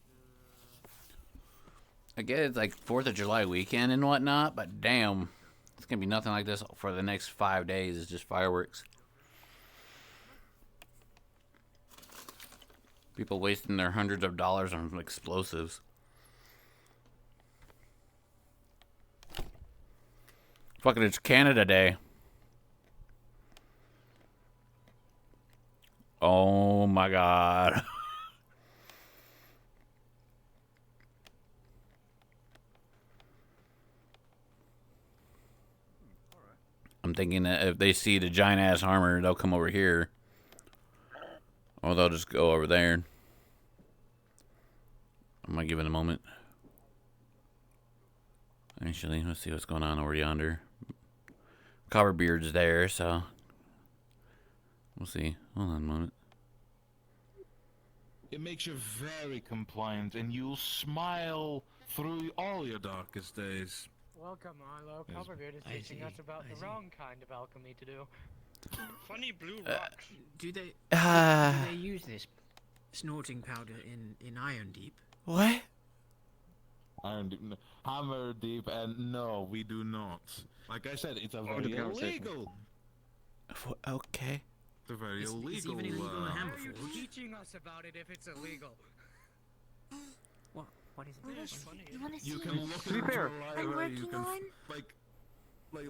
I get it's like 4th of July weekend and whatnot, but damn. It's going to be nothing like this for the next 5 days. It's just fireworks. People wasting their hundreds of dollars on explosives. Fucking it's Canada Day. Oh my god. I'm thinking that if they see the giant ass armor, they'll come over here. Or they'll just go over there. I might give it a moment. Actually, let's see what's going on over yonder. Copperbeard's there, so we'll see. Hold on a moment. It makes you very compliant, and you'll smile through all your darkest days. Welcome, Arlo. Yes. Copperbeard is teaching us about the wrong kind of alchemy to do. Funny blue rocks. Do they use this snorting powder in Iron Deep? What? Iron Deep, Hammer Deep, and no, we do not. Like I said, it's a very illegal. Okay. It's a very illegal. It's even illegal in Why are you Hammerforge. teaching us about it if it's illegal? What is it? What is What is you want to see You can look To be into fair, a I'm library, you working can on? let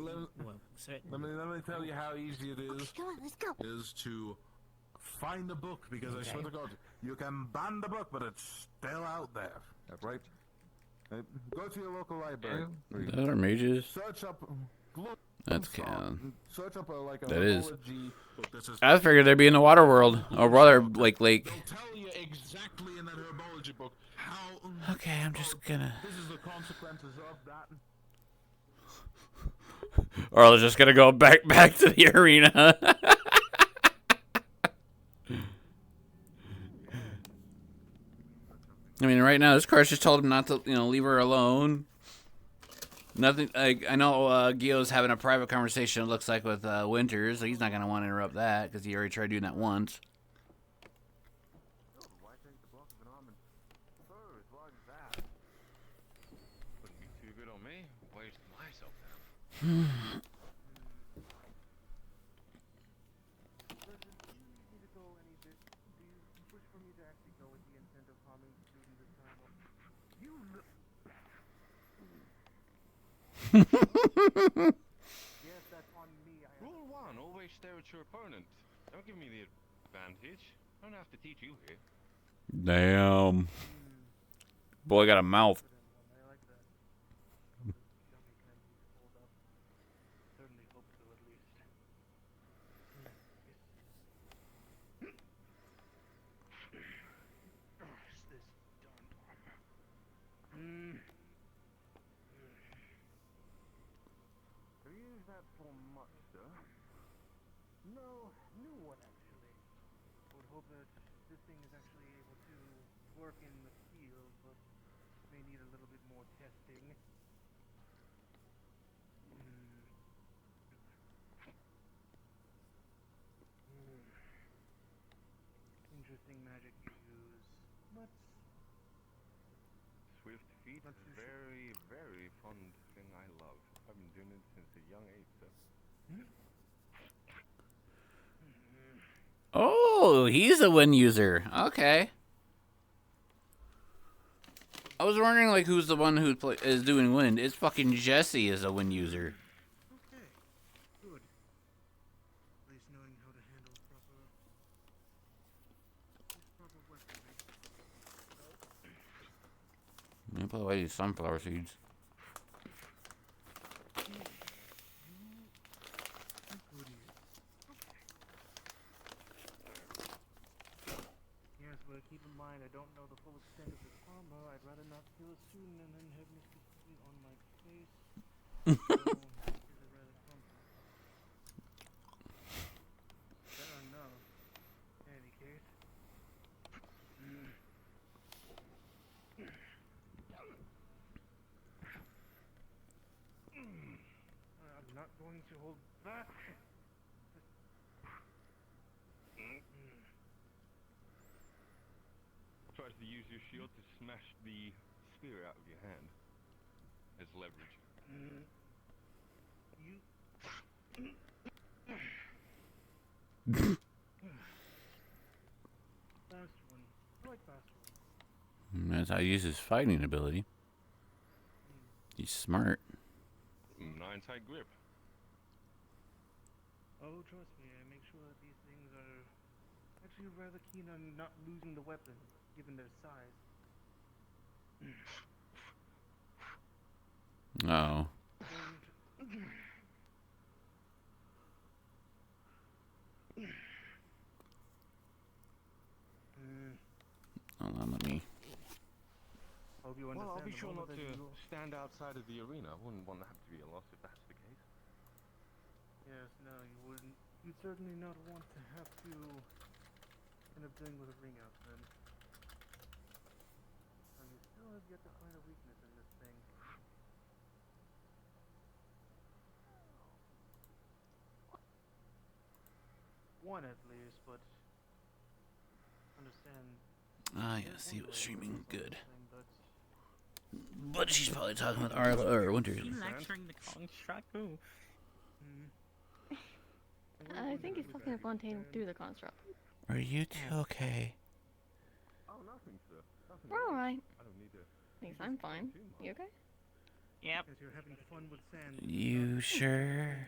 me tell you how easy it is. Okay, come on, let's go. Is to find a book, because I swear to God, you can ban the book, but it's still out there. Right? Go to your local library. That are mages? Search up. That's canon. Search up That is. Book. This is. I figured they'd be in the water world or rather lake. They'll tell you exactly in that herbology book how. Okay, I'm just gonna. This is the consequences of that. Or I was just gonna go back to the arena. I mean, right now this card just told him not to, leave her alone. Nothing. I know Gio's having a private conversation. It looks like with Winters, so he's not gonna want to interrupt that because he already tried doing that once. Why take the block of an arm and fur as large as that? Wouldn't be too good on me. Waste myself down. Yes, that's on me. Rule 1, always stare at your opponent. Don't give me the advantage. I don't have to teach you here. Damn. Boy got a mouth. I like that. Dummy can be pulled up. Certainly hope so, at least. This darn armor. Have you used that for much, sir? No, new one actually. I would hope that this thing is actually able to work in the field, but may need a little bit more testing. Interesting magic you use, but Swift feet, very, very fond thing I love. I've been doing it since a young age, sir. Oh, Oh, he's a wind user. Okay. I was wondering like who's the one who is doing wind. It's fucking Jesse is a wind user. Okay, good. At least knowing how to handle proper weaponry. Let me put away these sunflower seeds. Yes, but keep in mind, I don't know the full extent of this armor. I'd rather not kill a student and then have Mr. Steele on my face. So, this is rather complicated. Fair enough. In any case. I'm not going to hold back. Try to use your shield to smash the spear out of your hand as leverage. Fast one. I like fast one. That's how he uses his fighting ability. He's smart. Nine tight grip. Oh, trust me, I make sure that these things are actually rather keen on not losing the weapon, given their size. Oh. Hold on, let me. Hope you Well, I'll understand be the sure not moment to that you- stand outside of the arena. I wouldn't want that to be a loss if that's the case. Yes, no, you wouldn't. You'd certainly not want to have to end up dealing with a ring out then. And you still have yet to find a weakness in this thing. One at least, but understand. Ah, yes, he was streaming good. But she's probably talking with Arla or Winter. Is he lecturing the construct? Ooh. I think he's talking to Fontaine through the construct. Are you two okay? Oh, nothing, sir. Nothing. We're alright. I don't need to. At least I'm fine. You okay? Yep. Because you're having fun with sand. You sure?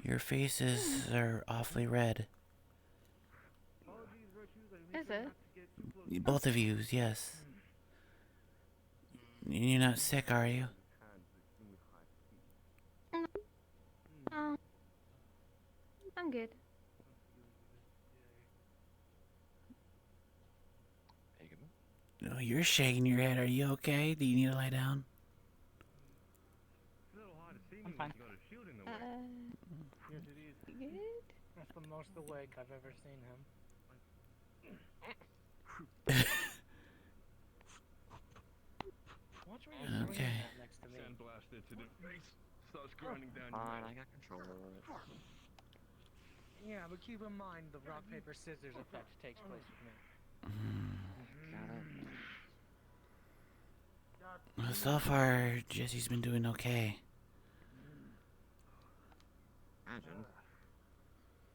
Your faces are awfully red. Is it? Both of you, yes. You're not sick, are you? No. I'm good. No, you're shaking your head. Are you okay? Do you need to lie down? I'm fine. Yes, it is. Good? That's the most awake I've ever seen him. What's really doing Okay. that next to me? Sandblasted to the face. Starts grinding down Fine, your I got control over it. Yeah, but keep in mind the rock, paper, scissors effect takes place with me. Well, so far, Jesse's been doing okay. Imagine.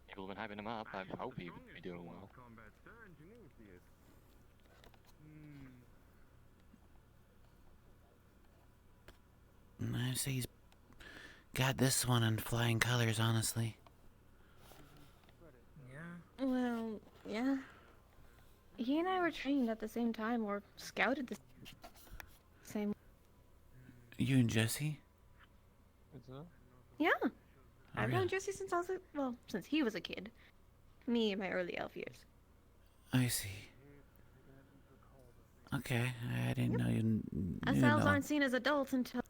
People have been hyping him up. I hope he would be doing well. combat, sir. Ingenuity is. I'd say he's got this one in flying colors, honestly. Yeah. Well, yeah. He and I were trained at the same time, or scouted the same. You and Jesse? Yeah. Oh, I've really? known Jesse since I was since he was a kid. Me in my early elf years. I see. Okay, I didn't know you knew Us elves no. aren't seen as adults until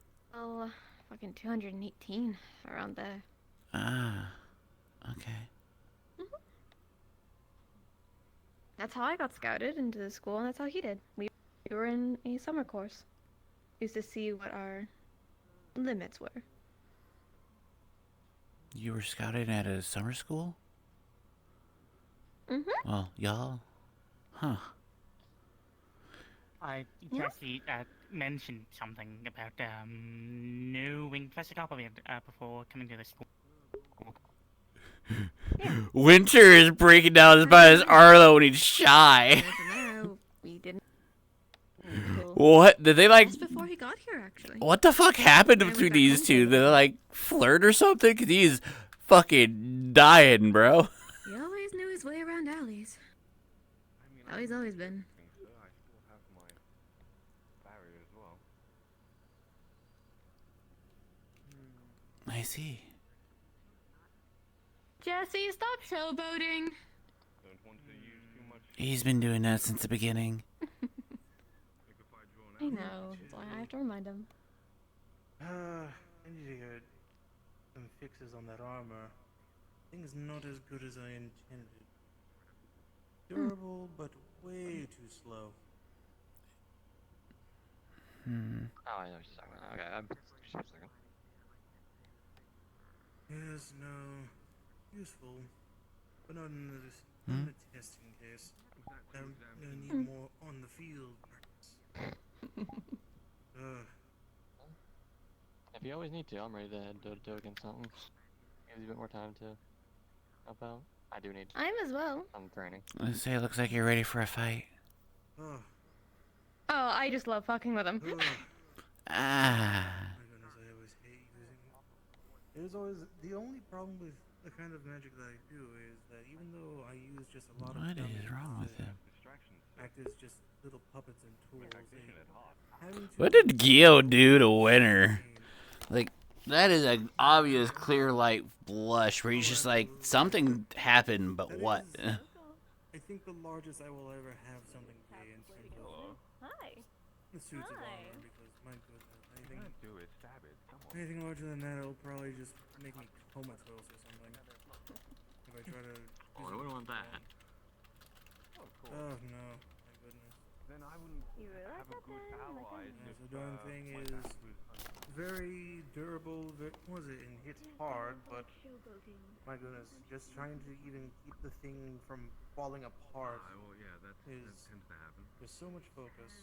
fucking 218, around there. Ah, okay. That's how I got scouted into the school, and that's how he did. We were in a summer course. Used to see what our limits were. You were scouted at a summer school? Well, y'all? Huh. Jesse mentioned something about knowing Professor Copperfield before coming to the school. Winter is breaking down by his Arlo and he's shy. No, we didn't. What? Did they like... Just before he got here, actually. What the fuck happened between these two? Did they like flirt or something? Cause he's fucking dying, bro. He always knew his way around alleys. How he's always been. I see. Jesse, stop showboating. He's been doing that since the beginning. I know. That's why I have to remind him. I need to get some fixes on that armor. Thing's not as good as I intended. Durable, but way too slow. Oh, I know what you're talking about. Okay, I'm just a second. Yes, no. Useful. But not in the testing case. I'm gonna need more on the field practice. If you always need to, I'm ready to head toe-to-toe against something. Gives you a bit more time to help out. I do need to. I'm as well. I'm training. Let's say it looks like you're ready for a fight. Oh, I just love fucking with him. Ah. My goodness, I always hate using it. There's always the only problem with the kind of magic that I do is that even though I use just a lot of What is wrong with him? act as just little puppets and tools. What did Gio do to Winter? Like, that is an obvious clear light blush where he's just like, something happened, but what? I think the largest I will ever have something be in terms of the suits of armor, because my goodness, anything larger than that, it'll probably just make me comatose or something. If I try to. Oh, I wouldn't want that. Oh no, my goodness. Then I wouldn't have a good ally. The darn thing is very durable. Was it? And hits hard, but my goodness, just trying to even keep the thing from falling apart. Well, yeah, that tends to happen. There's so much focus.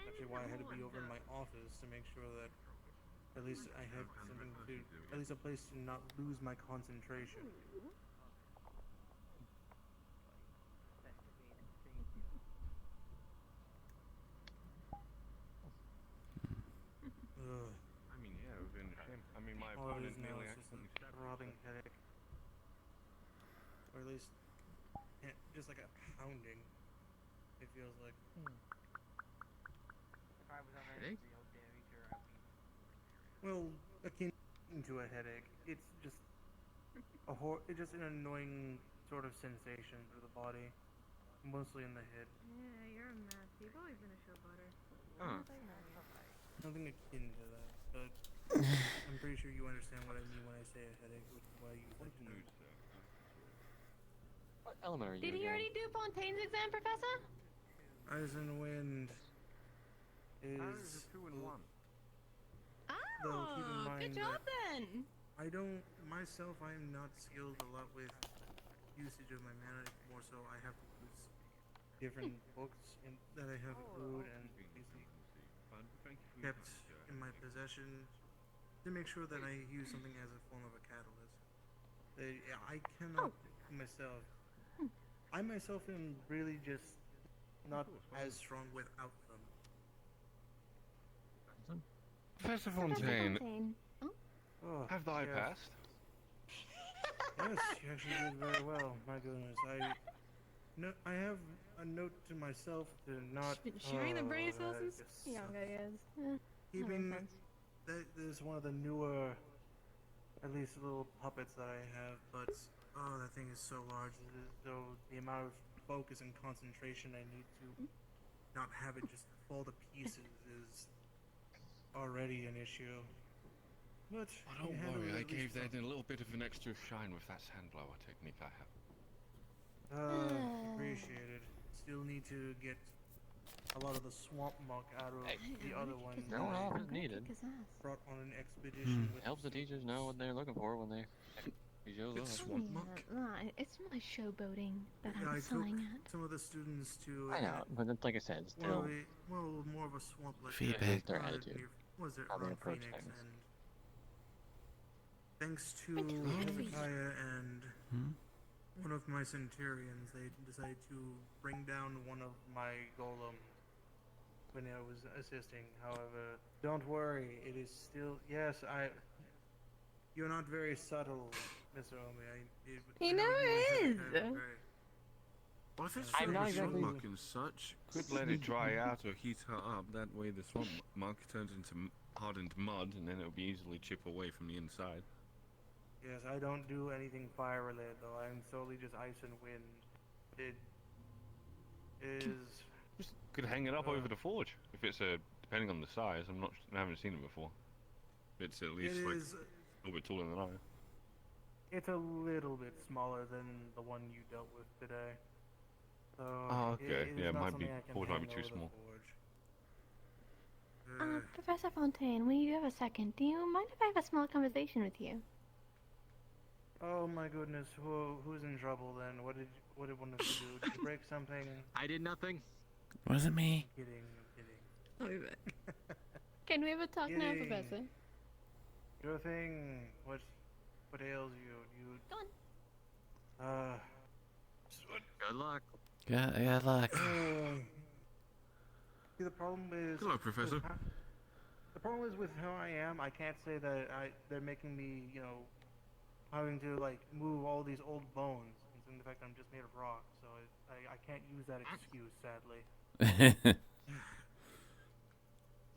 Actually, why I had to be over in my office to make sure that at least I had something to, at least a place to not lose my concentration. I mean, yeah, it would have been a shame. I mean, my All it opponent is now nearly is just a accidentally throbbing headache, or at least just like a pounding. It feels like. Headache? Well, akin to a headache. It's just it's just an annoying sort of sensation through the body, mostly in the head. Yeah, you're a mess. You've always been a showboater. Nothing akin to that, but I'm pretty sure you understand what I mean when I say a headache, which is why you use that term. What element are you Did he again? already do Fontaine's exam, Professor? Eyes and Wind is 2 in 1. Though keep in Oh, mind good job that then. I don't myself. I am not skilled a lot with usage of my mana. More so, I have to use different books that I have accrued and kept in my possession to make sure that I use something as a form of a catalyst. I cannot myself. I myself am really just not as strong without them. Professor Fontaine, Oh, have I yes. passed? Yes, you actually did very well. My goodness, I have a note to myself to not. Sharing the brain cells that and just young sucks. I is. Keeping that is one of the newer, at least little puppets that I have, but that thing is so large. So the amount of focus and concentration I need to not have it just fall to pieces is already an issue. But Oh, don't worry, I gave that a little bit of an extra shine with that sandblower technique I have. Appreciated. Still need to get a lot of the swamp muck out of the other one. No help is needed. Brought on an expedition with Helps the teachers know what they're looking for when they show up. Swamp muck. It's my showboating that Yeah, I'm I took excelling at. some of the students to. I know, but it's like I said, it's still more of a swamp like Feedback. Their attitude. Was it How they around approach Phoenix things. thanks to Hezekiah and one of my centurions, they decided to bring down one of my golems when I was assisting. However, don't worry, it is still... Yes, You're not very subtle, Mr. Omi. He never is. Well, if it's I'm not a exactly- swamp muck and such, Could let it dry out or heat her up. That way the swamp muck turns into hardened mud, and then it'll be easily chip away from the inside. Yes, I don't do anything fire related though. I'm solely just ice and wind. It is. Just could hang it up over the forge if it's depending on the size. I haven't seen it before. It's at least like a little bit taller than I. It's a little bit smaller than the one you dealt with today. So Oh, okay. it is Yeah, it not might be. something I can Forge might be hang too over the small. forge. Professor Fontaine, will you have a second? Do you mind if I have a small conversation with you? Oh my goodness, who's in trouble then? What did one of you do? Did you break something? I did nothing. Wasn't me. I'm kidding. I'll be back. Can we have a talk now, Kidding. Professor? Your thing. What ails you? Good luck. Good luck. See, the problem is. Hello, Professor. The problem is with how I am. I can't say that they're making me, having to like move all these old bones. And in fact, I'm just made of rock, so I can't use that excuse, sadly.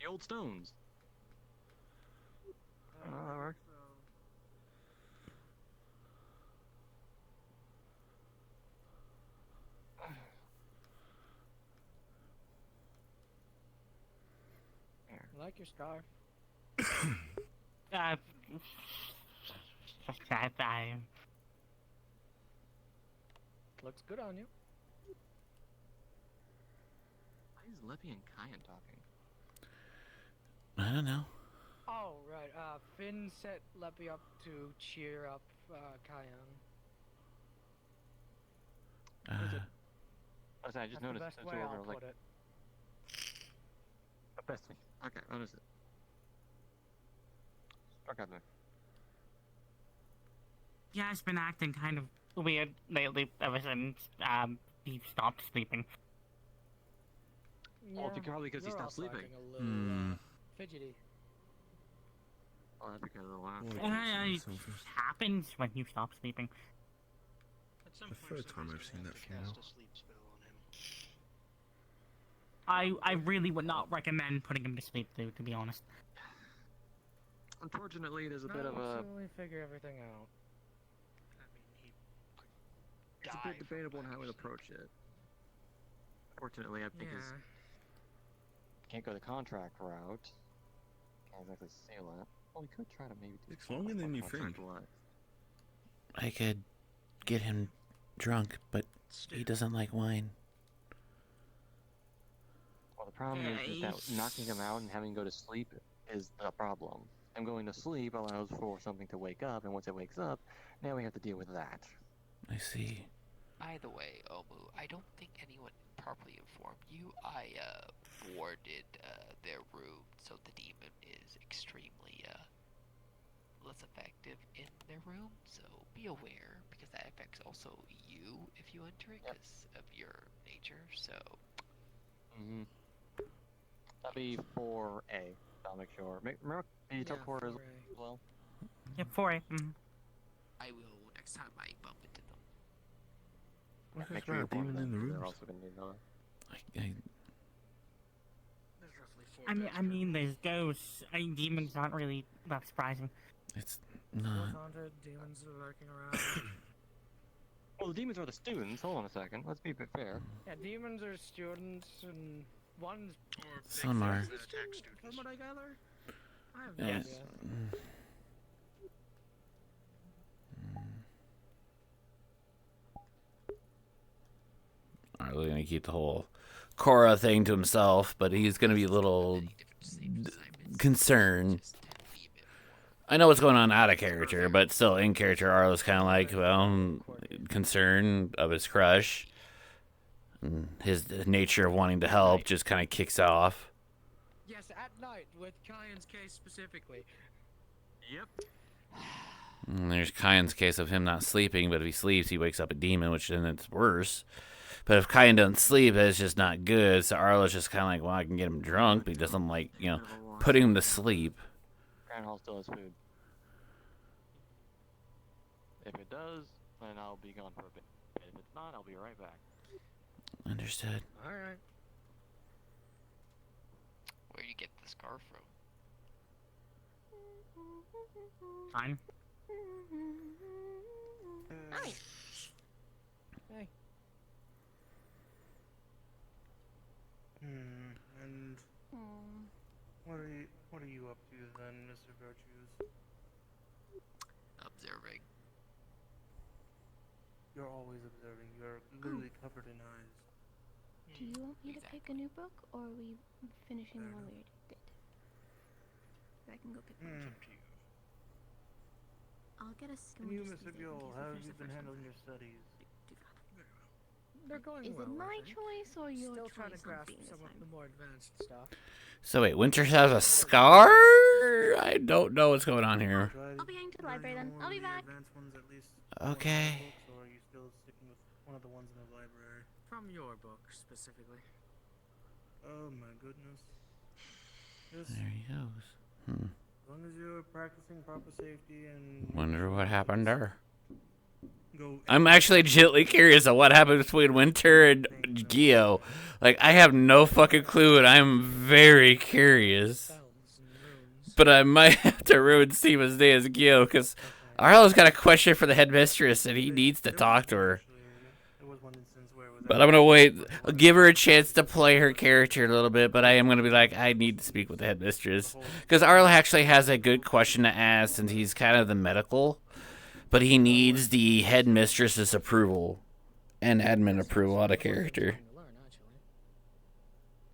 The old stones. That works. I like your scarf. Looks good on you. Why is Leppy and Kyan talking? I don't know. Oh, right. Finn set Leppy up to cheer up Kyan. I just That's the noticed best it's way over I'll like put it. the best thing. Okay, noticed it. Okay then. Yeah, it's been acting kind of weird lately ever since he stopped sleeping. Well, probably because he you're stopped also sleeping. acting a little, fidgety. Oh, that's because of the laugh. It happens when you stop sleeping. At some The point, third time I've seen that female. cast a sleep spell on him. I really would not recommend putting him to sleep, though, to be honest. Unfortunately, there's a bit of a... Until we figure everything out. It's a bit debatable on how we'd approach it. Fortunately, I think is can't go the contract route. Can't exactly seal it. Well, we could try to maybe do It's longer than you think. I could get him drunk, but he doesn't like wine. Well, the problem is that knocking him out and having him go to sleep is the problem. Him going to sleep allows for something to wake up, and once it wakes up, now we have to deal with that. I see. By the way, Omu, I don't think anyone properly informed you. I boarded their room, so the demon is extremely less effective in their room. So be aware, because that affects also you if you enter it, because of your nature. So. That'll be 4A. I'll make sure. Remember, can you tell Cora as well? Yep, 4A. I will next time I bump into them. What's Make this sure you're about demon in the They're rooms? also gonna need another. I mean, there's ghosts. Demons aren't really that surprising. It's Not haunted, demons are lurking around. Well, the demons are the students. Hold on a second. Let's be a bit fair. Yeah, demons are students, and one's Some are. from what I gather. I have Yeah. no idea. Alright, we're gonna keep the whole Cora thing to himself, but he's gonna be a little concerned. I know what's going on out of character, but still in character, Arlo's kind of like, well, concerned of his crush. And his nature of wanting to help just kind of kicks off. Yes, at night, with Kyan's case specifically. Yep. And there's Kyan's case of him not sleeping, but if he sleeps, he wakes up a demon, which then it's worse. But if Kyan doesn't sleep, it's just not good. So Arlo's just kind of like, well, I can get him drunk, but he doesn't like, putting him to sleep. Grand Hall still has food. If it does, then I'll be gone for a bit. If it's not, I'll be right back. Understood. Alright. Where do you get the scarf from? Fine. Hi. Hey. And what are you up to then, Mr. Virtues? Observing. You're always observing. You're literally covered in eyes. Do you want me to pick a new book, or are we finishing the one we already did? I can go pick one. I'll get a And you, Mr. Gill, how have you been handling your studies? They're going Is well. it my I think. choice or your Still choice? trying to on grasp being some of assigned? the more advanced stuff. So wait, Winter has a scar? I don't know what's going on here. I'll be heading to the library then. I'll be back. Okay. Or are you still sticking with one of the ones in the library? From your book, specifically. Oh my goodness. There he goes. As long as you're practicing proper safety and... Wonder what happened there. Go I'm actually legitimately curious of what happened between Winter and Gio. Like, I have no fucking clue, and I'm very curious. But I might have to ruin Steven's day as Gio, because Arlo's got a question for the headmistress, and he needs to talk to her. But I'm going to wait. I'll give her a chance to play her character a little bit, but I am going to be like, I need to speak with the headmistress. Because Arlo actually has a good question to ask, and he's kind of the medical. But he needs the headmistress's approval and admin approval out of character.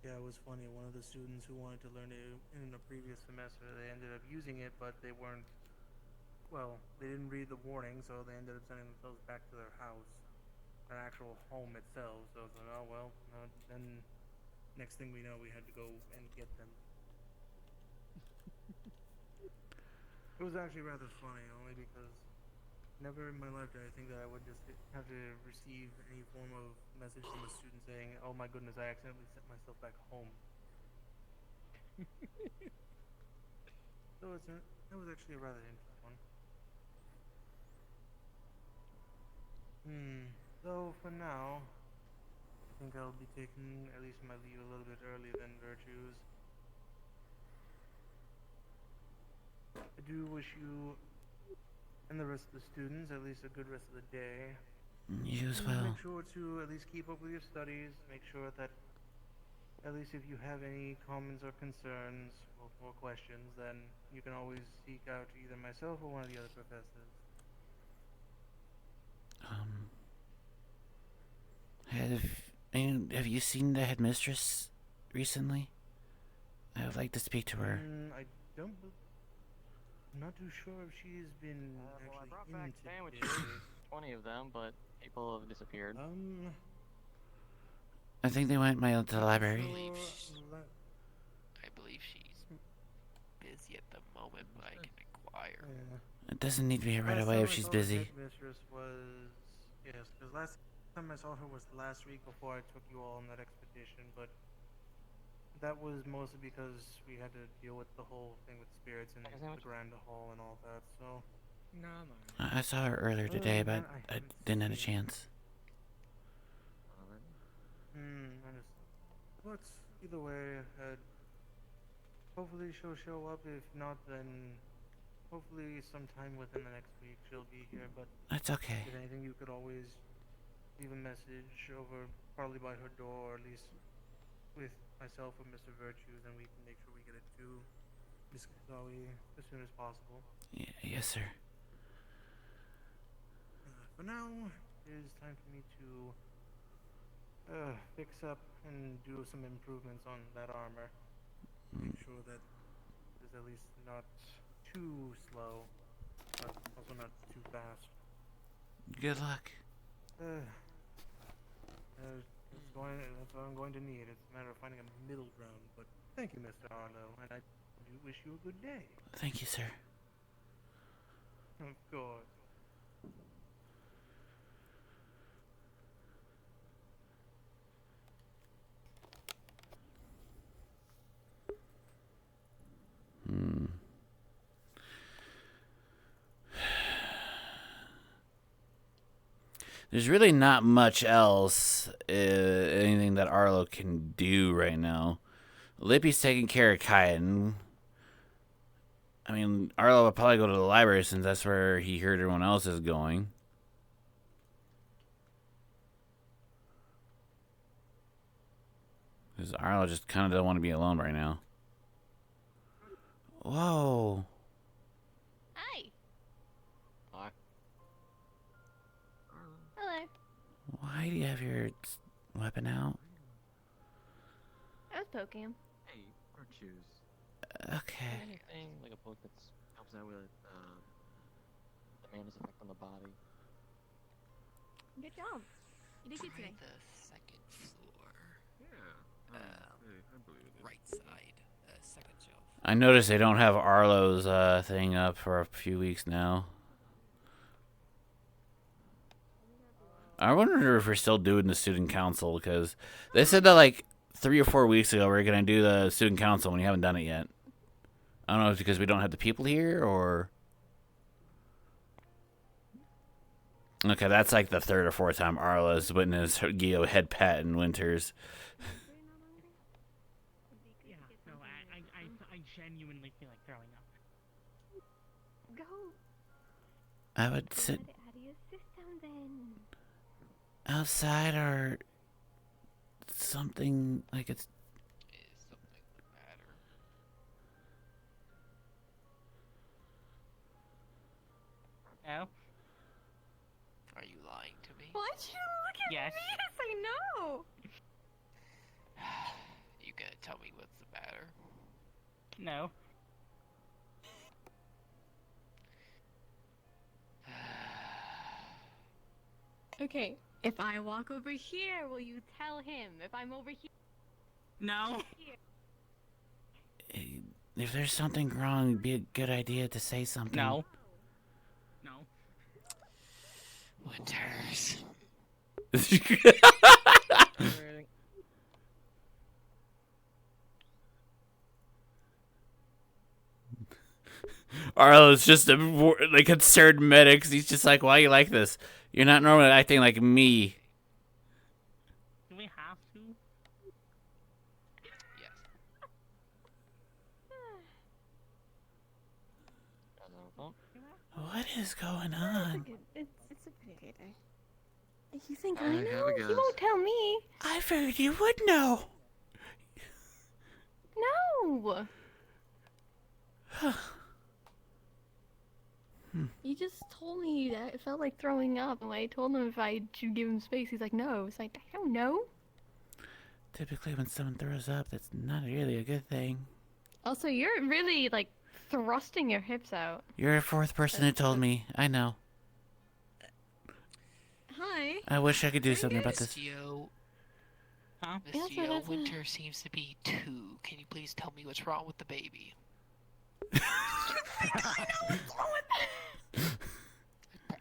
Yeah, it was funny. One of the students who wanted to learn it in a previous semester, they ended up using it, but they weren't... Well, they didn't read the warning, so they ended up sending themselves back to their house. An actual home itself, so it's like, oh well, then next thing we know, we had to go and get them. It was actually rather funny, only because never in my life did I think that I would just have to receive any form of message from a student saying, oh my goodness, I accidentally sent myself back home. So that was actually a rather interesting one. So for now, I think I'll be taking at least my leave a little bit earlier than Virtues. I do wish you and the rest of the students at least a good rest of the day. You as And well. Make sure to at least keep up with your studies. Make sure that at least if you have any comments or concerns or questions, then you can always seek out either myself or one of the other professors. Have you seen the headmistress recently? I would like to speak to her. I don't. I'm not too sure if she's been Well, I brought actually back in sandwiches, today. 20 of them, but people have disappeared. I think they went to the library. I believe she's busy at the moment, but I can inquire. It doesn't need to be right Last away time if I she's saw the busy. headmistress was yes, because last time I saw her was last week before I took you all on that expedition, but that was mostly because we had to deal with the whole thing with spirits and the Grand Hall and all that. So No, man. I saw her earlier today, but I didn't have a chance. But either way, hopefully she'll show up. If not, then hopefully sometime within the next week she'll be here. But That's okay. if anything, you could always leave a message over, probably by her door, or at least with myself or Mr. Virtues, and we can make sure we get it to Miss Zoe as soon as possible. Yeah, yes, sir. For now, it is time for me to fix up and do some improvements on that armor. Make sure that it's at least not too slow, but also not too fast. Good luck. That's what I'm going to need. It's a matter of finding a middle ground. But thank you, Mr. Arlo, and I do wish you a good day. Thank you, sir. Of course. There's really not much else, anything that Arlo can do right now. Lippy's taking care of Kyan. I mean, Arlo will probably go to the library since that's where he heard everyone else is going. Because Arlo just kind of doesn't want to be alone right now. Whoa. Hi. Hi. Hello. Why do you have your weapon out? I was poking him. Hey, virtues. Okay. Anything like a poke that helps out with the mana's effect on the body. Good job. You did good Try today. the second floor. Yeah. I believe it. Right side. Second shelf. I noticed they don't have Arlo's thing up for a few weeks now. I wonder if we're still doing the student council, because they said that like 3 or 4 weeks ago we were going to do the student council when we haven't done it yet. I don't know if it's because we don't have the people here or... Okay, that's like the 3rd or 4th time Arla's witnessed Gio head pat in Winters. Yeah, no, I genuinely feel like throwing up. Go. I would sit Get it out of your system then. outside or something like it's... Is something the matter? No? Are you lying to me? Why'd you look at Yes. me? Yes, I know. You gonna tell me what's the matter? No. Okay, if I walk over here, will you tell him? If I'm over here. No. If there's something wrong, it'd be a good idea to say something. No. No. Winters. Arlo's just a like concerned medic. He's just like, why you like this? You're not normally acting like me. Do we have to? Yes. What is going on? It's a pretty good day. You think I Alright, know? have a You guess. won't tell me. I figured you would know. No. You just told me that it felt like throwing up, and when I told him if I should give him space, he's like, no. It's like, I don't know. Typically when someone throws up, that's not really a good thing. Also, you're really, like, thrusting your hips out. You're a 4th person who told me. I know. Hi. I wish I could do something about this. Gio. Huh? Miss Yes, Gio, that's a- Winter seems to be 2. Can you please tell me what's wrong with the baby?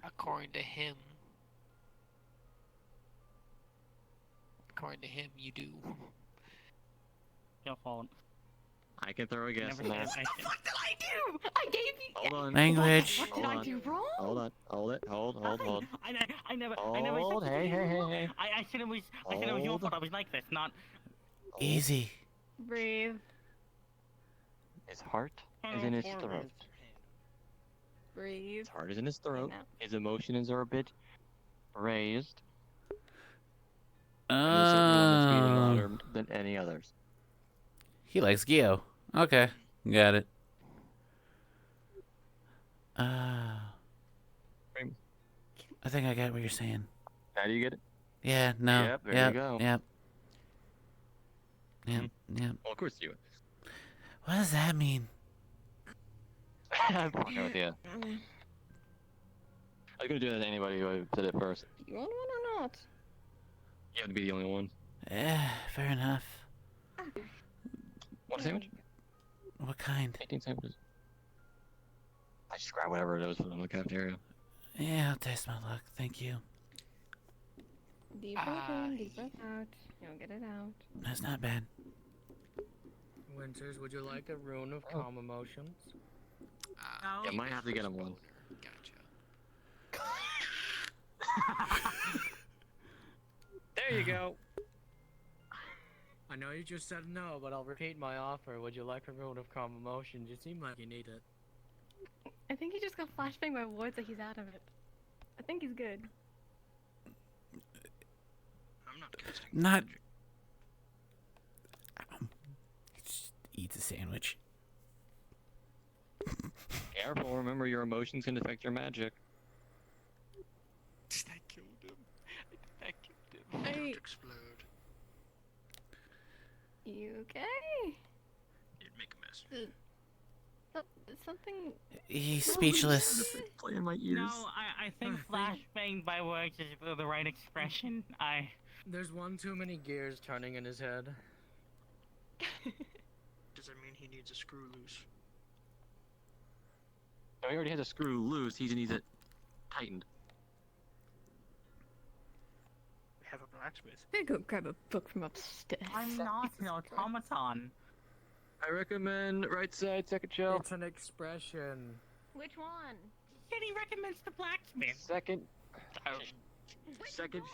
According to him. According to him, you do. Your fault. I can throw a guess Never in there. said I What did I do? I gave you. Hold on. Language. What did I do wrong? Hold on. Hold it. Hold. I never Hold, said hey, you hey, hey, wrong. hey. I said it was your Hold. fault. I was like this, not. Easy. Breathe. His heart is in his throat. Breathe. His heart is in his throat. now. His emotions are a bit raised. And there's certain one that's beating louder than any others. He likes Gio. Okay, got it. I think I get what you're saying. How do you get it? Yeah, no. Yep, there yep, you go. Yep. Yep, yep. Well, of course you would. What does that mean? I'm fucking with you. I was gonna do that to anybody who said it first. You want one or not? You have to be the only one. Yeah, fair enough. Want a sandwich? What kind? 18 sandwiches. I just grab whatever it is from the cafeteria. Yeah, I'll taste my luck. Thank you. Deep breath in, deep breath out. You'll get it out. That's not bad. Winters, would you like a rune of calm emotions? I might have to get him one. There you go. I know you just said no, but I'll repeat my offer. Would you like a rune of calm emotions? You seem like you need it. I think he just got flashbang by words that he's out of it. I think he's good. I'm not casting. Not. Just eats a sandwich. Careful, remember your emotions can affect your magic. I killed him. I killed him. Hey. Explode. You okay? You'd make a mess. Something. He's speechless. Play in my ears. No, I think flashbang by words is the right expression. There's one too many gears turning in his head. Does that mean he needs a screw loose? No, he already has a screw loose, he just needs it tightened. We have a blacksmith. I'm gonna go grab a book from upstairs. I'm not an automaton. I recommend right side, second shelf. It's an expression. Which one? Said he recommends the blacksmith. Second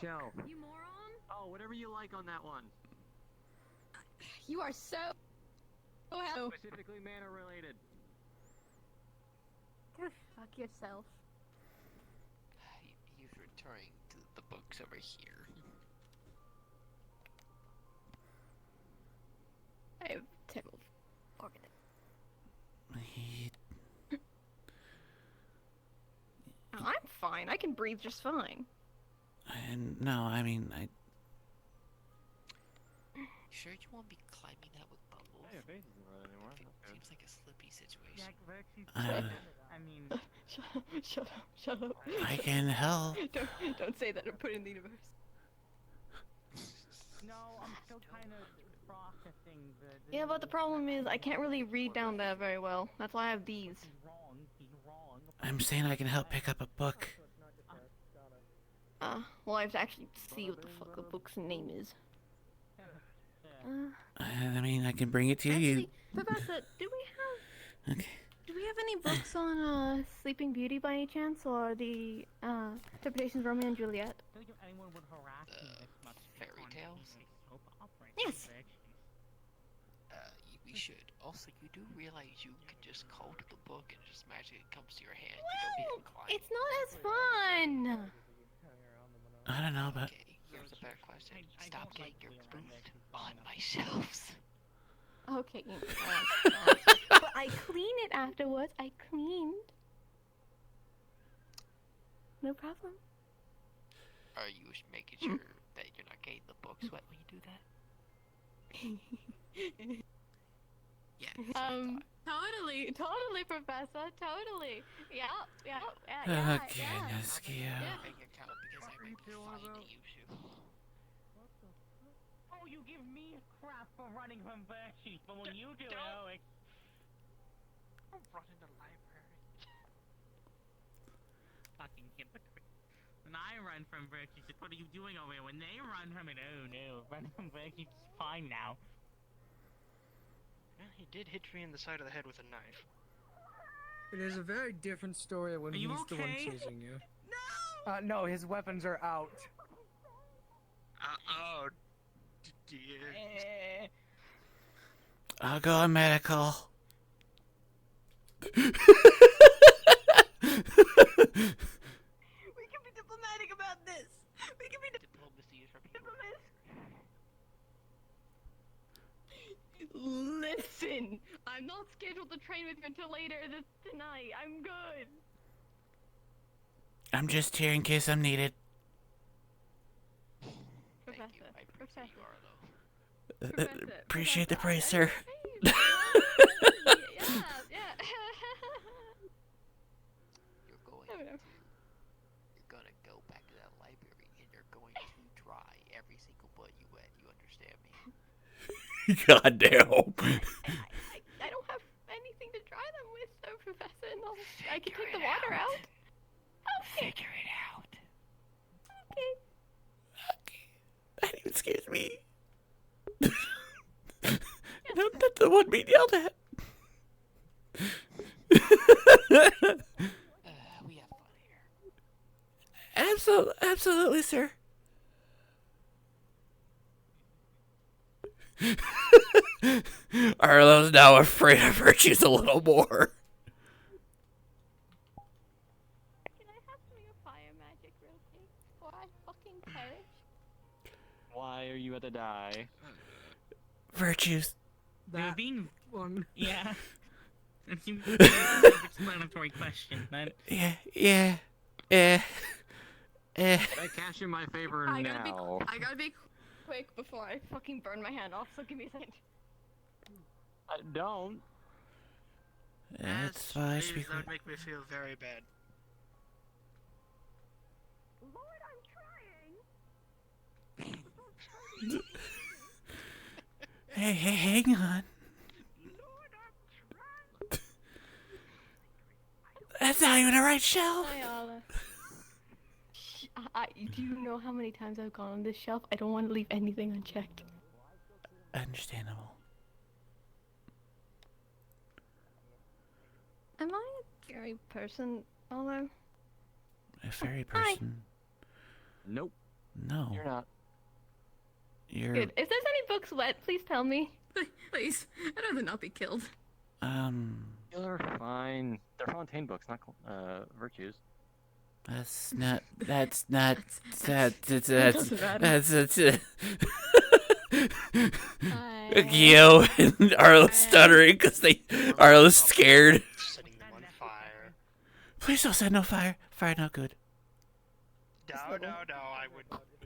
shelf. You moron! Oh, whatever you like on that one. You are so. Oh, Specifically mana related. go fuck yourself. He's returning to the books over here. I have terrible organization. I'm fine. I can breathe just fine. No, I mean, You sure you won't be climbing that with bubbles? Your face isn't running anymore. Seems like a slippy situation. I mean, Shut up. I can help. Don't say that or put it in the universe. no, I'm still kind of processing the. Yeah, but the problem is I can't really read down there very well. That's why I have these. He's wrong. I'm saying I can help pick up a book. Well, I have to actually see what the fuck the book's name is. I mean, I can bring it to you. Actually, Professor, do we have any books on Sleeping Beauty by any chance, or the interpretations of Romeo and Juliet? I don't think anyone would harass me this much. Fairy tales? Yes. We should. Also, you do realize you can just call to the book and just magically it comes to your hand. You don't need to climb. It's not as fun. I don't know, but Okay, here's a better question. Stop getting your booth on my shelves. Okay, but I clean it afterwards. I cleaned. No problem. Are you making sure that you're not getting the books wet when you do that? Totally, Professor, totally. Yeah. oh, goodness, Bank account because I might be finding you. Oh, you give me crap for running from virtues, but when you do it, oh, it's... Don't run in the library. Fucking hypocrite. When I run from virtues, it's what are you doing over here? When they run from it, oh no, running from virtues is fine now. Well, he did hit me in the side of the head with a knife. It is a very different story when Are he's you the one okay? chasing you. No! No, his weapons are out. Oh, dear. I'll go on medical. We can be diplomatic about this. We can be Diplomacy is for diplomatic. Listen, I'm not scheduled to train with you until later tonight. I'm good. I'm just here in case I'm needed. Thank you. I appreciate you are, though. Appreciate the praise, sir. Yeah. You're gonna go back to that library and you're going to dry every single book you wet. You understand me? God damn. I don't have anything to dry them with, so Professor. No, I can take the water out. Okay. Figure it out. Okay. That even scares me. No, not the one being yelled at. We have fun here. Absolutely, sir. Arlo's now afraid of Virtues a little more. Can I have some of your fire magic real quick before I fucking perish? Why are you at the die? Virtues. You're being one. Yeah. That seems to be a self-explanatory question, but Yeah. Can I cash in my favor I now? gotta be quick before I fucking burn my hand off, so give me a second. I don't. That's why I should be Please, that quick. would make me feel very bad. Lord, I'm trying! Hey, hang on. That's not even a right shelf. Hi, Ola. Do you know how many times I've gone on this shelf? I don't want to leave anything unchecked. Understandable. Am I a scary person, Ola? A fairy person? Nope. No. You're not. You're. Good. If there's any books wet, please tell me. Please. I'd rather not be killed. You're fine. They're Fontaine books, not Virtues. That's not. That's. doesn't matter. Gio and Arlo's stuttering because Arlo's scared. Setting them on fire. Please don't set no fire. Fire not good. No,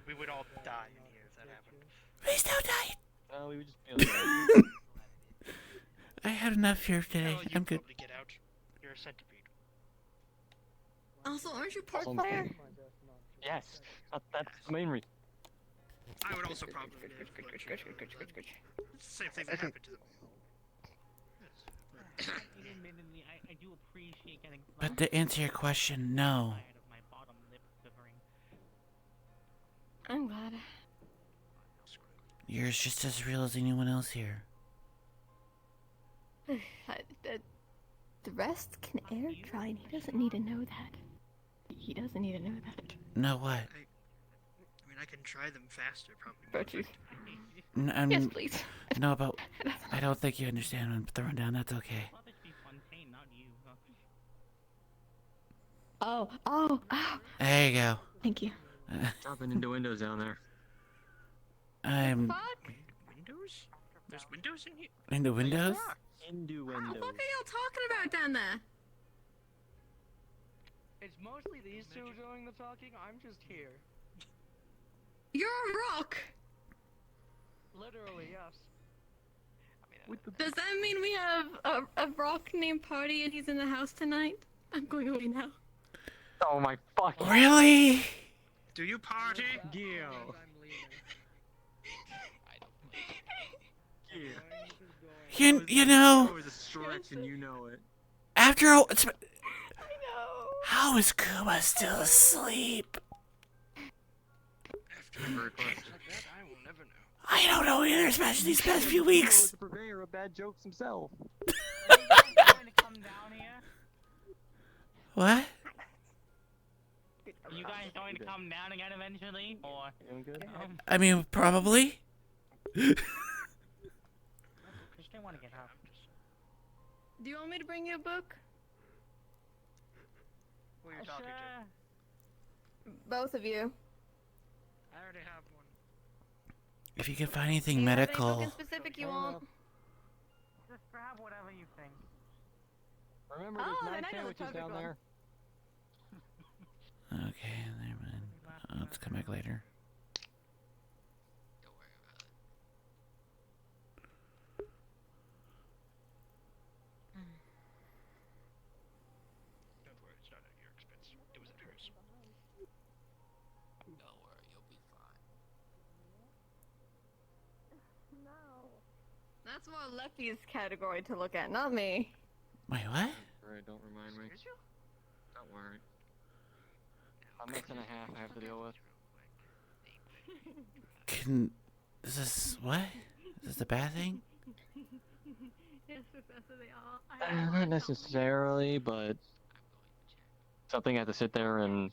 we would all die in here if that happened. Please don't die. Oh, we would just feel I had enough here today. Oh, I'm good. probably get out. You're a centipede. Also, aren't you part Also- fire? Yes. That's the main reason. I would also probably get out. It's the same thing that happened to them. admittedly, I do appreciate getting. But to answer your question, no. Tired of my bottom lip quivering. I'm glad. You're just as real as anyone else here. The rest can air dry, and he doesn't need to know that. He doesn't need to know that. No what? I mean, I can try them faster, probably. Virtues. Yes, please. No, but I don't think you understand what I'm throwing down. That's okay. Well, that'd be Fontaine, not you. Oh. There you go. Thank you. Dropping into windows down there. I'm Windows? There's windows in here? into windows. Into What windows. the fuck are y'all talking about down there? It's mostly these two doing the talking. I'm just here. You're a rock. Literally, yes. Does that mean we have a rock named Party and he's in the house tonight? I'm going away now. Oh my fucking. Really? Do you party? Gil. You know. It was a stretch and you know it. After all, I know. how is Kuma still asleep? After a question like that, I will never know. I don't know either, especially these past few weeks. The purveyor of bad jokes himself. Are you guys going to come down here? What? Are you guys going to come down again eventually? Or I mean, probably. I just don't want to get up. Do you want me to bring you a book? Who are you talking to? Both of you. I already have one. If you can find anything Do you have any medical. book in specific you want? Just grab whatever you think. Remember, Oh, there's then 9 I know the sandwiches perfect down one. there. Okay, never mind. Let's come back later. Don't worry about it. Don't worry, it's not at your expense. It was at hers. Don't worry, you'll be fine. No. That's more Leffy's category to look at, not me. Wait, what? worry, don't remind me. Don't worry. A month and a half I have to deal with. Is this what? Is this the bad thing? Yes, Professor, they are. Not necessarily, but something I have to sit there and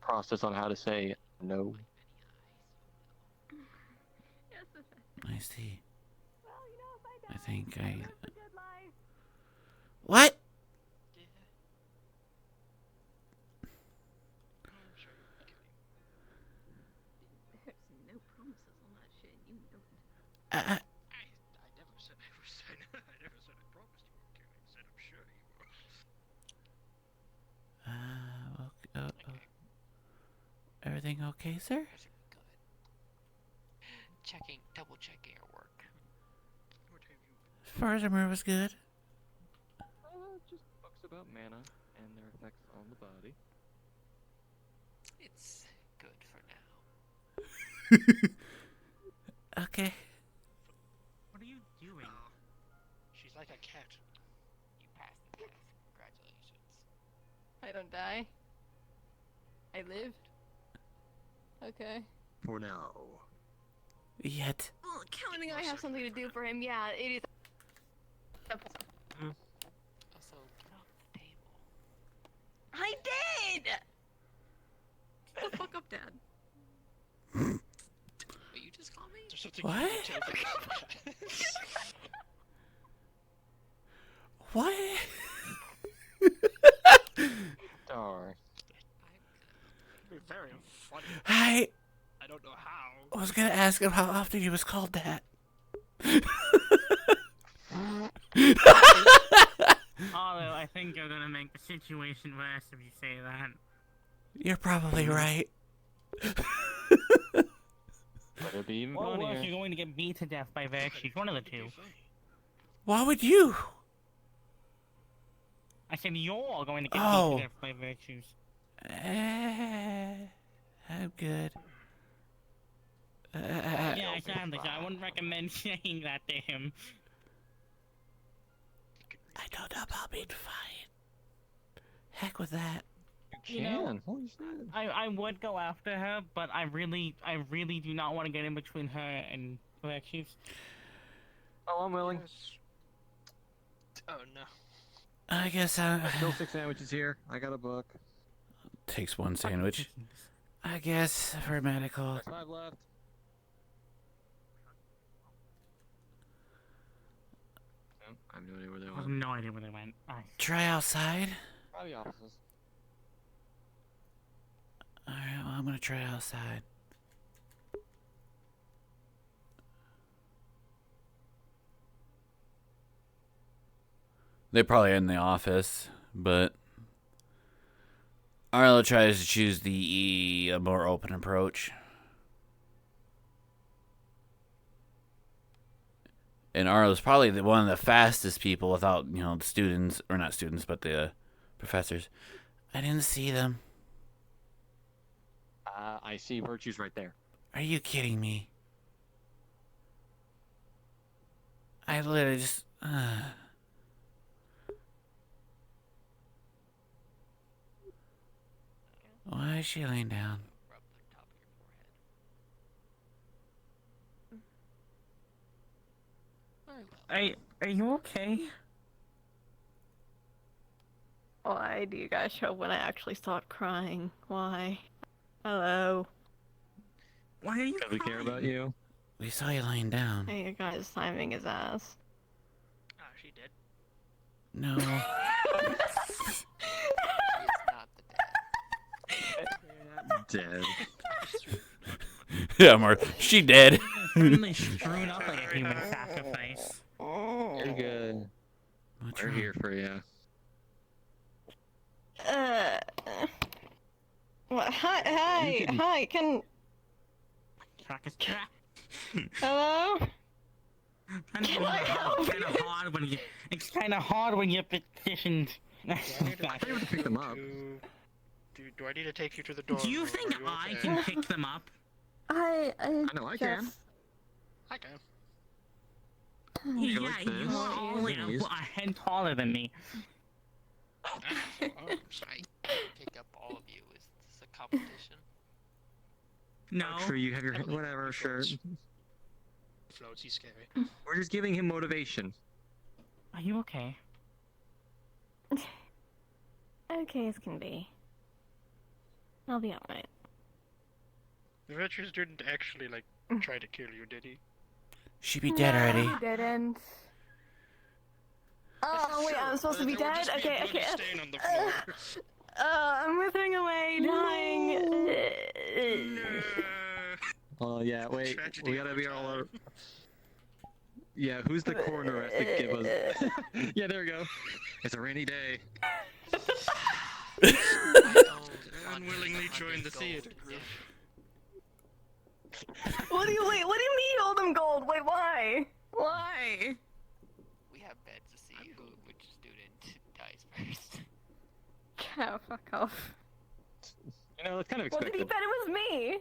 process on how to say no. Yes, Professor. I see. Well, you know, if I die, I think I. live a good life. What? There's no promises on that shit, you know it. I never said I promised you were okay. I said I'm sure you will. Everything okay, sir? Double checking your work. As far as I remember, was good. Just books about mana and their effects on the body. It's good for now. Okay. What are you doing? She's like a cat. You passed the test. Congratulations. I don't die. I live. Okay. For now. Yet. Well, counting I have something to do for him, yeah, it is. Also, get off the table. I did! Shut the fuck up, Dad. What you just called me? There's something What? you can tell What? Darn. Very funny. I don't know how. I was gonna ask him how often he was called that. Although I think you're gonna make the situation worse if you say that. You're probably right. Better be even Or funnier. worse, you're going to get beat to death by virtues. One of the two. Why would you? I said you're going to get beat Oh. to death by virtues. I'm good. Yeah, exactly. So I wouldn't recommend saying that to him. I don't know about being fine. Heck with that. You know, I would go after her, but I really do not want to get in between her and virtues. Oh, I'm willing. Oh no. I guess Still 6 sandwiches here. I got a book. Takes one sandwich. I guess for medical. 5 left. I have no idea where they I went. have no idea where they went. Try outside. Probably offices. Alright, well, I'm gonna try outside. They're probably in the office, but Arlo tries to choose the more open approach. And Arlo's probably one of the fastest people without, the students, or not students, but the professors. I didn't see them. I see virtues right there. Are you kidding me? I literally just... Why is she laying down? Are you okay? Why do you guys show up when I actually start crying? Why? Hello. Why are you Because we care about you. We saw you laying down. Hey, you guys timing his ass. Oh, she did. No. Dead. Yeah, Mark. She dead. Suddenly strewn up like a human sacrifice. You're good. We're here for you. What? Hi, can... Track is track. Hello? It's kind of hard when you're petitioned. Do I need to take you to the door? Do you think I can pick them up? I know I can. I can. Yeah, you are only a head taller than me. I pick up all of you. Is this a competition? No. Sure, you have your whatever. Sure. Floats, he's scary. We're just giving him motivation. Are you okay? Okay as can be. I'll be alright. The Virtues didn't actually, like, try to kill you, did he? She be dead already. He didn't. Oh wait, I'm supposed to be dead? Okay, okay. Stain on the floor. I'm withering away, dying. Oh yeah, wait. We gotta be all. Yeah, who's the coroner has to give us? Yeah, there we go. It's a rainy day. Unwillingly joined the theater group. What do you mean you owe them gold? Wait, why? Why? We have beds to see which student dies first. Oh, fuck off. You know, it's kind of Well, did he expected. bet it was me?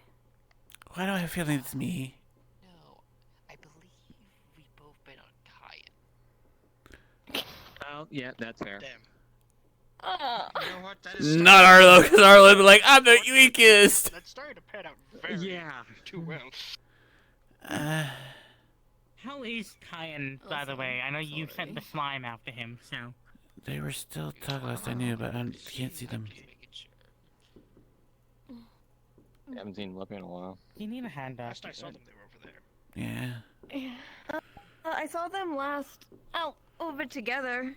Why do I have a feeling it's me? No, I believe we both bet on Kyan. Oh, yeah, that's fair. Damn. You know what? That is Not Arlo, because Arlo would be like, I'm the weakest. That started to pan out very too well. How is Kyan, by the way? I know you sent the slime after him, so. They were still talking last I knew, but I can't see them. I haven't seen Lippy in a while. You need a hand up. Last I saw them, they were over there. Yeah. Yeah. I saw them last over together.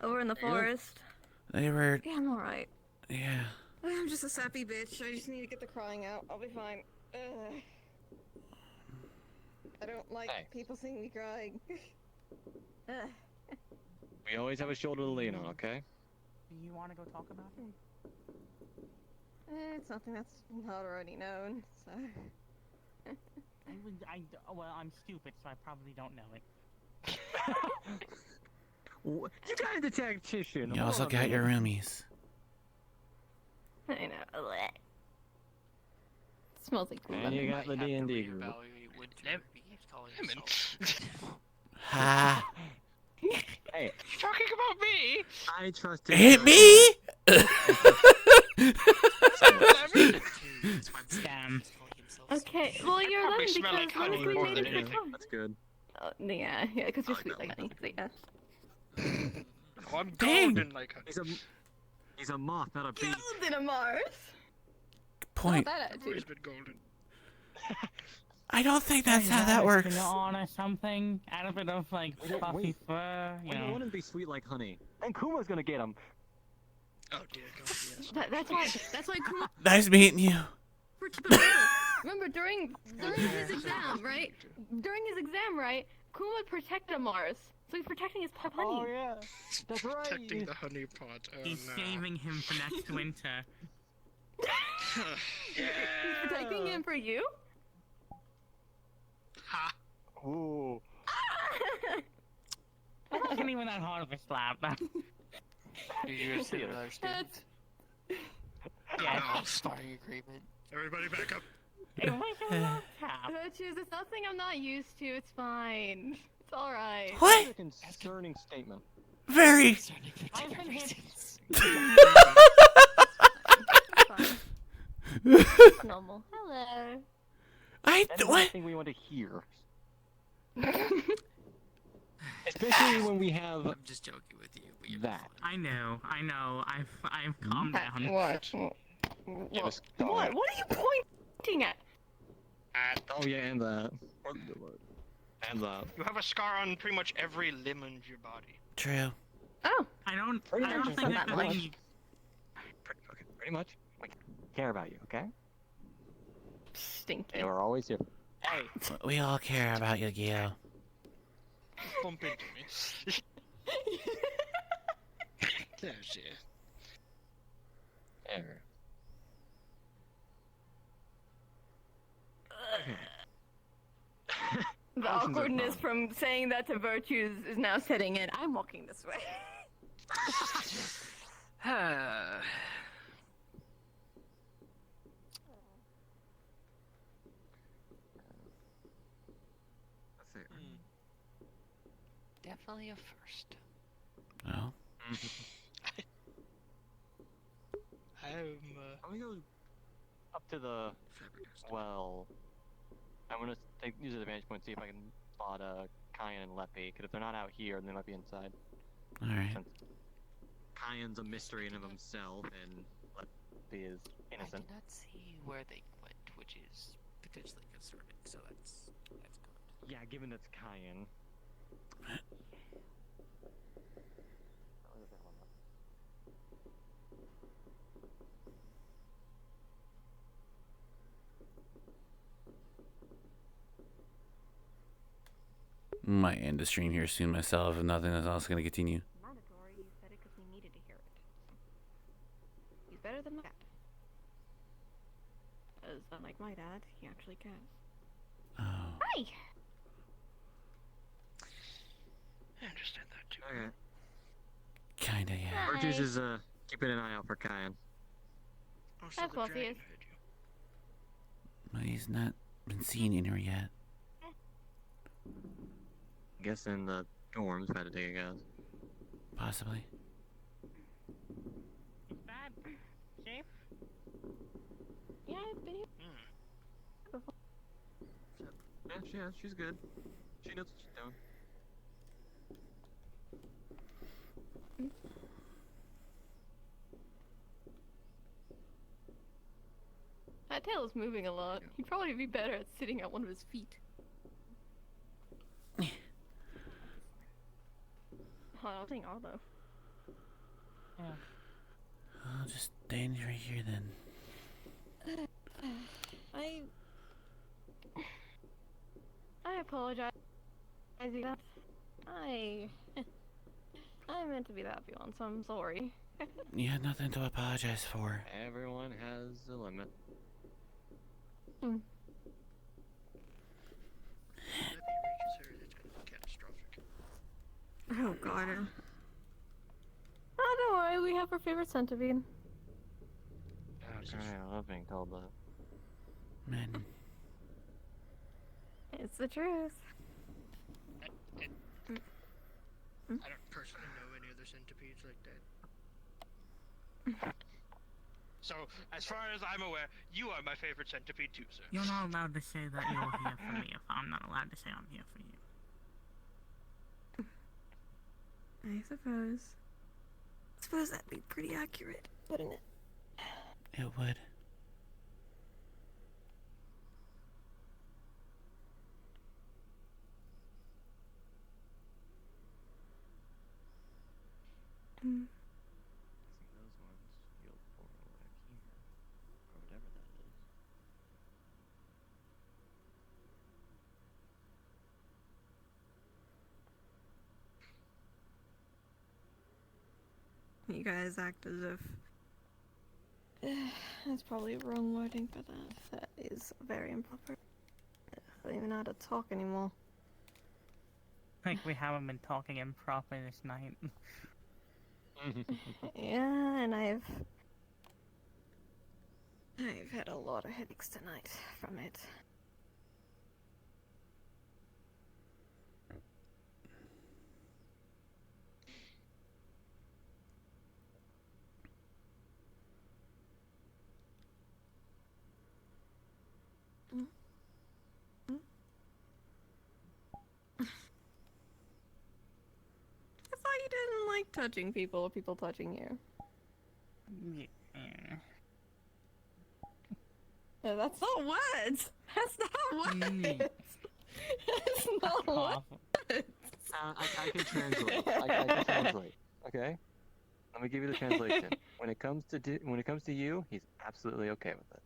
Over in the forest. They were. Yeah, I'm alright. Yeah. I'm just a sappy bitch. I just need to get the crying out. I'll be fine. I don't like people seeing me crying. We always have a shoulder to lean on, okay? Do you want to go talk about him? It's something that's not already known, so. Well, I'm stupid, so I probably don't know it. You got a tactician. You also got your roomies. I know. It smells like food. And you got the D&D group. Ha! Hey, You talking about me? I trust Hit me! Scam. Okay, well you're probably then smell because like honey honestly more made than it anything. become. That's good. Yeah, because you're sweet like honey. So yeah. Oh, I'm Dang. golden like honey. He's a moth, not a bee. Golden a Mars. Point. Not that I've always attitude. been golden. I don't think that's how Guys, that works. Can you honor something? Add a bit of, like, puffy wait. fur, you Well, know. you wouldn't be sweet like honey. And Kuma's gonna get him. Oh dear God, yes. That's why Kuma. Nice meeting you. Remember during his exam, right? During his exam, right? Kuma protected Mars, so he's protecting his pet honey. Oh yeah, that's right. Protecting the honey pot. Oh He's no. saving him for next winter. He's protecting him for you. Ha! Ooh. That wasn't even that hard of a slap. You're just another student. Yeah. Starting agreement. Everybody back up. It was a long tap. Virtues, it's nothing I'm not used to. It's fine. It's alright. What? That's a concerning statement. Very. I've been hit. It's normal. Hello. That's What? the thing we want to hear. Especially when we have I'm just joking with you, but you're that. I know. I've calmed down. What? Yes. What? What are you pointing at? Oh yeah, and that. And that. You have a scar on pretty much every limb on your body. True. Oh. I don't Pretty think much. that Not really much. need- Pretty much. We care about you, okay? Stinky. And we're always here. Hey. We all care about you, Gio. Bump into me. There's you. There. The awkwardness from saying that to Virtues is now setting in. I'm walking this way. Definitely a first. No. I'm gonna go up to the well. I'm gonna use an advantage point, see if I can spot Kyan and Leppy, because if they're not out here, then they might be inside. Alright. Since Kyan's a mystery in of himself, and Leppy is innocent. I did not see where they went, which is potentially concerning, so that's good. Yeah, given it's Kyan. Might end the stream here soon myself, if nothing else going to continue. Mandatory, you said it because we needed to hear it. He's better than my dad. Because unlike my dad, he actually can. Oh. Hi! I understand that too. Okay. Kinda, yeah. Virtues is keeping an eye out for Kyan. Oh, That's the what he dragon is. heard you. But he's not been seen in here yet. Guess in the dorms, if I had to take a guess. Possibly. Is that safe? Yeah, I've been here before. Yeah, she's good. She knows what she's doing. That tail is moving a lot. He'd probably be better at sitting at one of his feet. I'll take all though. Yeah. I'll just stand right here then. I apologize. I meant to be the happy one, so I'm sorry. You had nothing to apologize for. Everyone has a limit. Hmm. If he reaches her, it's gonna be catastrophic. Oh god. Oh, don't worry, we have our favorite centipede. Okay, I love being told that. Man. It's the truth. I don't personally know any other centipedes like that. So, as far as I'm aware, you are my favorite centipede too, sir. You're not allowed to say that you're here for me if I'm not allowed to say I'm here for you. I suppose that'd be pretty accurate, wouldn't it? It would. Mm. Those ones you'll pull back here, or whatever that is. You guys act as if... That's probably wrong wording for that. That is very improper. I don't even know how to talk anymore. Like we haven't been talking improperly this night. Yeah, and I've had a lot of headaches tonight from it. I thought you didn't like touching people or people touching you. Yeah. That's not words! That's not words! That's not words! I can translate. I can translate. Okay? Let me give you the translation. When it comes to you, he's absolutely okay with it.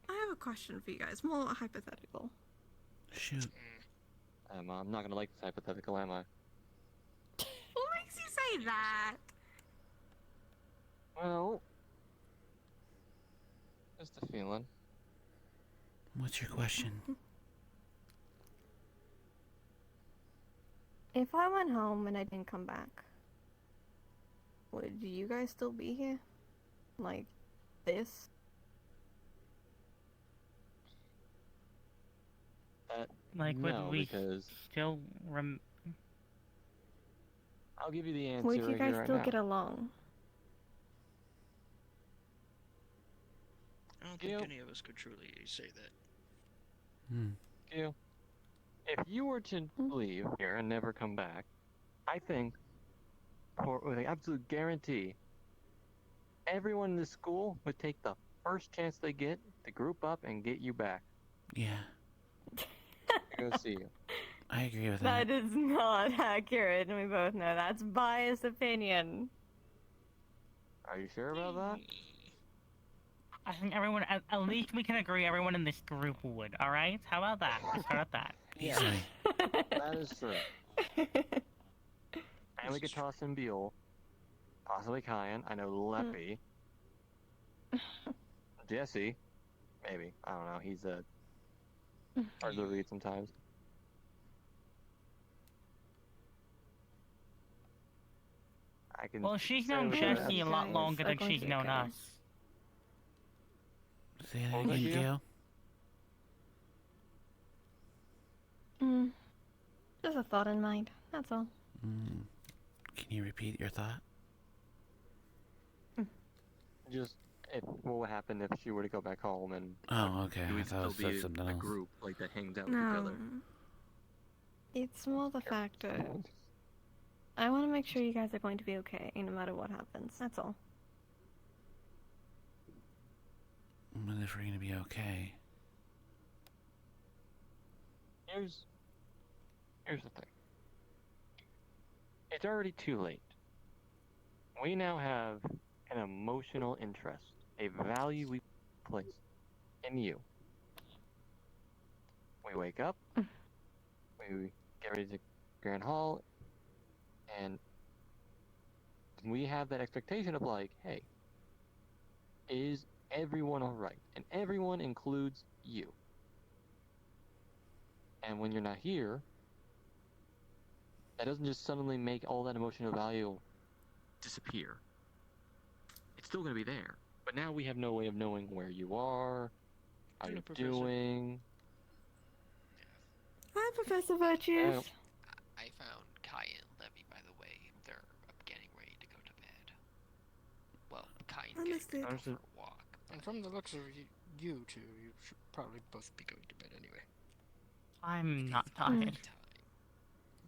I have a question for you guys, more hypothetical. Shoot. I'm not gonna like this hypothetical, am I? What makes you say that? Well, just a feeling. What's your question? If I went home and I didn't come back, would you guys still be here? Like this? Like, No, would we because still I'll give you the answer Would you right guys here, right still now. get along? I don't think any of us could truly say that. You, if you were to leave here and never come back, I think, with an absolute guarantee, everyone in the school would take the first chance they get to group up and get you back. Yeah. Go see you. I agree with that. That is not accurate, and we both know that's biased opinion. Are you sure about that? I think everyone, at least we can agree everyone in this group would, alright? How about that? Let's start at that. Yeah. That is true. And we could toss in Buell, possibly Kyan, I know Leppy, Jesse, maybe, I don't know, he's hard to read sometimes. I can Well, she's say known with Jesse that. a lot longer than she's known us. Say that again, Gail. Just a thought in mind, that's all. Can you repeat your thought? Just, what would happen if she were to go back home and... Oh, okay, you I would thought it still said be something a else. group, like, that hangs out with No. each other. It's more the fact of I want to make sure you guys are going to be okay, no matter what happens. That's all. Well, if we're gonna be okay. Here's the thing. It's already too late. We now have an emotional interest, a value we place in you. We wake up, we get ready to Grand Hall, and we have that expectation of like, hey, is everyone alright? And everyone includes you. And when you're not here, that doesn't just suddenly make all that emotional value disappear. It's still going to be there. But now we have no way of knowing where you are, how you're doing. Hi, Professor Virtues. I found Kai and Levy, by the way. They're getting ready to go to bed. Well, Kai and getting ready to go for a walk. And from the looks of you two, you should probably both be going to bed anyway. I'm not tired.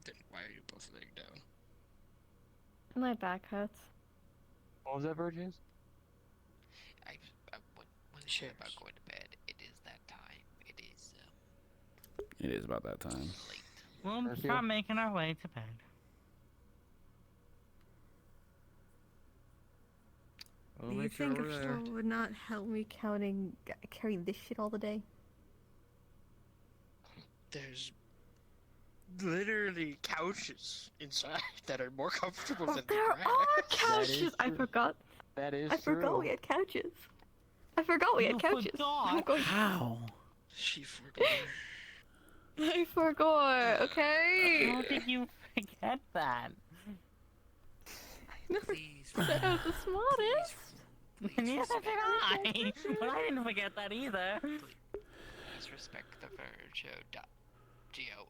Then why are you both laying down? My back hurts. What was that, Virgins? When she said about going to bed, it is that time. It is, It is about that time. We'll start making our way to bed. Do you think Crystal would not help me carry this shit all the day? There's literally couches inside that are more comfortable than There the grass. are couches! I forgot. That is I forgot we had couches. I forgot we had couches. How? She forgot. I forgot, okay? How did you forget that? I never said I was the smartest. Neither did I. But I didn't forget that either. please respect the furniture. Geo,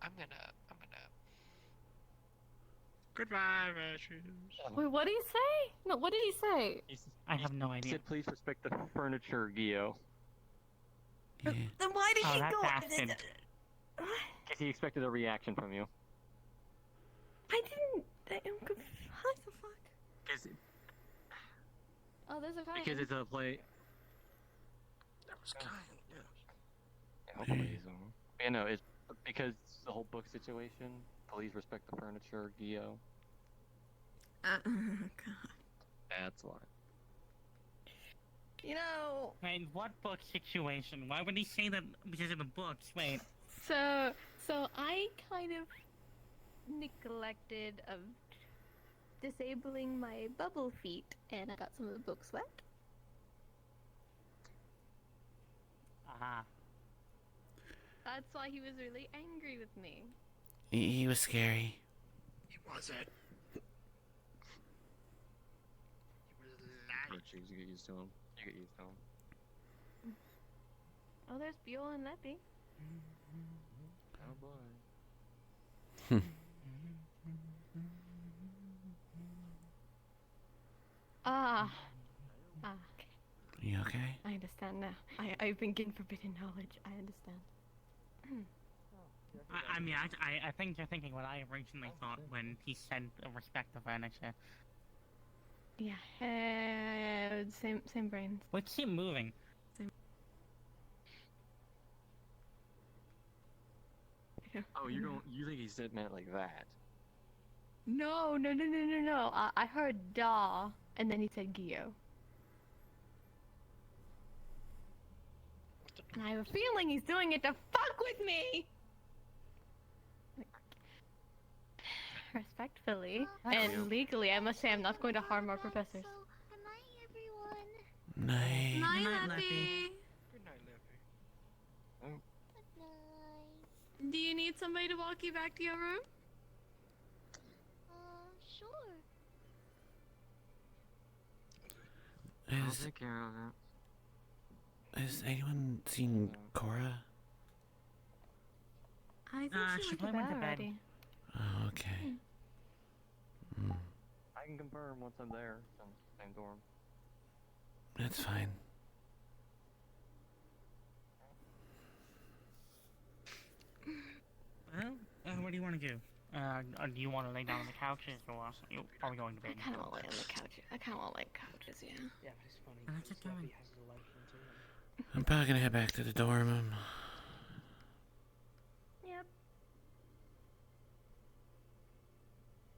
I'm gonna. Goodbye, Virtues. Wait, what did he say? No, what did he say? I have no He idea. said, please respect the furniture, Gio. Then why did Oh, he that go? bastard. Because he expected a reaction from you. I didn't. What the fuck? Oh, there's a fire. Because it's a play. That was kind, Yeah, no, it's because the whole book situation. Please respect the furniture, Gio. God. That's why. You know. Wait, what book situation? Why would he say that because of the books? Wait. So I kind of neglected of disabling my bubble feet, and I got some of the books wet. Aha. That's why he was really angry with me. He was scary. He wasn't. He was lying. You get used to him. You get used to him. Oh, there's Buell and Leppy. Oh boy. Ah. You okay? I understand now. I've been given forbidden knowledge. I understand. I mean, I think you're thinking what I originally thought when he said respect the furniture. Yeah. Same brains. We keep moving. Oh, you think he said meant like that? No. I heard da, and then he said Gio. And I have a feeling he's doing it to fuck with me! Respectfully, and legally, I must say I'm not going to harm our professors. Night. Night, Leppy. Good night, Leppy. Do you need somebody to walk you back to your room? Sure. I'll take care of it. Has anyone seen Cora? I think she went to bed already. Oh, okay. Mm, I can confirm once I'm there. Same dorm. that's fine. Well, what do you want to do? Do you want to lay down on the couches, or are we going to bed? I kind of want to lay on the couch. I kind of want to lay couches, yeah. Yeah, but it's funny. Let's because get going. Leppy has his life into him. I'm probably gonna head back to the dorm. Yep.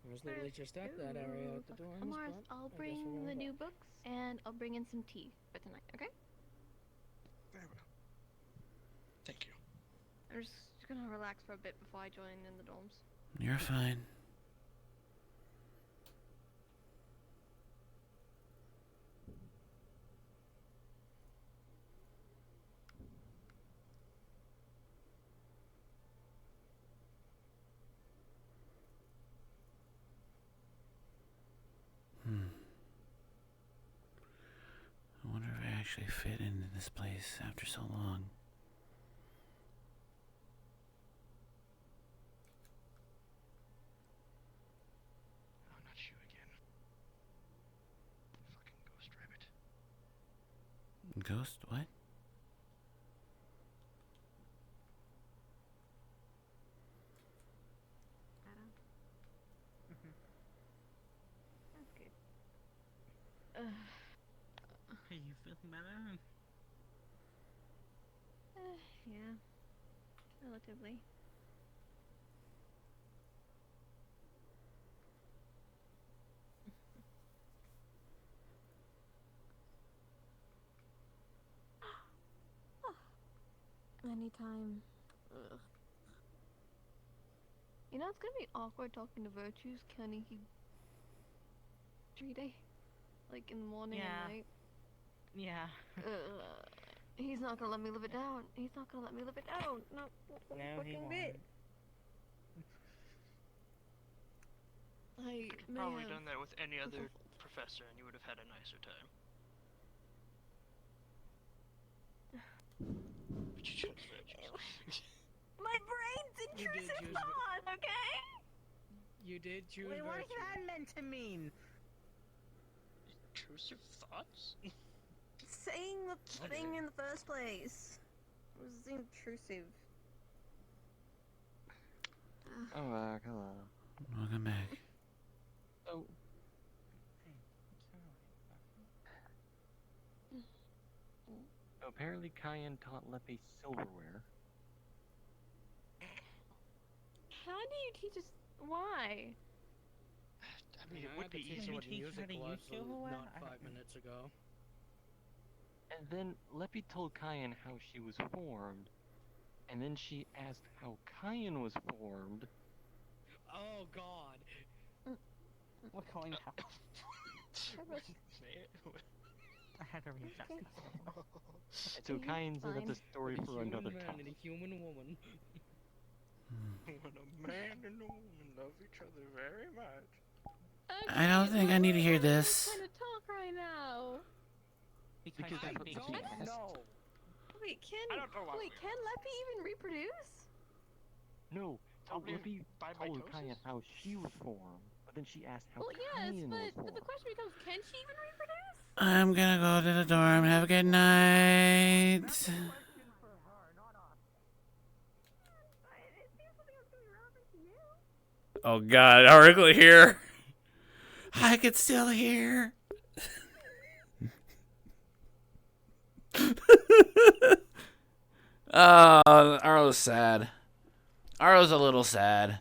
I was literally just at that area at the dorms, Mars, but I'll I guess bring we're going the new back. books, and I'll bring in some tea for tonight, okay? Very well. Thank you. I'm just gonna relax for a bit before I join in the dorms. You're fine. I wonder if I actually fit into this place after so long. Oh, not you again. Fucking ghost rabbit. Ghost? What? That's good. Are you feeling better? Yeah. Relatively. Anytime. Ugh. You know, it's gonna be awkward talking to Virtues. Can he 3 day? Like in the morning Yeah. and night? Yeah. He's not gonna let me live it down. He's not gonna let me live it down. Not one No, he fucking won't. bit. I Could have probably done that with any other professor and you would have had a nicer time. But you chose Virtues. My brain's You did intrusive choose thought, okay? You did choose Wait, what is Virtues. that meant to mean? Intrusive thoughts? Saying the thing in the first place was intrusive. I'm back. Hello. Welcome back. Oh. So apparently Cayenne taught Leppy silverware. How do you teach us why? I mean, it would be easy easy what to music how to was use silverware? not I don't 5 know. minutes ago. And then Leppy told Cayenne how she was formed. And then she asked how Cayenne was formed. Oh god. We're going now. I had to readjust And so Cayenne said that's a story A for human another man time. and a human woman. When a man and a woman love each other very much. I don't think I need to hear this. I'm trying to talk right now. Because that's what she asked. No. Wait, I don't know why Leppy even reproduce? No, Probably Libby by told mitosis? Kyan how she was formed, but then she asked how Well, yes, Kyan was but formed. the question becomes, can she even reproduce? I'm gonna go to the dorm. Have a good night. Oh God, Oracle here. I could still hear. Oh, Arlo's sad. Arlo's a little sad.